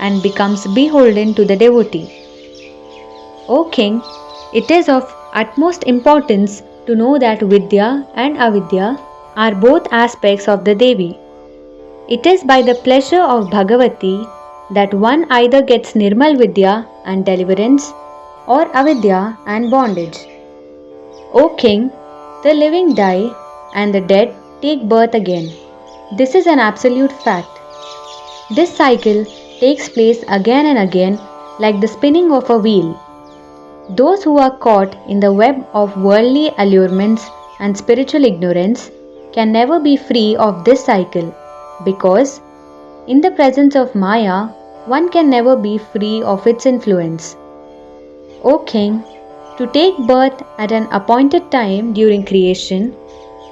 and becomes beholden to the devotee. O King, it is of utmost importance to know that Vidya and Avidya are both aspects of the Devi. It is by the pleasure of Bhagavati that one either gets Nirmal Vidya and deliverance or Avidya and bondage. O King, the living die and the dead take birth again. This is an absolute fact. This cycle takes place again and again like the spinning of a wheel. Those who are caught in the web of worldly allurements and spiritual ignorance can never be free of this cycle because, in the presence of Maya, one can never be free of its influence. O King, to take birth at an appointed time during creation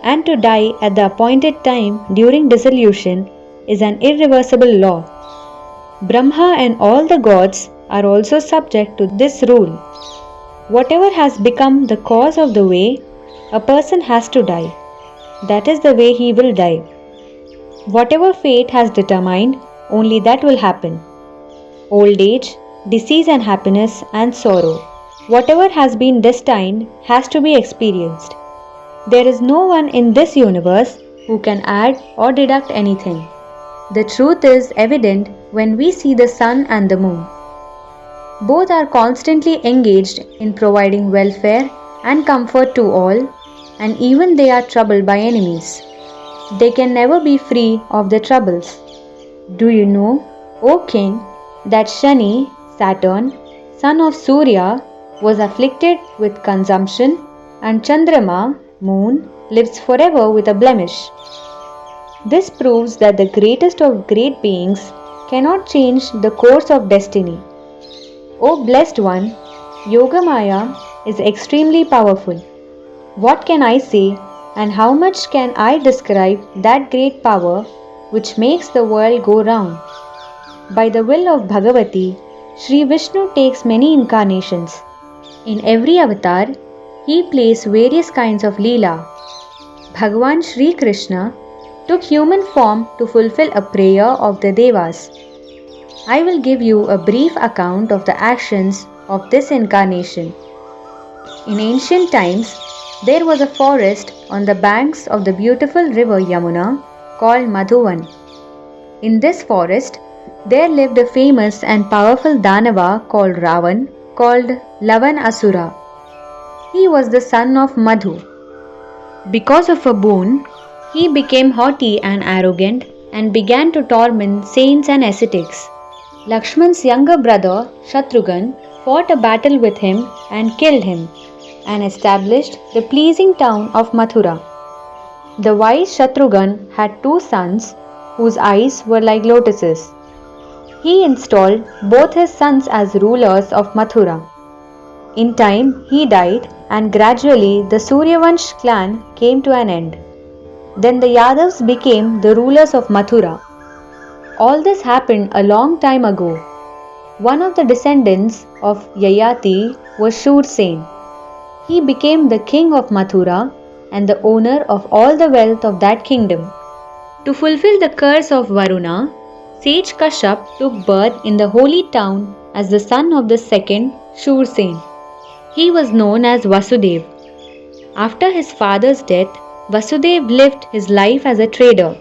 and to die at the appointed time during dissolution is an irreversible law. Brahma and all the gods are also subject to this rule. Whatever has become the cause of the way, a person has to die. That is the way he will die. Whatever fate has determined, only that will happen. Old age, disease and happiness and sorrow, whatever has been destined has to be experienced. There is no one in this universe who can add or deduct anything. The truth is evident when we see the sun and the moon. Both are constantly engaged in providing welfare and comfort to all, and even they are troubled by enemies. They can never be free of their troubles. Do you know, O King, that Shani, Saturn, son of Surya, was afflicted with consumption, and Chandrama, moon, lives forever with a blemish? This proves that the greatest of great beings cannot change the course of destiny. O blessed one, Yogamaya is extremely powerful. What can I say and how much can I describe that great power which makes the world go round? By the will of Bhagavati, Shri Vishnu takes many incarnations. In every avatar, he plays various kinds of Leela. Bhagwan Shri Krishna took human form to fulfill a prayer of the Devas. I will give you a brief account of the actions of this incarnation. In ancient times, there was a forest on the banks of the beautiful river Yamuna called Madhuvan. In this forest, There lived a famous and powerful Danava called Ravan, called Lavan Asura. He was the son of Madhu. Because of a boon, he became haughty and arrogant and began to torment saints and ascetics. Lakshman's younger brother, Shatrughan, fought a battle with him and killed him, and established the pleasing town of Mathura. The wise Shatrughan had two sons whose eyes were like lotuses. He installed both his sons as rulers of Mathura. In time, he died, and gradually the Suryavansh clan came to an end. Then the Yadavs became the rulers of Mathura. All this happened a long time ago. One of the descendants of Yayati was Shursen. He became the king of Mathura and the owner of all the wealth of that kingdom. To fulfill the curse of Varuna, sage Kashyap took birth in the holy town as the son of the second Shursen. He was known as Vasudev. After his father's death, Vasudev lived his life as a trader.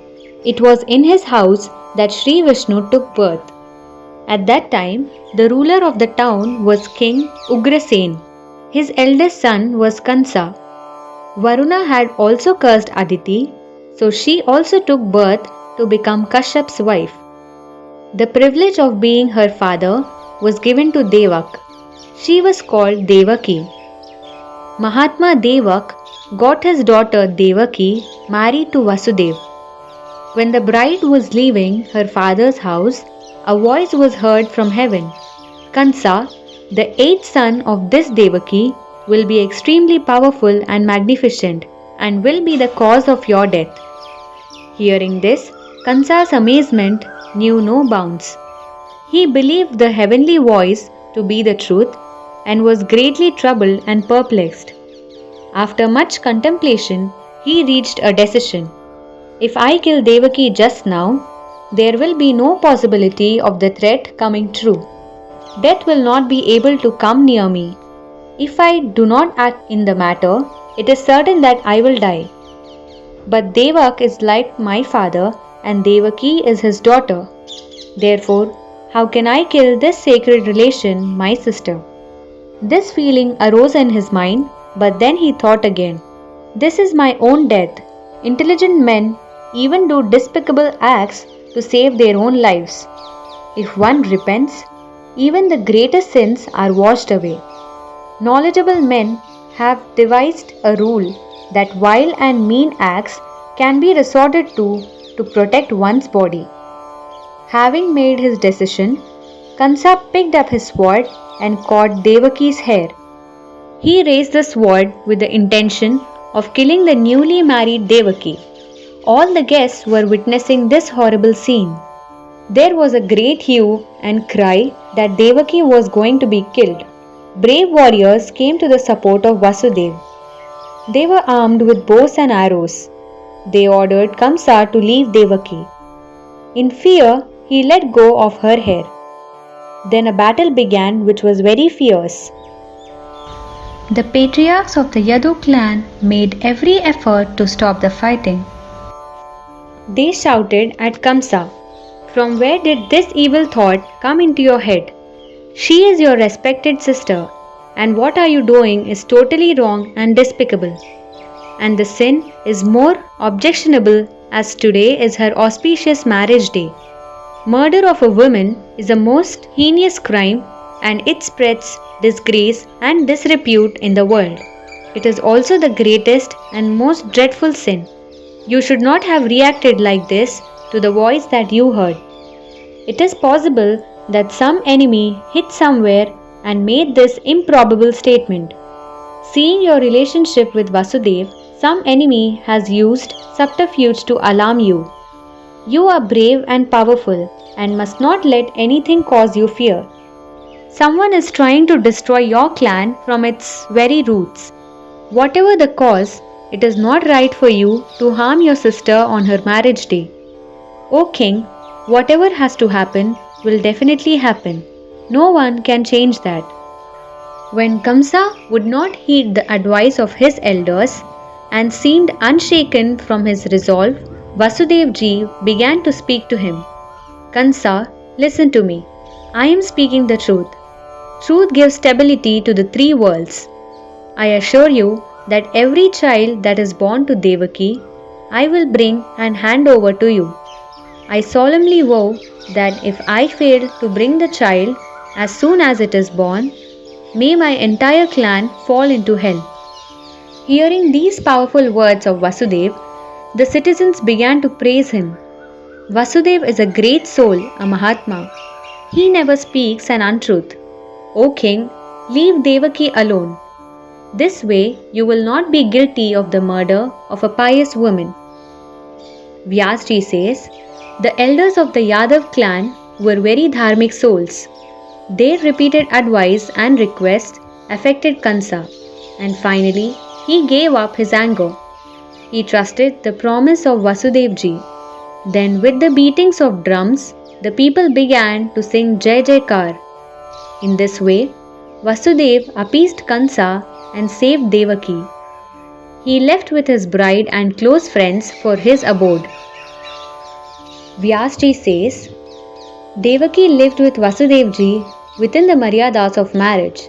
It was in his house that Sri Vishnu took birth. At that time, the ruler of the town was King Ugrasen. His eldest son was Kansa. Varuna had also cursed Aditi, so she also took birth to become Kashyap's wife. The privilege of being her father was given to Devak. She was called Devaki. Mahatma Devak got his daughter Devaki married to Vasudev. When the bride was leaving her father's house, a voice was heard from heaven. Kansa, the eighth son of this Devaki, will be extremely powerful and magnificent and will be the cause of your death. Hearing this, Kansa's amazement knew no bounds. He believed the heavenly voice to be the truth and was greatly troubled and perplexed. After much contemplation, he reached a decision. If I kill Devaki just now, there will be no possibility of the threat coming true. Death will not be able to come near me. If I do not act in the matter, it is certain that I will die. But Devak is like my father and Devaki is his daughter. Therefore, how can I kill this sacred relation, my sister? This feeling arose in his mind, but then he thought again. This is my own death. Intelligent men even do despicable acts to save their own lives. If one repents, even the greatest sins are washed away. Knowledgeable men have devised a rule that vile and mean acts can be resorted to protect one's body. Having made his decision, Kansa picked up his sword and caught Devaki's hair. He raised the sword with the intention of killing the newly married Devaki. All the guests were witnessing this horrible scene. There was a great hue and cry that Devaki was going to be killed. Brave warriors came to the support of Vasudev. They were armed with bows and arrows. They ordered Kamsa to leave Devaki. In fear, he let go of her hair. Then a battle began which was very fierce. The patriarchs of the Yadu clan made every effort to stop the fighting. They shouted at Kamsa, "From where did this evil thought come into your head? She is your respected sister, and what are you doing is totally wrong and despicable. And the sin is more objectionable as today is her auspicious marriage day. Murder of a woman is a most heinous crime, and it spreads disgrace and disrepute in the world. It is also the greatest and most dreadful sin. You should not have reacted like this to the voice that you heard. It is possible that some enemy hid somewhere and made this improbable statement. Seeing your relationship with Vasudev, some enemy has used subterfuge to alarm you. You are brave and powerful and must not let anything cause you fear. Someone is trying to destroy your clan from its very roots. Whatever the cause, it is not right for you to harm your sister on her marriage day. O king, whatever has to happen will definitely happen. No one can change that." When Kamsa would not heed the advice of his elders and seemed unshaken from his resolve, Vasudevji began to speak to him. "Kansa, Listen to me. I am speaking the truth. Truth gives stability to the three worlds. I assure you that every child that is born to Devaki, I will bring and hand over to you. I solemnly vow that if I fail to bring the child as soon as it is born, may my entire clan fall into hell. Hearing these powerful words of Vasudev, the citizens began to praise him. Vasudev is a great soul, a Mahatma. He never speaks an untruth. O king, leave Devaki alone. This way you will not be guilty of the murder of a pious woman. Vyasji says, the elders of the Yadav clan were very dharmic souls. Their repeated advice and request affected Kansa, and finally he gave up his anger. He trusted the promise of Vasudevji. Then with the beatings of drums, the people began to sing Jai Jaikar. In this way, Vasudev appeased Kansa and saved Devaki. He left with his bride and close friends for his abode. Vyasji says, Devaki lived with Vasudevji within the maryadas of marriage.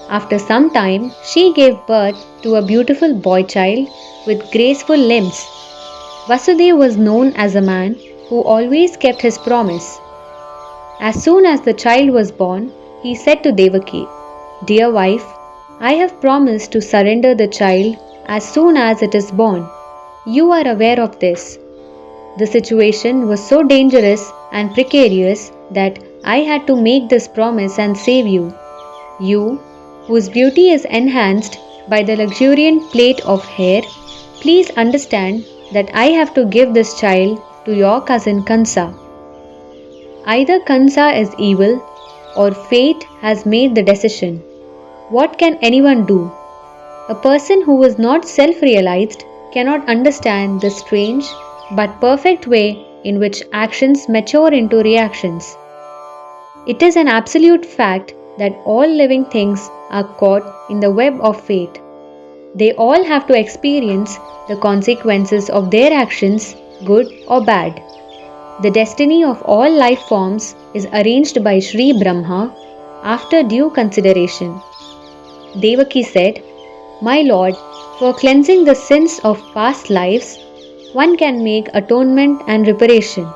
After some time, she gave birth to a beautiful boy child with graceful limbs. Vasudev was known as a man who always kept his promise. As soon as the child was born, he said to Devaki, Dear wife, I have promised to surrender the child as soon as it is born. You are aware of this. The situation was so dangerous and precarious that I had to make this promise and save you. You, whose beauty is enhanced by the luxuriant plait of hair, please understand that I have to give this child to your cousin Kansa. Either Kansa is evil or fate has made the decision. What can anyone do? A person who is not self-realized cannot understand the strange but perfect way in which actions mature into reactions. It is an absolute fact that all living things are caught in the web of fate. They all have to experience the consequences of their actions, good or bad. The destiny of all life forms is arranged by Sri Brahma after due consideration. Devaki said, My Lord, for cleansing the sins of past lives, one can make atonement and reparation.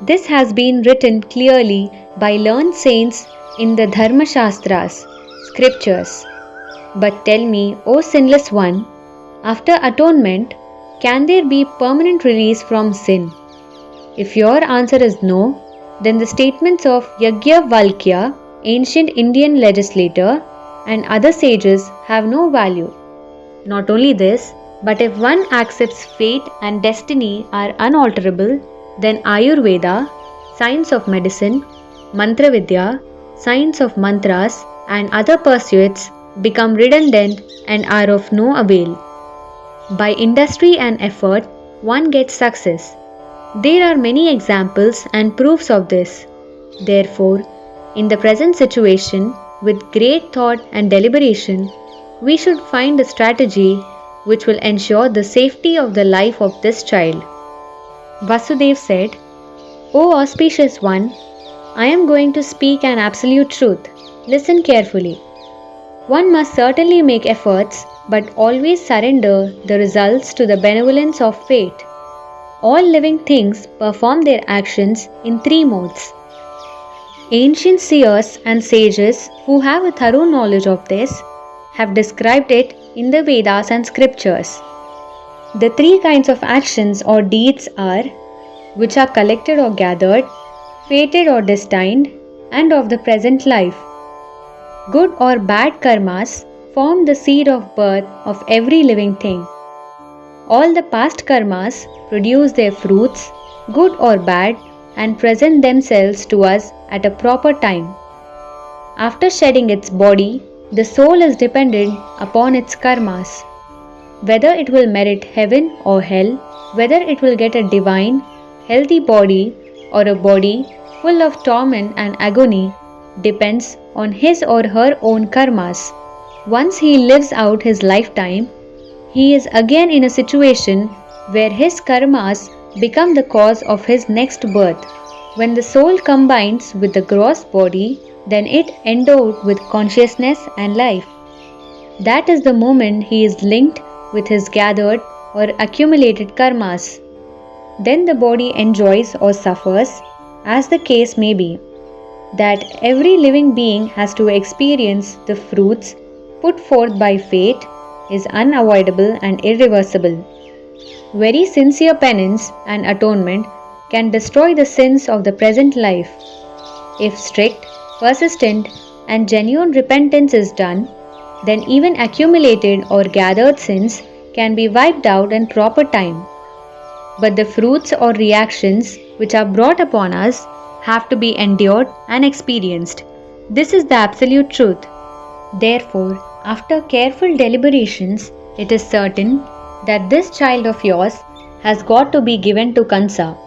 This has been written clearly by learned saints in the Dharma Shastras, scriptures. But tell me, O sinless one, after atonement, can there be permanent release from sin? If your answer is no, then the statements of Yajnavalkya, ancient Indian legislator, and other sages have no value. Not only this, but if one accepts fate and destiny are unalterable, then Ayurveda, science of medicine, Mantra Vidya, science of mantras, and other pursuits become redundant and are of no avail. By industry and effort, one gets success. There are many examples and proofs of this. Therefore, in the present situation, with great thought and deliberation, we should find a strategy which will ensure the safety of the life of this child. Vasudev said, O auspicious one, I am going to speak an absolute truth. Listen carefully. One must certainly make efforts, but always surrender the results to the benevolence of fate. All living things perform their actions in three modes. Ancient seers and sages who have a thorough knowledge of this have described it in the Vedas and scriptures. The three kinds of actions or deeds are which are collected or gathered, fated or destined, and of the present life. Good or bad karmas form the seed of birth of every living thing. All the past karmas produce their fruits, good or bad, and present themselves to us at a proper time. After shedding its body, the soul is dependent upon its karmas. Whether it will merit heaven or hell, whether it will get a divine, healthy body or a body full of torment and agony depends on his or her own karmas. Once he lives out his lifetime, he is again in a situation where his karmas become the cause of his next birth. When the soul combines with the gross body, then it endowed with consciousness and life. That is the moment he is linked with his gathered or accumulated karmas. Then the body enjoys or suffers, as the case may be. That every living being has to experience the fruits put forth by fate is unavoidable and irreversible. Very sincere penance and atonement can destroy the sins of the present life. If strict, persistent, and genuine repentance is done, then even accumulated or gathered sins can be wiped out in proper time. But the fruits or reactions which are brought upon us have to be endured and experienced. This is the absolute truth. Therefore, after careful deliberations, it is certain that this child of yours has got to be given to Kansa.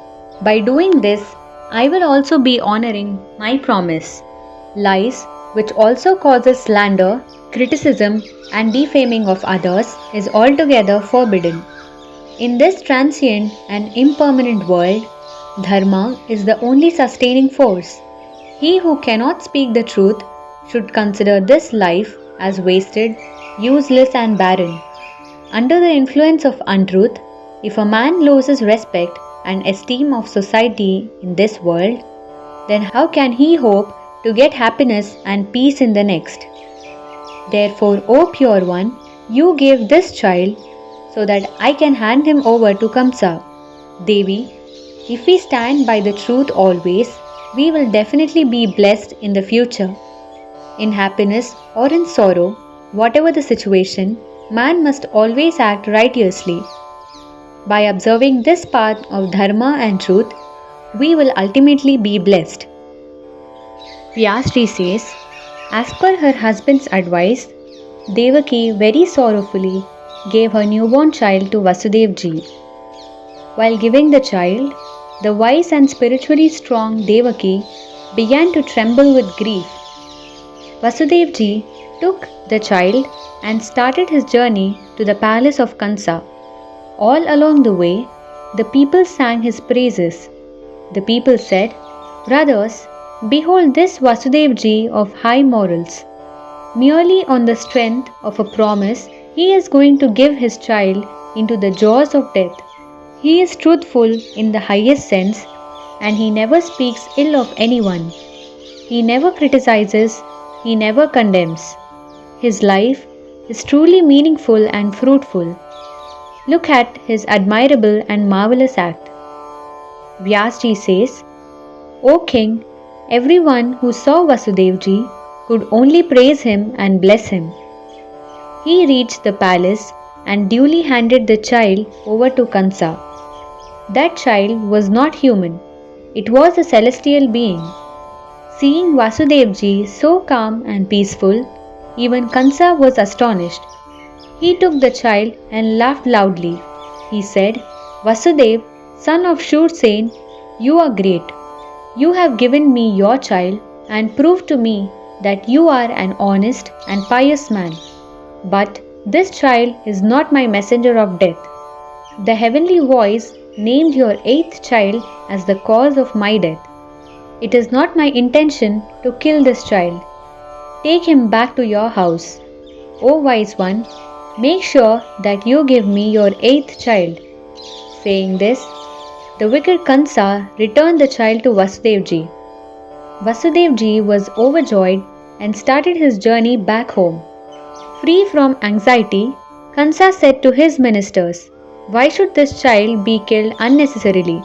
By doing this, I will also be honoring my promise. Lies, which also causes slander, criticism, and defaming of others, is altogether forbidden. In this transient and impermanent world, Dharma is the only sustaining force. He who cannot speak the truth should consider this life as wasted, useless, and barren. Under the influence of untruth, if a man loses respect and esteem of society in this world, then how can he hope to get happiness and peace in the next? Therefore, O pure one, you gave this child so that I can hand him over to Kamsa. Devi, if we stand by the truth always, we will definitely be blessed in the future. In happiness or in sorrow, whatever the situation, man must always act righteously. By observing this path of dharma and truth, we will ultimately be blessed. Vyasji says, as per her husband's advice, Devaki very sorrowfully gave her newborn child to Vasudevji. While giving the child, the wise and spiritually strong Devaki began to tremble with grief. Vasudevji took the child and started his journey to the palace of Kansa. All along the way, the people sang his praises. The people said, brothers, behold this Vasudevji of high morals. Merely on the strength of a promise, he is going to give his child into the jaws of death. He is truthful in the highest sense, and he never speaks ill of anyone. He never criticizes, he never condemns. His life is truly meaningful and fruitful. Look at his admirable and marvelous act. Vyasji says, O king, everyone who saw Vasudevji could only praise him and bless him. He reached the palace and duly handed the child over to Kansa. That child was not human, it was a celestial being. Seeing Vasudevji so calm and peaceful, even Kansa was astonished. He took the child and laughed loudly. He said, Vasudev, son of Shursen, you are great. You have given me your child and proved to me that you are an honest and pious man. But this child is not my messenger of death. The heavenly voice named your eighth child as the cause of my death. It is not my intention to kill this child. Take him back to your house. O wise one, make sure that you give me your eighth child. Saying this, the wicked Kansa returned the child to Vasudevji. Vasudevji was overjoyed and started his journey back home. Free from anxiety, Kansa said to his ministers, why should this child be killed unnecessarily?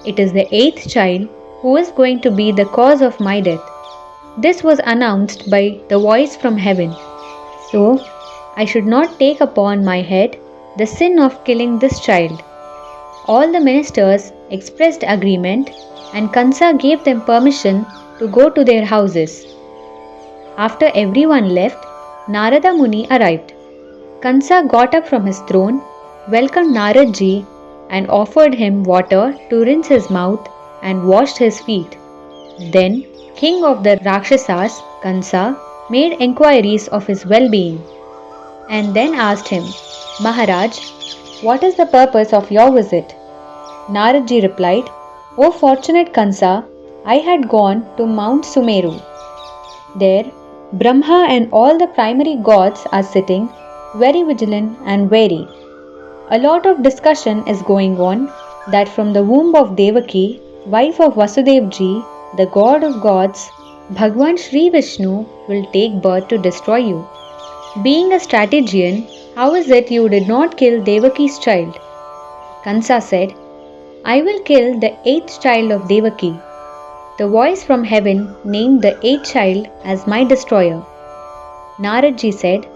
It is the eighth child who is going to be the cause of my death. This was announced by the voice from heaven. So, I should not take upon my head the sin of killing this child. All the ministers expressed agreement, and Kansa gave them permission to go to their houses. After everyone left, Narada Muni arrived. Kansa got up from his throne, welcomed Naradji, and offered him water to rinse his mouth and washed his feet. Then, king of the Rakshasas, Kansa, made enquiries of his well-being, and then asked him, Maharaj, what is the purpose of your visit? Naradji replied, O fortunate Kansa, I had gone to Mount Sumeru. There, Brahma and all the primary gods are sitting, very vigilant and wary. A lot of discussion is going on that from the womb of Devaki, wife of Vasudevji, the god of gods, Bhagwan Shri Vishnu will take birth to destroy you. Being a strategian, how is it you did not kill Devaki's child? Kansa said, I will kill the 8th child of Devaki. The voice from heaven named the 8th child as my destroyer. Naradji said,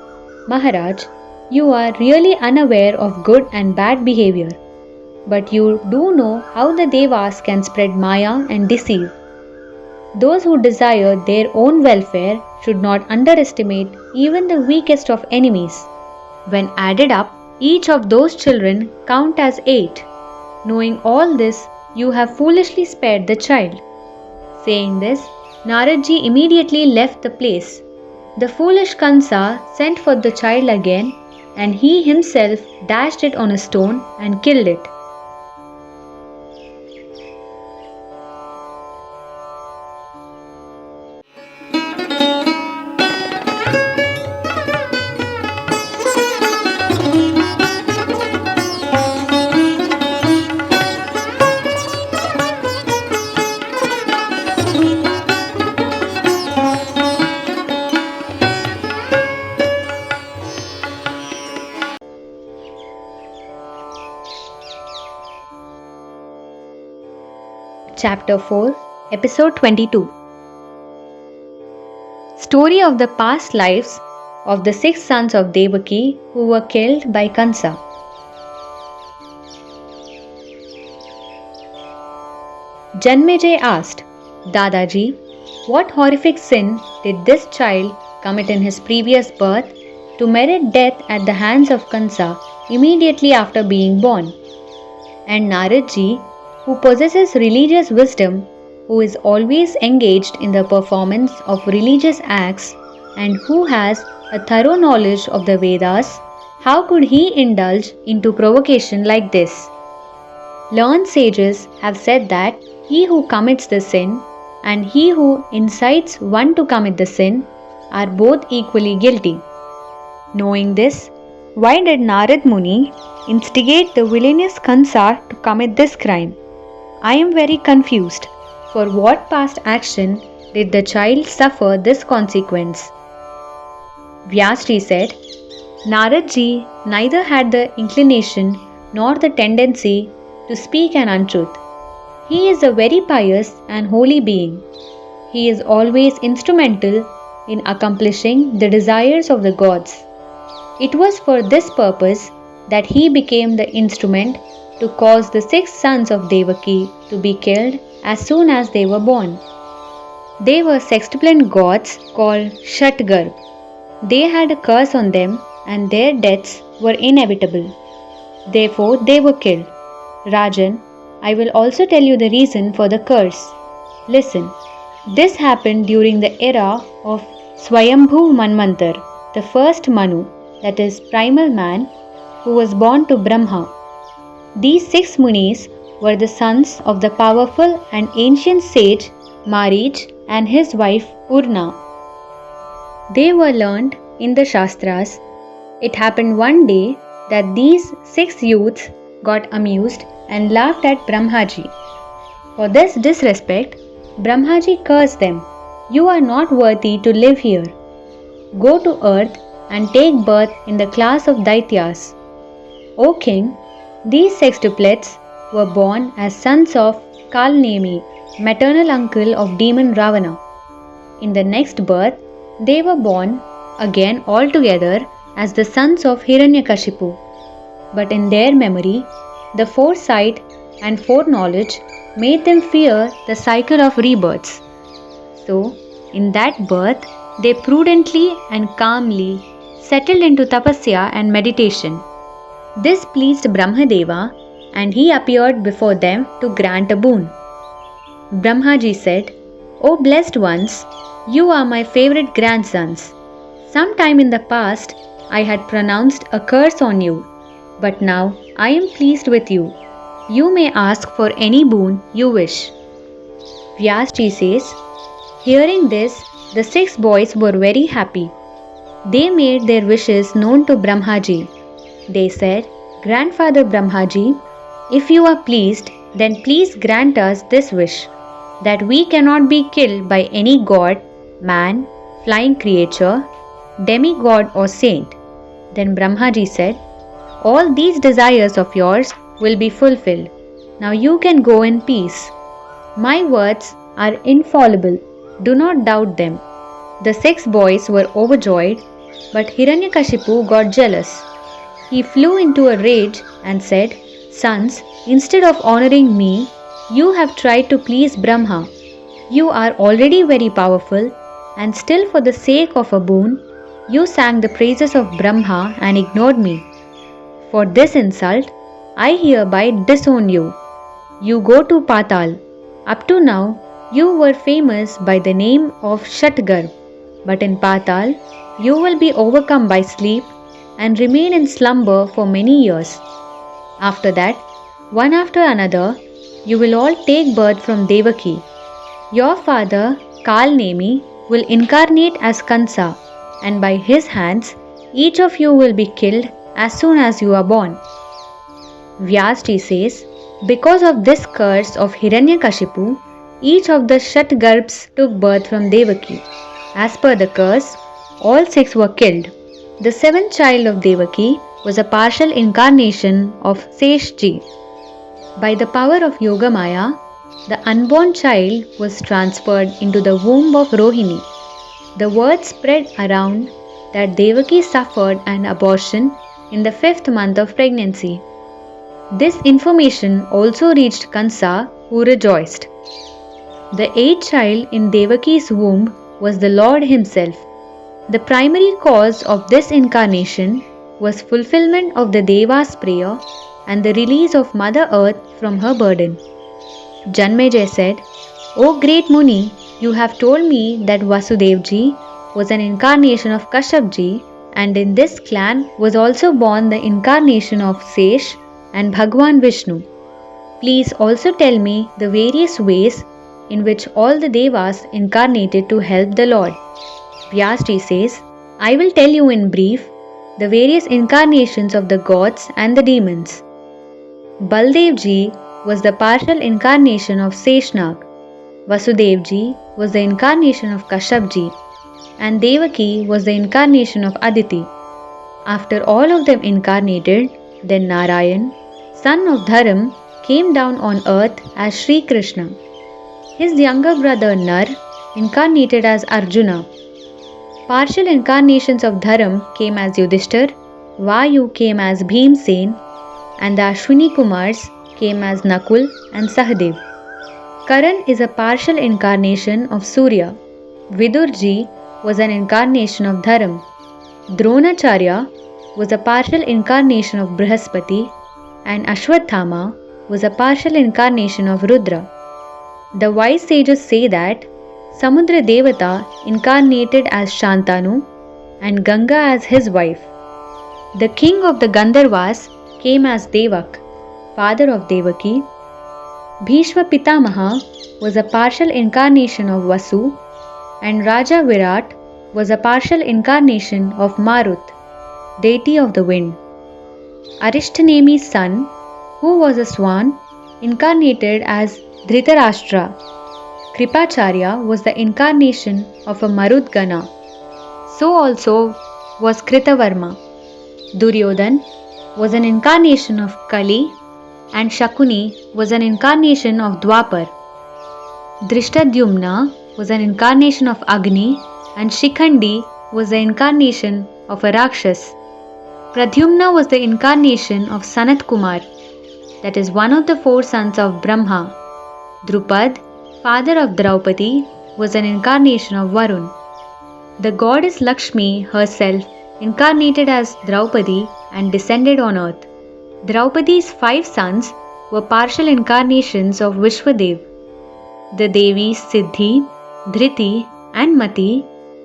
Maharaj, you are really unaware of good and bad behavior, but you do know how the Devas can spread Maya and deceive. Those who desire their own welfare should not underestimate even the weakest of enemies. When added up, each of those children count as 8. Knowing all this, you have foolishly spared the child. Saying this, Naradji immediately left the place. The foolish Kansa sent for the child again, and he himself dashed it on a stone and killed it. Chapter 4, Episode 22. Story of the past lives of the 6 sons of Devaki who were killed by Kansa. Janmejay asked, Dadaji, what horrific sin did this child commit in his previous birth to merit death at the hands of Kansa immediately after being born? And Naradji, who possesses religious wisdom, who is always engaged in the performance of religious acts, and who has a thorough knowledge of the Vedas, how could he indulge into provocation like this? Learned sages have said that he who commits the sin and he who incites one to commit the sin are both equally guilty. Knowing this, why did Narad Muni instigate the villainous Kansa to commit this crime? I am very confused. For what past action did the child suffer this consequence? Vyasji said, Naradji neither had the inclination nor the tendency to speak an untruth. He is a very pious and holy being. He is always instrumental in accomplishing the desires of the gods. It was for this purpose that he became the instrument to cause the 6 sons of Devaki to be killed as soon as they were born. They were sextuplent gods called Shatgarb. They had a curse on them and their deaths were inevitable. Therefore they were killed. Rajan, I will also tell you the reason for the curse. Listen, this happened during the era of Swayambhu Manmantar, the first Manu, that is primal man, who was born to Brahma. These 6 munis were the sons of the powerful and ancient sage Marich and his wife Urna. They were learnt in the Shastras. It happened one day that these 6 youths got amused and laughed at Brahmaji. For this disrespect, Brahmaji cursed them. You are not worthy to live here. Go to earth and take birth in the class of Daityas. O king, these sextuplets were born as sons of Kalnemi, maternal uncle of demon Ravana. In the next birth, they were born again altogether as the sons of Hiranyakashipu. But in their memory, the foresight and foreknowledge made them fear the cycle of rebirths. So, in that birth, they prudently and calmly settled into tapasya and meditation. This pleased Brahmadeva, and he appeared before them to grant a boon. Brahmaji said, O blessed ones, you are my favorite grandsons. Sometime in the past, I had pronounced a curse on you, but now I am pleased with you. You may ask for any boon you wish. Vyasji says, hearing this, the 6 boys were very happy. They made their wishes known to Brahmaji. They said, Grandfather Brahmaji, if you are pleased, then please grant us this wish, that we cannot be killed by any god, man, flying creature, demigod or saint. Then Brahmaji said, all these desires of yours will be fulfilled. Now you can go in peace. My words are infallible. Do not doubt them. The 6 boys were overjoyed, but Hiranyakashipu got jealous. He flew into a rage and said, Sons, instead of honoring me, you have tried to please Brahma. You are already very powerful, and still for the sake of a boon, you sang the praises of Brahma and ignored me. For this insult, I hereby disown you. You go to Patal. Up to now, you were famous by the name of Shatgar, but in Patal, you will be overcome by sleep and remain in slumber for many years. After that, one after another, you will all take birth from Devaki. Your father, Kalnemi, will incarnate as Kansa, and by his hands, each of you will be killed as soon as you are born. Vyasji says, because of this curse of Hiranyakashipu, each of the Shatgarbs took birth from Devaki. As per the curse, all 6 were killed. The 7th child of Devaki was a partial incarnation of Seshji. By the power of Yogamaya, the unborn child was transferred into the womb of Rohini. The word spread around that Devaki suffered an abortion in the 5th month of pregnancy. This information also reached Kansa, who rejoiced. The 8th child in Devaki's womb was the Lord himself. The primary cause of this incarnation was fulfillment of the Devas' prayer and the release of Mother Earth from her burden. Janmejay said, O great Muni, you have told me that Vasudevji was an incarnation of Kashyapji, and in this clan was also born the incarnation of Sesh and Bhagwan Vishnu. Please also tell me the various ways in which all the Devas incarnated to help the Lord. Vyasji says, I will tell you in brief the various incarnations of the gods and the demons. Baldevji was the partial incarnation of Seshnag. Vasudevji was the incarnation of Kashyapji, and Devaki was the incarnation of Aditi. After all of them incarnated, then Narayan, son of Dharam, came down on earth as Shri Krishna. His younger brother Nar incarnated as Arjuna. Partial incarnations of Dharam came as Yudhishthir, Vayu came as Bhimsen, and the Ashwini Kumars came as Nakul and Sahadev. Karan is a partial incarnation of Surya. Vidurji was an incarnation of Dharam. Dronacharya was a partial incarnation of Brihaspati, and Ashwathama was a partial incarnation of Rudra. The wise sages say that Samudra Devata incarnated as Shantanu and Ganga as his wife. The king of the Gandharvas came as Devak, father of Devaki. Bhishma Pitamaha was a partial incarnation of Vasu, and Raja Virat was a partial incarnation of Marut, deity of the wind. Arishtanemi's son, who was a swan, incarnated as Dhritarashtra. Kripacharya was the incarnation of a Marudgana. So also was Kritavarma. Duryodhan was an incarnation of Kali, and Shakuni was an incarnation of Dwapar. Drishtadyumna was an incarnation of Agni, and Shikhandi was the incarnation of a Rakshas. Pradyumna was the incarnation of Sanat Kumar, that is one of the 4 sons of Brahma. Drupad, father of Draupadi, was an incarnation of Varun. The goddess Lakshmi herself incarnated as Draupadi and descended on earth. Draupadi's 5 sons were partial incarnations of Vishwadev. The Devis Siddhi, Dhriti and Mati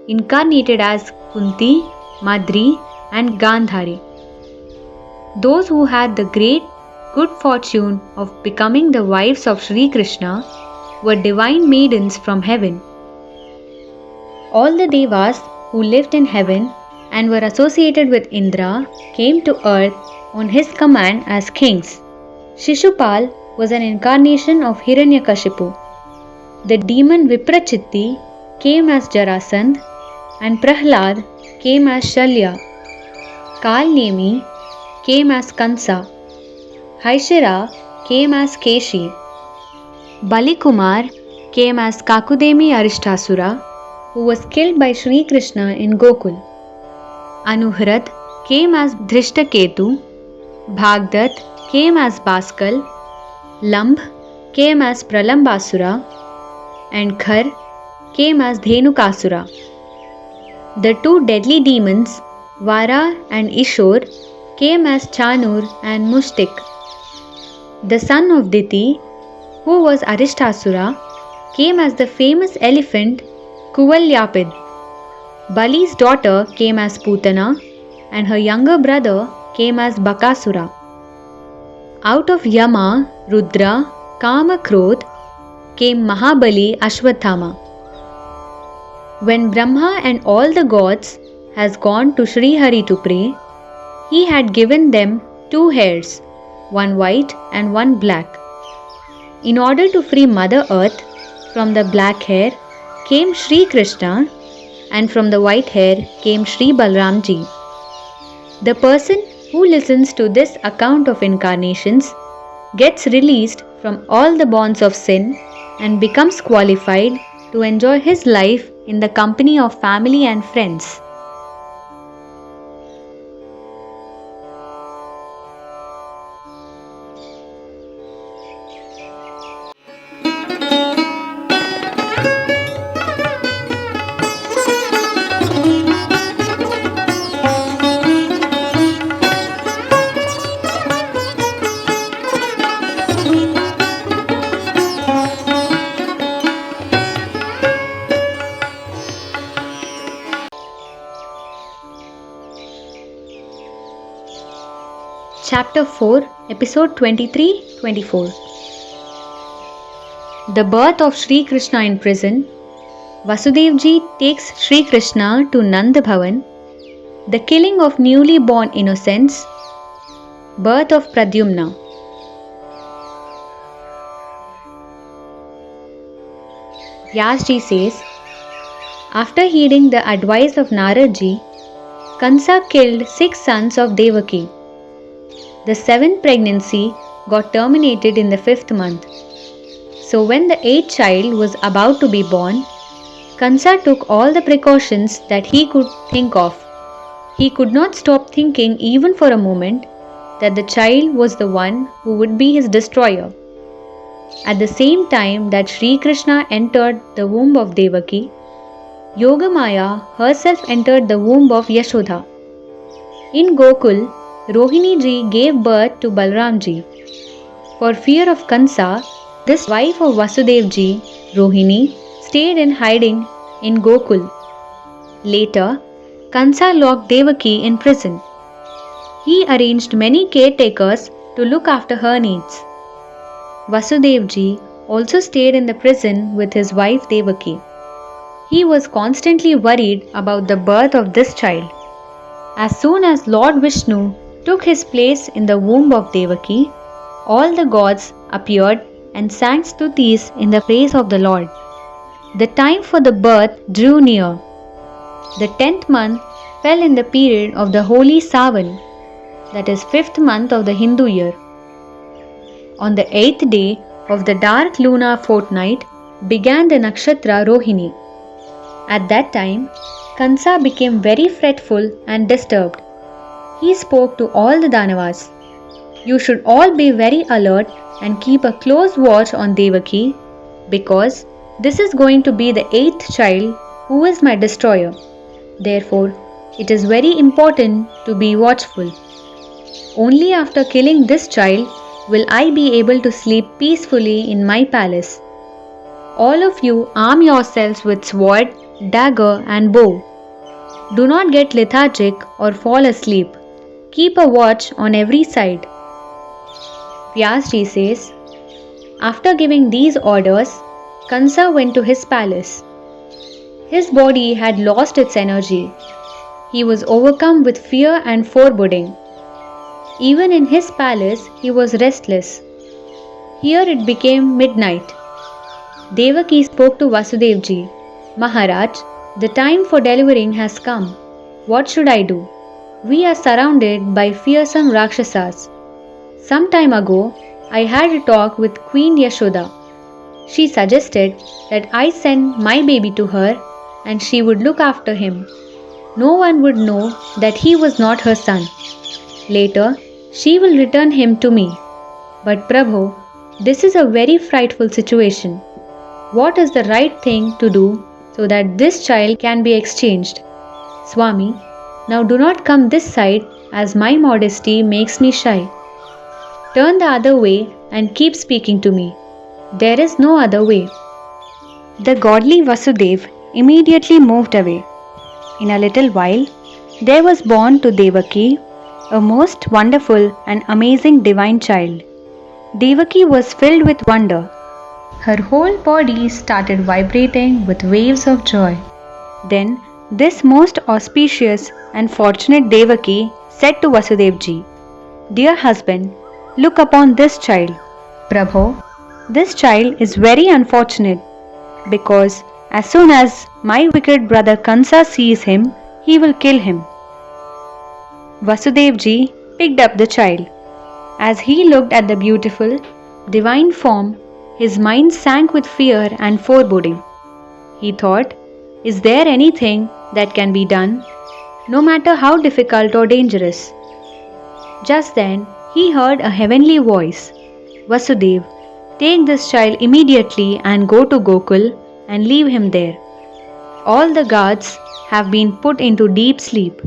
incarnated as Kunti, Madri and Gandhari. Those who had the great good fortune of becoming the wives of Sri Krishna were divine maidens from heaven. All the Devas who lived in heaven and were associated with Indra came to earth on his command as kings. Shishupal was an incarnation of Hiranyakashipu. The demon Viprachitti came as Jarasandh and Prahlad came as Shalya. Kalnemi came as Kansa. Haishira came as Keshi. Balikumar came as Kakudemi Arishtasura, who was killed by Shri Krishna in Gokul. Anuhrat came as Dhrishtaketu. Bhagdat came as Baskal. Lambh came as Pralambasura. And Khar came as Dhenukasura. The two deadly demons, Vara and Ishor, came as Chanur and Mushtik. The son of Diti, who was Arishtasura, came as the famous elephant Kuvalyapid. Bali's daughter came as Putana, and her younger brother came as Bakasura. Out of Yama, Rudra, Kama, Krodh came Mahabali Ashwathama. When Brahma and all the gods has gone to Sri Hari to pray, he had given them 2 hairs, one white and one black. In order to free Mother Earth, from the black hair came Sri Krishna, and from the white hair came Sri Balramji. The person who listens to this account of incarnations gets released from all the bonds of sin and becomes qualified to enjoy his life in the company of family and friends. Chapter 4, Episode 23-24. The birth of Sri Krishna in prison. Vasudevji takes Sri Krishna to Nanda Bhavan. The killing of newly born innocents. Birth of Pradyumna. Vyasji says, after heeding the advice of Naradji, Kansa killed 6 sons of Devaki. The 7th pregnancy got terminated in the 5th month. So when the 8th child was about to be born, Kansa took all the precautions that he could think of. He could not stop thinking even for a moment that the child was the one who would be his destroyer. At the same time that Sri Krishna entered the womb of Devaki, Yogamaya herself entered the womb of Yashoda. In Gokul, Rohini ji gave birth to Balramji. For fear of Kansa, this wife of Vasudevji, Rohini, stayed in hiding in Gokul. Later, Kansa locked Devaki in prison. He arranged many caretakers to look after her needs. Vasudevji also stayed in the prison with his wife Devaki. He was constantly worried about the birth of this child. As soon as Lord Vishnu took his place in the womb of Devaki, all the gods appeared and sang stutis in the praise of the Lord. The time for the birth drew near. The 10th month fell in the period of the holy Savan, that is 5th month of the Hindu year. On the 8th day of the dark lunar fortnight began the nakshatra Rohini. At that time, Kansa became very fretful and disturbed. He spoke to all the Danavas. You should all be very alert and keep a close watch on Devaki, because this is going to be the 8th child who is my destroyer. Therefore, it is very important to be watchful. Only after killing this child will I be able to sleep peacefully in my palace. All of you arm yourselves with sword, dagger and bow. Do not get lethargic or fall asleep. Keep a watch on every side. Vyasji says, after giving these orders, Kansa went to his palace. His body had lost its energy. He was overcome with fear and foreboding. Even in his palace, he was restless. Here it became midnight. Devaki spoke to Vasudevji, Maharaj, the time for delivering has come. What should I do? We are surrounded by fearsome Rakshasas. Some time ago, I had a talk with Queen Yashoda. She suggested that I send my baby to her and she would look after him. No one would know that he was not her son. Later, she will return him to me. But Prabhu, this is a very frightful situation. What is the right thing to do so that this child can be exchanged? Swami, now do not come this side as my modesty makes me shy. Turn the other way and keep speaking to me. There is no other way. The godly Vasudev immediately moved away. In a little while, there was born to Devaki a most wonderful and amazing divine child. Devaki was filled with wonder. Her whole body started vibrating with waves of joy. Then this most auspicious and fortunate Devaki said to Vasudevji, Dear husband, look upon this child. Prabhu, this child is very unfortunate because as soon as my wicked brother Kansa sees him, he will kill him. Vasudevji picked up the child. As he looked at the beautiful, divine form, his mind sank with fear and foreboding. He thought, is there anything that can be done, no matter how difficult or dangerous? Just then, he heard a heavenly voice, Vasudev, take this child immediately and go to Gokul and leave him there. All the guards have been put into deep sleep.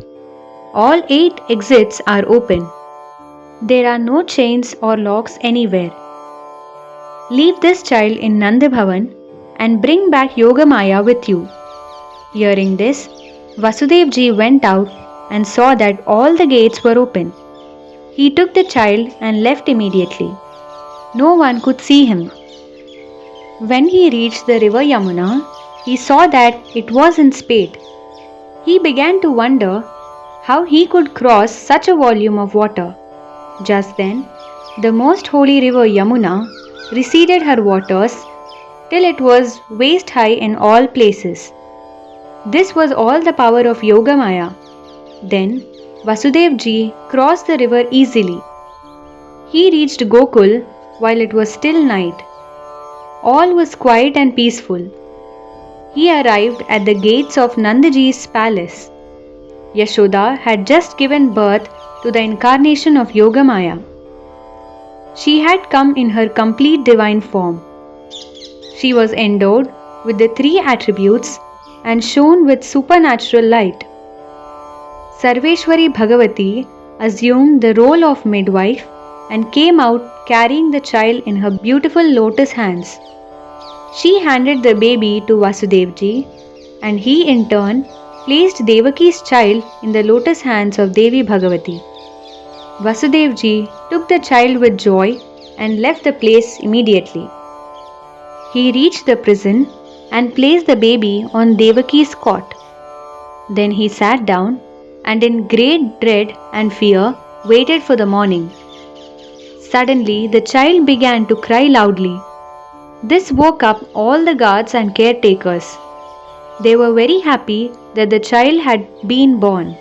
All 8 exits are open. There are no chains or locks anywhere. Leave this child in Nandibhavan and bring back Yogamaya with you. Hearing this, Vasudevji went out and saw that all the gates were open. He took the child and left immediately. No one could see him. When he reached the river Yamuna, he saw that it was in spate. He began to wonder how he could cross such a volume of water. Just then, the most holy river Yamuna receded her waters till it was waist high in all places. This was all the power of Yogamaya. Then Vasudevji crossed the river easily. He reached Gokul while it was still night. All was quiet and peaceful. He arrived at the gates of Nandaji's palace. Yashoda had just given birth to the incarnation of Yogamaya. She had come in her complete divine form. She was endowed with the 3 attributes and shone with supernatural light. Sarveshwari Bhagavati assumed the role of midwife and came out carrying the child in her beautiful lotus hands. She handed the baby to Vasudevji and he in turn placed Devaki's child in the lotus hands of Devi Bhagavati. Vasudevji took the child with joy and left the place immediately. He reached the prison and placed the baby on Devaki's cot. Then he sat down and in great dread and fear waited for the morning. Suddenly the child began to cry loudly. This woke up all the guards and caretakers. They were very happy that the child had been born.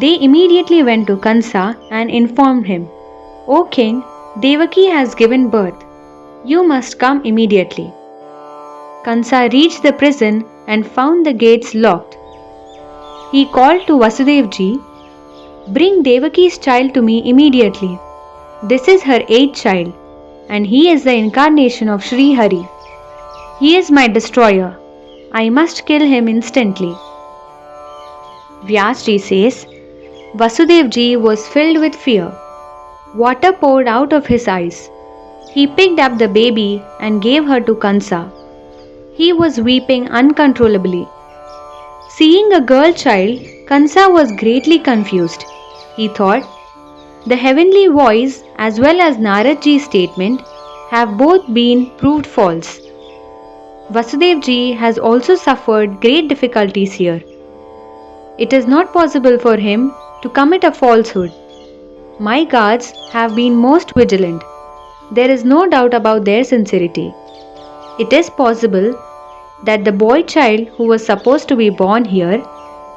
They immediately went to Kansa and informed him, O king, Devaki has given birth. You must come immediately. Kansa reached the prison and found the gates locked. He called to Vasudevji, Bring Devaki's child to me immediately. This is her 8th child, and he is the incarnation of Sri Hari. He is my destroyer. I must kill him instantly. Vyasji says, Vasudevji was filled with fear. Water poured out of his eyes. He picked up the baby and gave her to Kansa. He was weeping uncontrollably. Seeing a girl child, Kansa was greatly confused. He thought, the heavenly voice as well as Naradji's statement have both been proved false. Vasudevji has also suffered great difficulties here. It is not possible for him to commit a falsehood. My guards have been most vigilant. There is no doubt about their sincerity. It is possible that the boy child who was supposed to be born here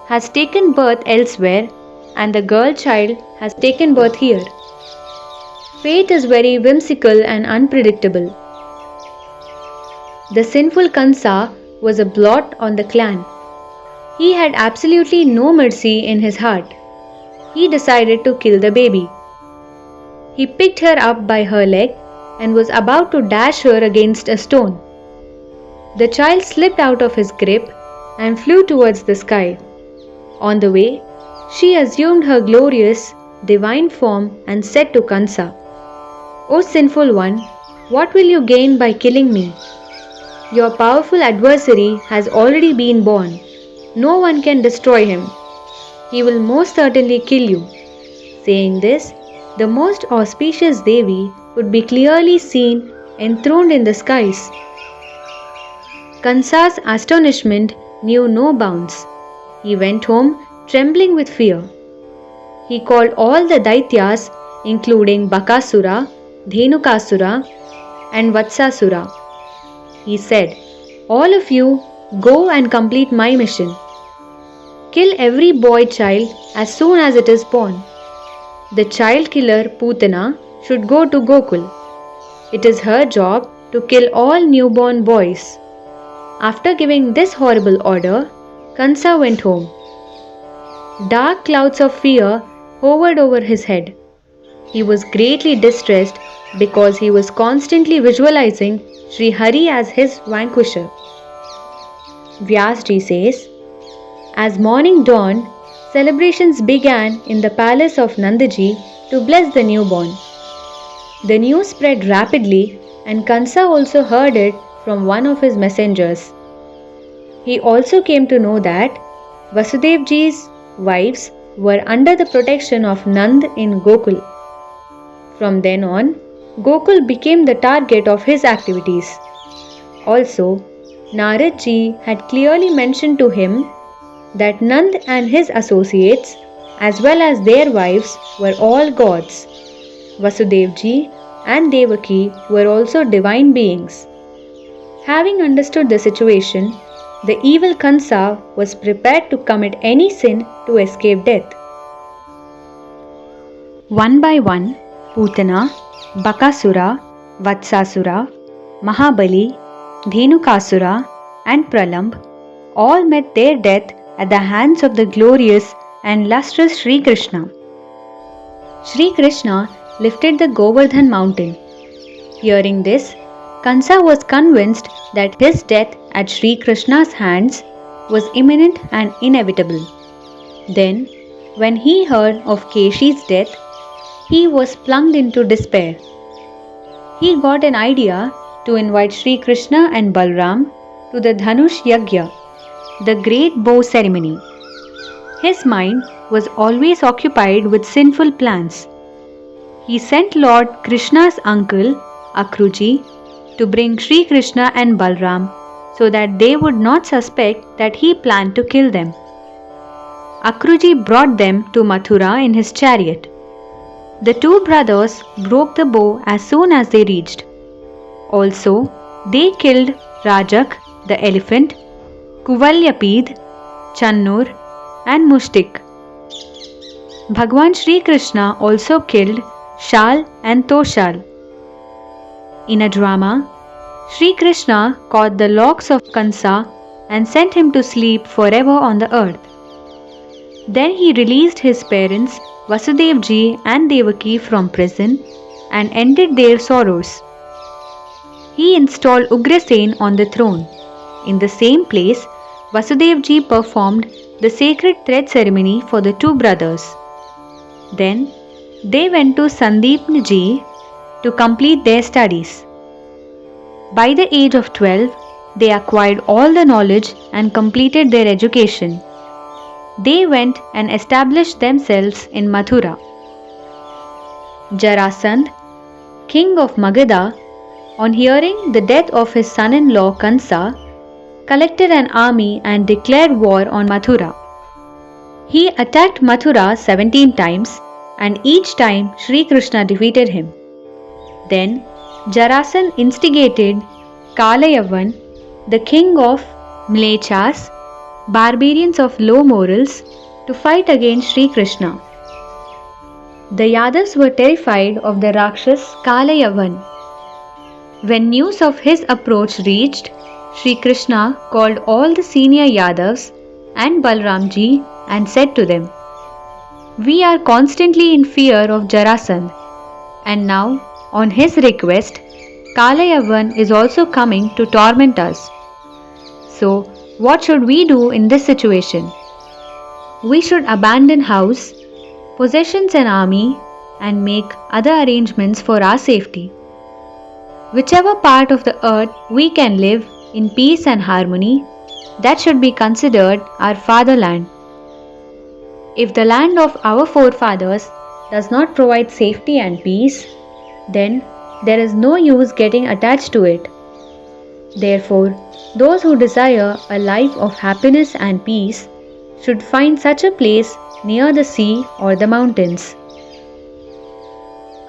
has taken birth elsewhere and the girl child has taken birth here. Fate is very whimsical and unpredictable. The sinful Kansa was a blot on the clan. He had absolutely no mercy in his heart. He decided to kill the baby. He picked her up by her leg and was about to dash her against a stone. The child slipped out of his grip and flew towards the sky. On the way, she assumed her glorious, divine form and said to Kansa, "O sinful one, what will you gain by killing me? Your powerful adversary has already been born. No one can destroy him. He will most certainly kill you." Saying this, the most auspicious Devi could be clearly seen enthroned in the skies. Kansa's astonishment knew no bounds. He went home trembling with fear. He called all the Daityas, including Bakasura, Dhenukasura, and Vatsasura. He said, "All of you, go and complete my mission. Kill every boy child as soon as it is born. The child killer Putana should go to Gokul. It is her job to kill all newborn boys." After giving this horrible order, Kansa went home. Dark clouds of fear hovered over his head. He was greatly distressed because he was constantly visualizing Sri Hari as his vanquisher. Vyasji says, as morning dawned, celebrations began in the palace of Nandaji to bless the newborn. The news spread rapidly and Kansa also heard it from one of his messengers. He also came to know that Vasudevji's wives were under the protection of Nand in Gokul. From then on, Gokul became the target of his activities. Also, Naradji had clearly mentioned to him that Nand and his associates, as well as their wives, were all gods. Vasudevji and Devaki were also divine beings. Having understood the situation, the evil Kansa was prepared to commit any sin to escape death. One by one, Putana, Bakasura, Vatsasura, Mahabali, Dhenukasura, and Pralamb all met their death at the hands of the glorious and lustrous Sri Krishna. Sri Krishna lifted the Govardhan mountain. Hearing this, Kansa was convinced that his death at Sri Krishna's hands was imminent and inevitable. Then, when he heard of Keshi's death, he was plunged into despair. He got an idea to invite Sri Krishna and Balram to the Dhanush Yagya, the great bow ceremony. His mind was always occupied with sinful plans. He sent Lord Krishna's uncle, Akruji, to bring Sri Krishna and Balram so that they would not suspect that he planned to kill them. Akruji brought them to Mathura in his chariot. The two brothers broke the bow as soon as they reached. Also, they killed Rajak, the elephant, Kuvalyapid, Channur, and Mushtik. Bhagwan Shri Krishna also killed Shal and Toshal. In a drama, Shri Krishna caught the locks of Kansa and sent him to sleep forever on the earth. Then he released his parents Vasudevji and Devaki from prison and ended their sorrows. He installed Ugrasen on the throne. In the same place, Vasudevji performed the sacred thread ceremony for the two brothers. Then they went to Sandeepnaji to complete their studies. By the age of 12, they acquired all the knowledge and completed their education. They went and established themselves in Mathura. Jarasandh, king of Magadha, on hearing the death of his son-in-law Kansa, collected an army and declared war on Mathura. He attacked Mathura 17 times and each time Sri Krishna defeated him. Then Jarasan instigated Kalayavan, the king of Mlechas, barbarians of low morals, to fight against Sri Krishna. The Yadavs were terrified of the Rakshas Kalayavan. When news of his approach reached, Sri Krishna called all the senior Yadavs and Balramji and said to them, "We are constantly in fear of Jarasan, and now, on his request, Kalayavan is also coming to torment us. So, what should we do in this situation? We should abandon house, possessions and army, and make other arrangements for our safety. Whichever part of the earth we can live in peace and harmony, that should be considered our fatherland. If the land of our forefathers does not provide safety and peace, then there is no use getting attached to it. Therefore, those who desire a life of happiness and peace should find such a place near the sea or the mountains.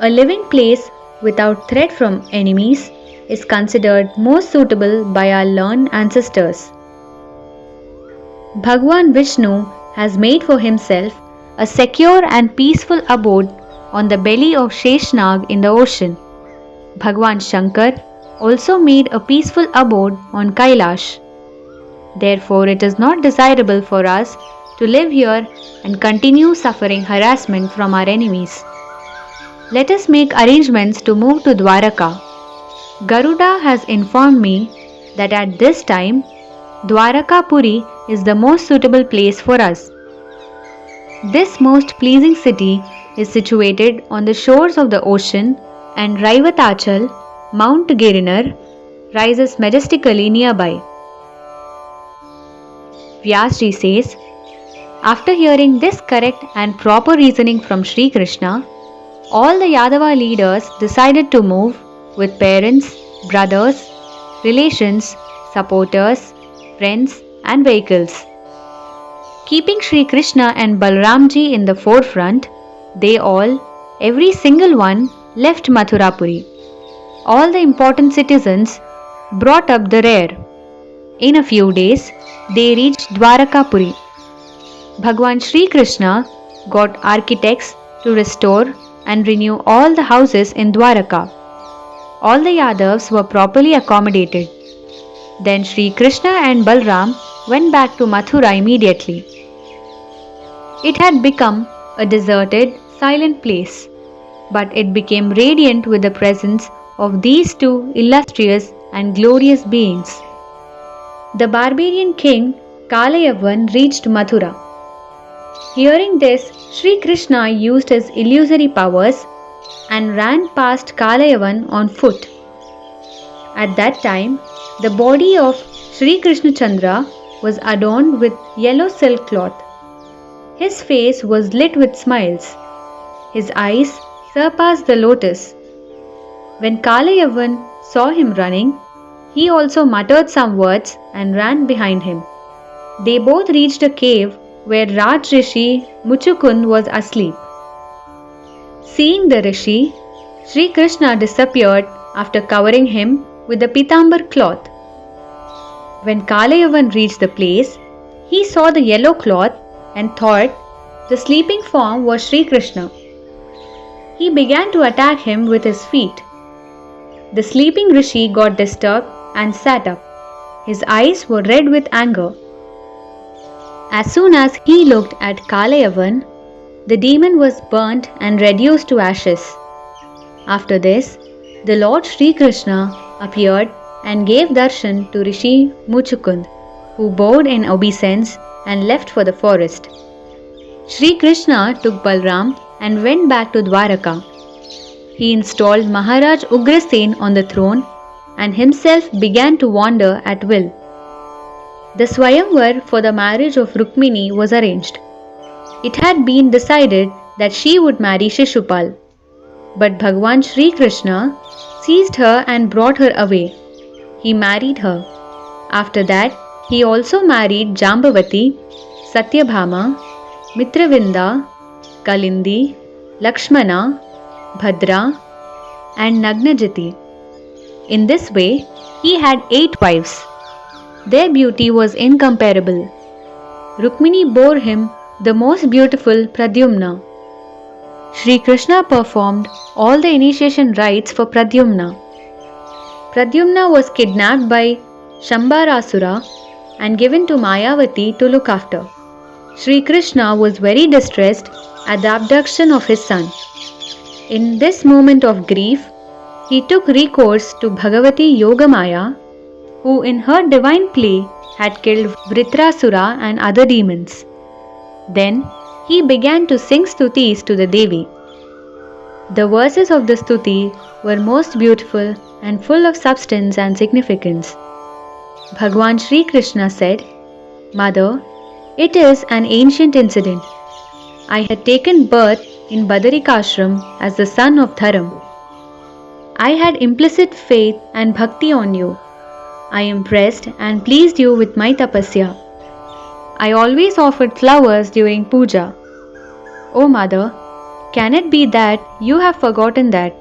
A living place without threat from enemies is considered most suitable by our learned ancestors. Bhagwan Vishnu has made for himself a secure and peaceful abode on the belly of Sheshnag in the ocean. Bhagwan Shankar also made a peaceful abode on Kailash. Therefore, it is not desirable for us to live here and continue suffering harassment from our enemies. Let us make arrangements to move to Dwaraka. Garuda has informed me that at this time, Dwarakapuri is the most suitable place for us. This most pleasing city is situated on the shores of the ocean, and Raivatachal, Mount Girinar, rises majestically nearby. Vyasji says, after hearing this correct and proper reasoning from Sri Krishna, all the Yadava leaders decided to move with parents, brothers, relations, supporters, friends and vehicles. Keeping Sri Krishna and Balramji in the forefront, they all, every single one, left Mathurapuri. All the important citizens brought up the rear. In a few days, they reached Dwarakapuri. Bhagwan Sri Krishna got architects to restore and renew all the houses in Dwaraka. All the Yadavs were properly accommodated. Then Sri Krishna and Balram went back to Mathura immediately. It had become a deserted, silent place, but it became radiant with the presence of these two illustrious and glorious beings. The barbarian king Kalayavan reached Mathura. Hearing this, Sri Krishna used his illusory powers and ran past Kalayavan on foot. At that time, the body of Sri Krishna Chandra was adorned with yellow silk cloth. His face was lit with smiles. His eyes surpassed the lotus. When Kalayavan saw him running, he also muttered some words and ran behind him. They both reached a cave where Raj Rishi Muchukund was asleep. Seeing the Rishi, Sri Krishna disappeared after covering him with the Pitambar cloth. When Kalayavan reached the place, he saw the yellow cloth and thought the sleeping form was Sri Krishna. He began to attack him with his feet. The sleeping Rishi got disturbed and sat up. His eyes were red with anger. As soon as he looked at Kalayavan, the demon was burnt and reduced to ashes. After this, the Lord Sri Krishna appeared and gave darshan to Rishi Muchukund, who bowed in obeisance and left for the forest. Sri Krishna took Balram and went back to Dwaraka. He installed Maharaj Ugrasen on the throne and himself began to wander at will. The Swayamvar for the marriage of Rukmini was arranged. It had been decided that she would marry Shishupal. But Bhagwan Sri Krishna, seized her and brought her away. He married her. After that, he also married Jambavati, Satyabhama, Mitravinda, Kalindi, Lakshmana, Bhadra, and Nagnajiti. In this way, he had 8 wives. Their beauty was incomparable. Rukmini bore him the most beautiful Pradyumna. Shri Krishna performed all the initiation rites for Pradyumna. Pradyumna was kidnapped by Shambarasura and given to Mayavati to look after. Shri Krishna was very distressed at the abduction of his son. In this moment of grief, he took recourse to Bhagavati Yogamaya, who in her divine play had killed Vritrasura and other demons. Then he began to sing stutis to the Devi. The verses of the stuti were most beautiful and full of substance and significance. Bhagwan Shri Krishna said, "Mother, it is an ancient incident. I had taken birth in Badarikashram as the son of Dharam. I had implicit faith and bhakti on you. I impressed and pleased you with my tapasya. I always offered flowers during puja. O Mother, can it be that you have forgotten that?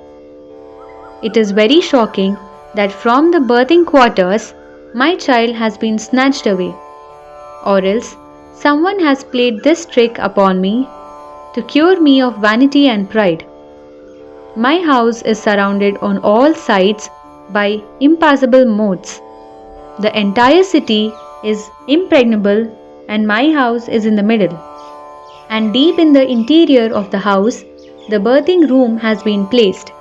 It is very shocking that from the birthing quarters my child has been snatched away, or else someone has played this trick upon me to cure me of vanity and pride. My house is surrounded on all sides by impassable moats. The entire city is impregnable and my house is in the middle. And deep in the interior of the house, the birthing room has been placed.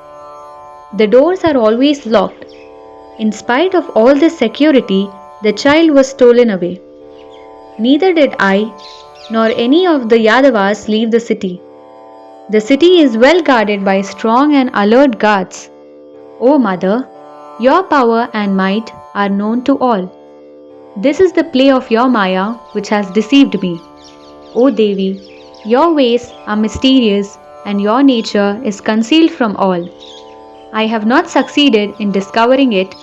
The doors are always locked. In spite of all this security, the child was stolen away. Neither did I, nor any of the Yadavas leave the city. The city is well guarded by strong and alert guards. O Mother, your power and might are known to all. This is the play of your Maya which has deceived me. O Devi, your ways are mysterious and your nature is concealed from all. I have not succeeded in discovering it,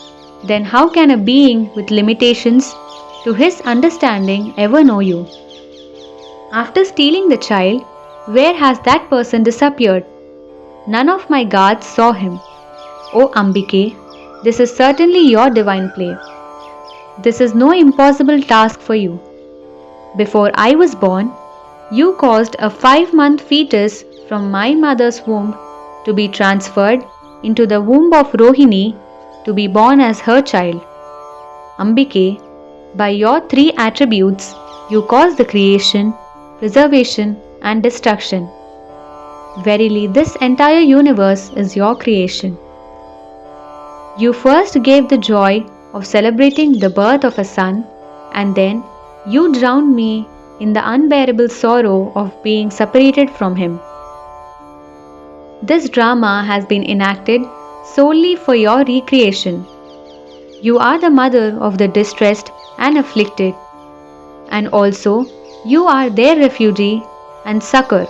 then how can a being with limitations to his understanding ever know you? After stealing the child, where has that person disappeared? None of my guards saw him. O Ambike, this is certainly your divine play. This is no impossible task for you. Before I was born, you caused a 5-month fetus from my mother's womb to be transferred into the womb of Rohini to be born as her child. Ambike, by your 3 attributes, you caused the creation, preservation, and destruction. Verily, this entire universe is your creation. You first gave the joy of celebrating the birth of a son, and then you drowned me in the unbearable sorrow of being separated from him. This drama has been enacted solely for your recreation. You are the mother of the distressed and afflicted, and also you are their refugee and succor.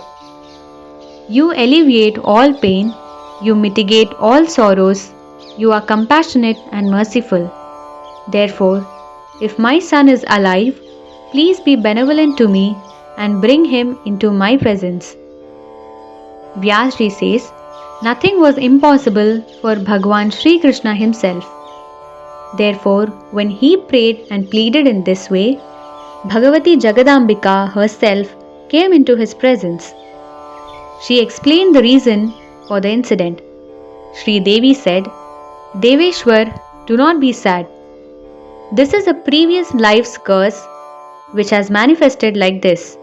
You alleviate all pain, you mitigate all sorrows, you are compassionate and merciful. Therefore, if my son is alive, please be benevolent to me and bring him into my presence. Vyasji says, nothing was impossible for Bhagwan Shri Krishna himself. Therefore, when he prayed and pleaded in this way, Bhagavati Jagadambika herself came into his presence. She explained the reason for the incident. Sri Devi said, Deveshwar, do not be sad. This is a previous life's curse which has manifested like this.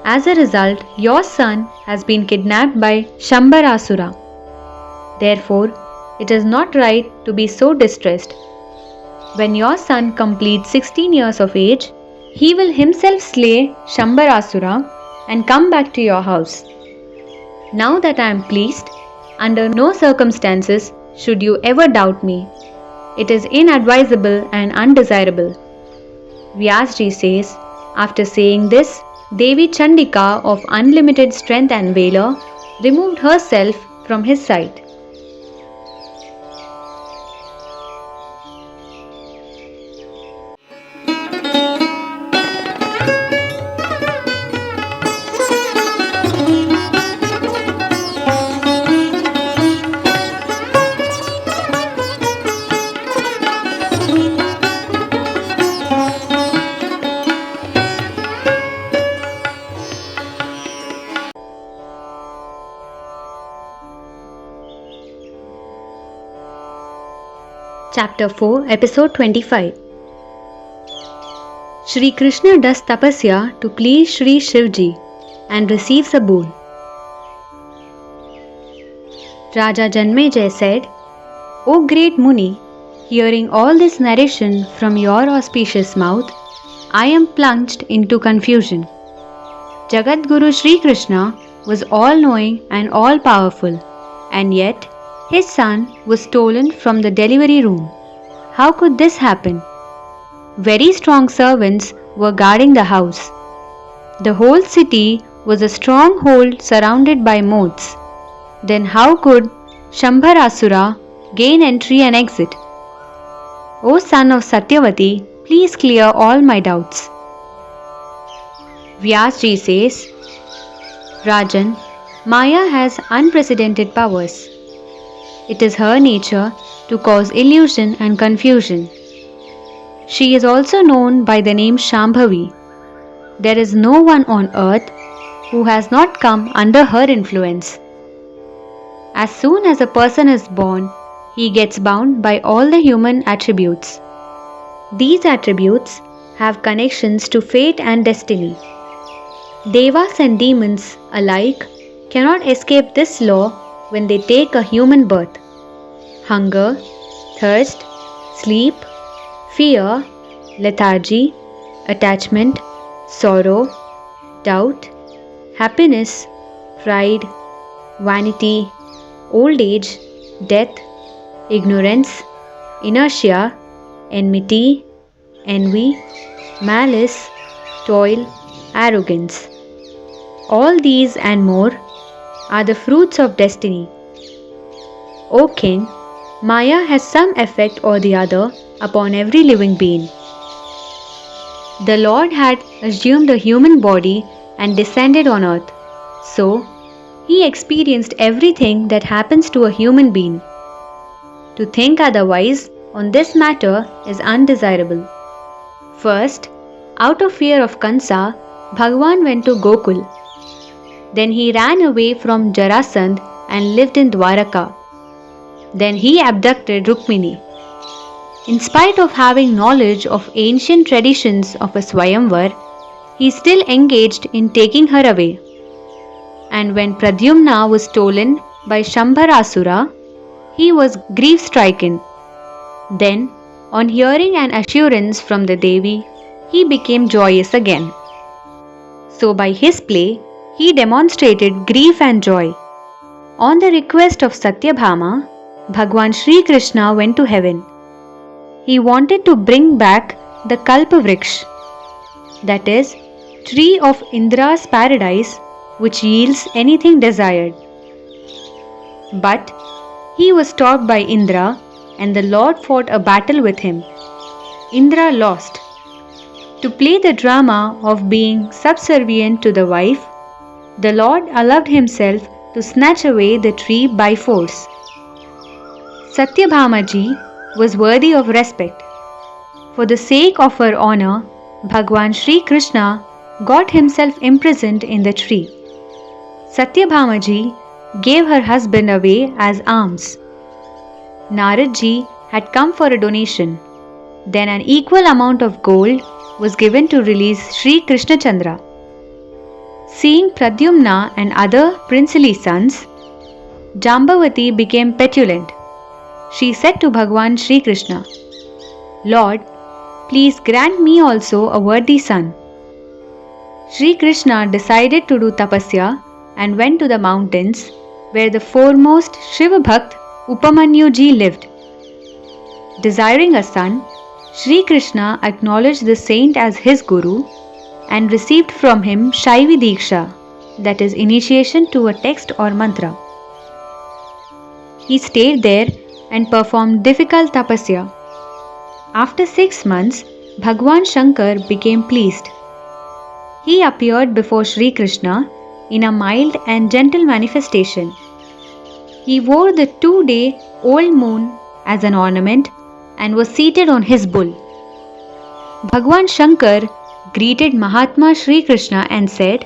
As a result, your son has been kidnapped by Shambarasura. Therefore, it is not right to be so distressed. When your son completes 16 years of age, he will himself slay Shambarasura and come back to your house. Now that I am pleased, under no circumstances should you ever doubt me. It is inadvisable and undesirable. Vyasji says, after saying this, Devi Chandika of unlimited strength and valor removed herself from his sight. Chapter 4, Episode 25. Shri Krishna does tapasya to please Shri Shivji and receives a boon. Raja Janmejay said, O great Muni, hearing all this narration from your auspicious mouth, I am plunged into confusion. Jagat Guru Shri Krishna was all-knowing and all-powerful, and yet his son was stolen from the delivery room. How could this happen? Very strong servants were guarding the house. The whole city was a stronghold surrounded by moats. Then how could Shambharasura gain entry and exit? O son of Satyavati, please clear all my doubts. Vyasji says, Rajan, Maya has unprecedented powers. It is her nature to cause illusion and confusion. She is also known by the name Shambhavi. There is no one on earth who has not come under her influence. As soon as a person is born, he gets bound by all the human attributes. These attributes have connections to fate and destiny. Devas and demons alike cannot escape this law when they take a human birth. Hunger, thirst, sleep, fear, lethargy, attachment, sorrow, doubt, happiness, pride, vanity, old age, death, ignorance, inertia, enmity, envy, malice, toil, arrogance. All these and more are the fruits of destiny. O King, Maya has some effect or the other upon every living being. The Lord had assumed a human body and descended on earth. So, he experienced everything that happens to a human being. To think otherwise on this matter is undesirable. First, out of fear of Kansa, Bhagwan went to Gokul. Then he ran away from Jarasandh and lived in Dwaraka. Then he abducted Rukmini. In spite of having knowledge of ancient traditions of a Swayamvar, he still engaged in taking her away. And when Pradyumna was stolen by Shambharasura, he was grief-stricken. Then, on hearing an assurance from the Devi, he became joyous again. So by his play, he demonstrated grief and joy. On the request of Satyabhama, Bhagwan Shri Krishna went to heaven. He wanted to bring back the Kalpavriksha, that is, tree of Indra's paradise, which yields anything desired. But he was stopped by Indra, and the Lord fought a battle with him. Indra lost. To play the drama of being subservient to the wife, the Lord allowed himself to snatch away the tree by force. Satyabhamaji was worthy of respect. For the sake of her honor, Bhagwan Shri Krishna got himself imprisoned in the tree. Satyabhamaji gave her husband away as alms. Naradji had come for a donation. Then an equal amount of gold was given to release Sri Krishna Chandra. Seeing Pradyumna and other princely sons, Jambavati became petulant. She said to Bhagwan Shri Krishna, Lord, please grant me also a worthy son. Shri Krishna decided to do tapasya and went to the mountains where the foremost Shiva Bhakt Upamanyuji lived. Desiring a son, Shri Krishna acknowledged the saint as his guru and received from him Shaivi Diksha, that is initiation to a text or mantra. He stayed there and performed difficult tapasya. After 6 months, Bhagwan Shankar became pleased. He appeared before Shri Krishna in a mild and gentle manifestation. He wore the 2-day old moon as an ornament and was seated on his bull. Bhagwan Shankar greeted Mahatma Shri Krishna and said,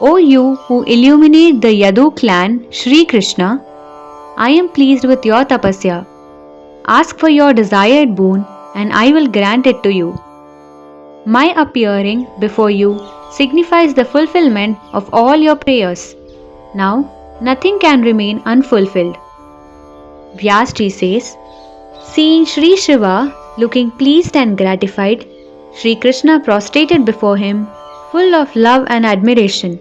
O you who illuminate the Yadu clan Shri Krishna, I am pleased with your tapasya. Ask for your desired boon, and I will grant it to you. My appearing before you signifies the fulfillment of all your prayers. Now, nothing can remain unfulfilled. Vyasji says, seeing Sri Shiva looking pleased and gratified, Sri Krishna prostrated before him, full of love and admiration.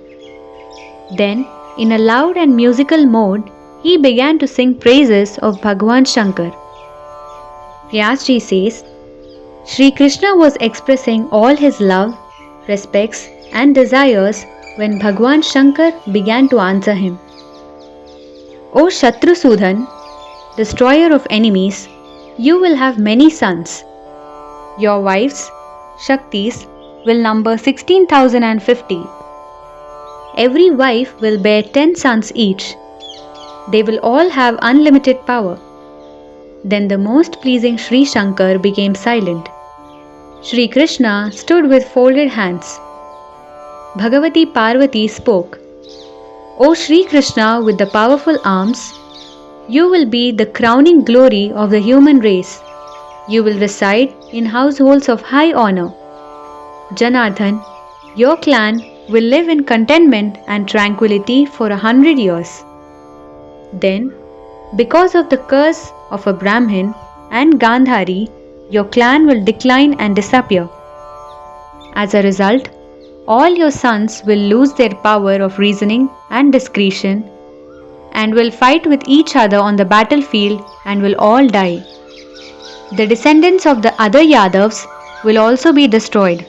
Then, in a loud and musical mode, he began to sing praises of Bhagwan Shankar. Vyasji says, Sri Krishna was expressing all his love, respects and desires when Bhagwan Shankar began to answer him. O Shatrusudhan, destroyer of enemies, you will have many sons. Your wives, Shaktis, will number 16,050. Every wife will bear 10 sons each. They will all have unlimited power. Then the most pleasing Sri Shankar became silent. Sri Krishna stood with folded hands. Bhagavati Parvati spoke, O Sri Krishna with the powerful arms, you will be the crowning glory of the human race. You will reside in households of high honor. Janardhan, your clan will live in contentment and tranquility for 100 years. Then, because of the curse of a Brahmin and Gandhari, your clan will decline and disappear. As a result, all your sons will lose their power of reasoning and discretion and will fight with each other on the battlefield and will all die. The descendants of the other Yadavs will also be destroyed.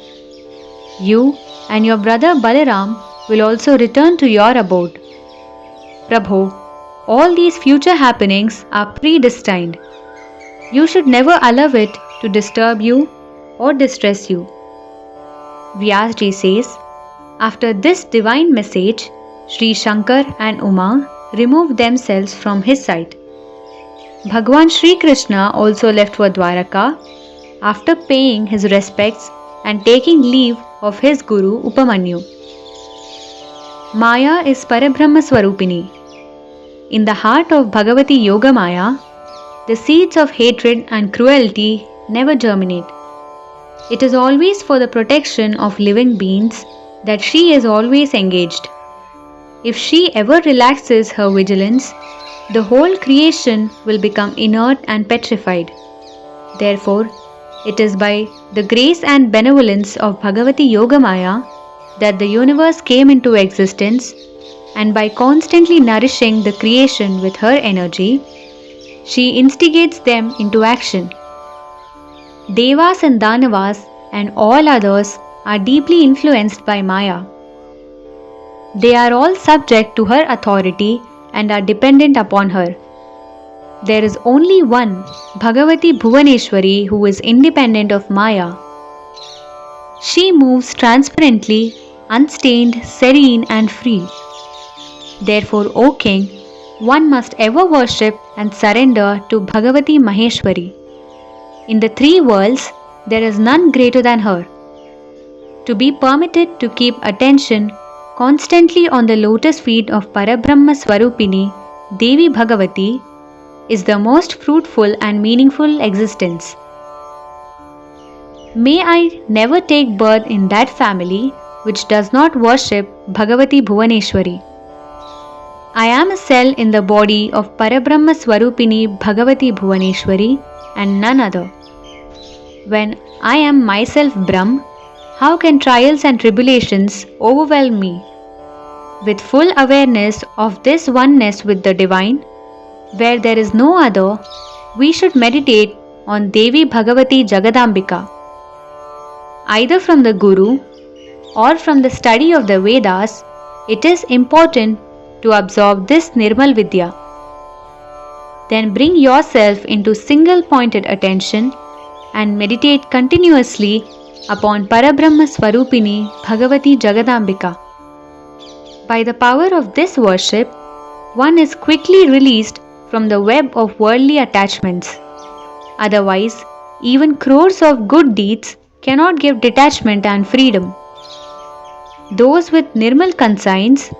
You and your brother Balaram will also return to your abode. Prabhu, all these future happenings are predestined. You should never allow it to disturb you or distress you. Vyasji says, after this divine message, Sri Shankar and Uma removed themselves from his sight. Bhagwan Shri Krishna also left for Dwaraka after paying his respects and taking leave of his guru Upamanyu. Maya is Parabrahma Swarupini. In the heart of Bhagavati Yogamaya, the seeds of hatred and cruelty never germinate. It is always for the protection of living beings that she is always engaged. If she ever relaxes her vigilance, the whole creation will become inert and petrified. Therefore, it is by the grace and benevolence of Bhagavati Yogamaya that the universe came into existence, and by constantly nourishing the creation with her energy, she instigates them into action. Devas and Danavas and all others are deeply influenced by Maya. They are all subject to her authority and are dependent upon her. There is only one Bhagavati Bhuvaneshwari who is independent of Maya. She moves transparently, unstained, serene and free. Therefore, O King, one must ever worship and surrender to Bhagavati Maheshwari. In the three worlds, there is none greater than her. To be permitted to keep attention constantly on the lotus feet of Parabrahma Swarupini, Devi Bhagavati, is the most fruitful and meaningful existence. May I never take birth in that family which does not worship Bhagavati Bhuvaneshwari. I am a cell in the body of Parabrahma Swarupini Bhagavati Bhuvaneshwari and none other. When I am myself Brahm, how can trials and tribulations overwhelm me? With full awareness of this oneness with the Divine, where there is no other, we should meditate on Devi Bhagavati Jagadambika. Either from the Guru or from the study of the Vedas, it is important to absorb this Nirmal Vidya. Then bring yourself into single-pointed attention and meditate continuously upon Parabrahma Swarupini Bhagavati Jagadambika. By the power of this worship, one is quickly released from the web of worldly attachments. Otherwise, even crores of good deeds cannot give detachment and freedom. Those with Nirmal conscience,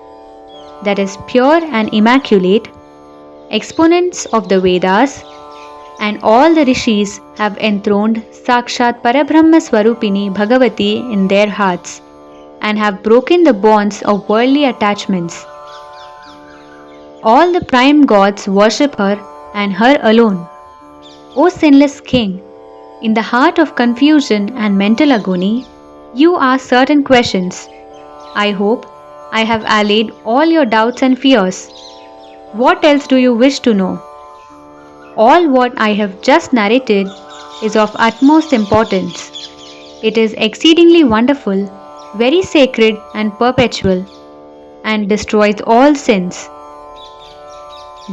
that is pure and immaculate, exponents of the Vedas, and all the rishis have enthroned Sakshat Parabrahma Swarupini Bhagavati in their hearts and have broken the bonds of worldly attachments. All the prime gods worship her and her alone. O sinless king, in the heart of confusion and mental agony, you ask certain questions. I hope I have allayed all your doubts and fears. What else do you wish to know? All what I have just narrated is of utmost importance. It is exceedingly wonderful, very sacred and perpetual, and destroys all sins.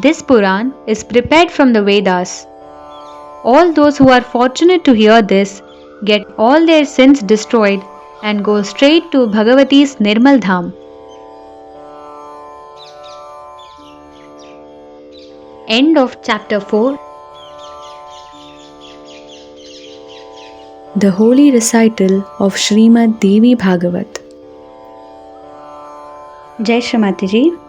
This Puran is prepared from the Vedas. All those who are fortunate to hear this get all their sins destroyed and go straight to Bhagavati's Nirmal Dham. End of chapter 4. The Holy Recital of Srimad Devi Bhagavat. Jai Shri Mataji.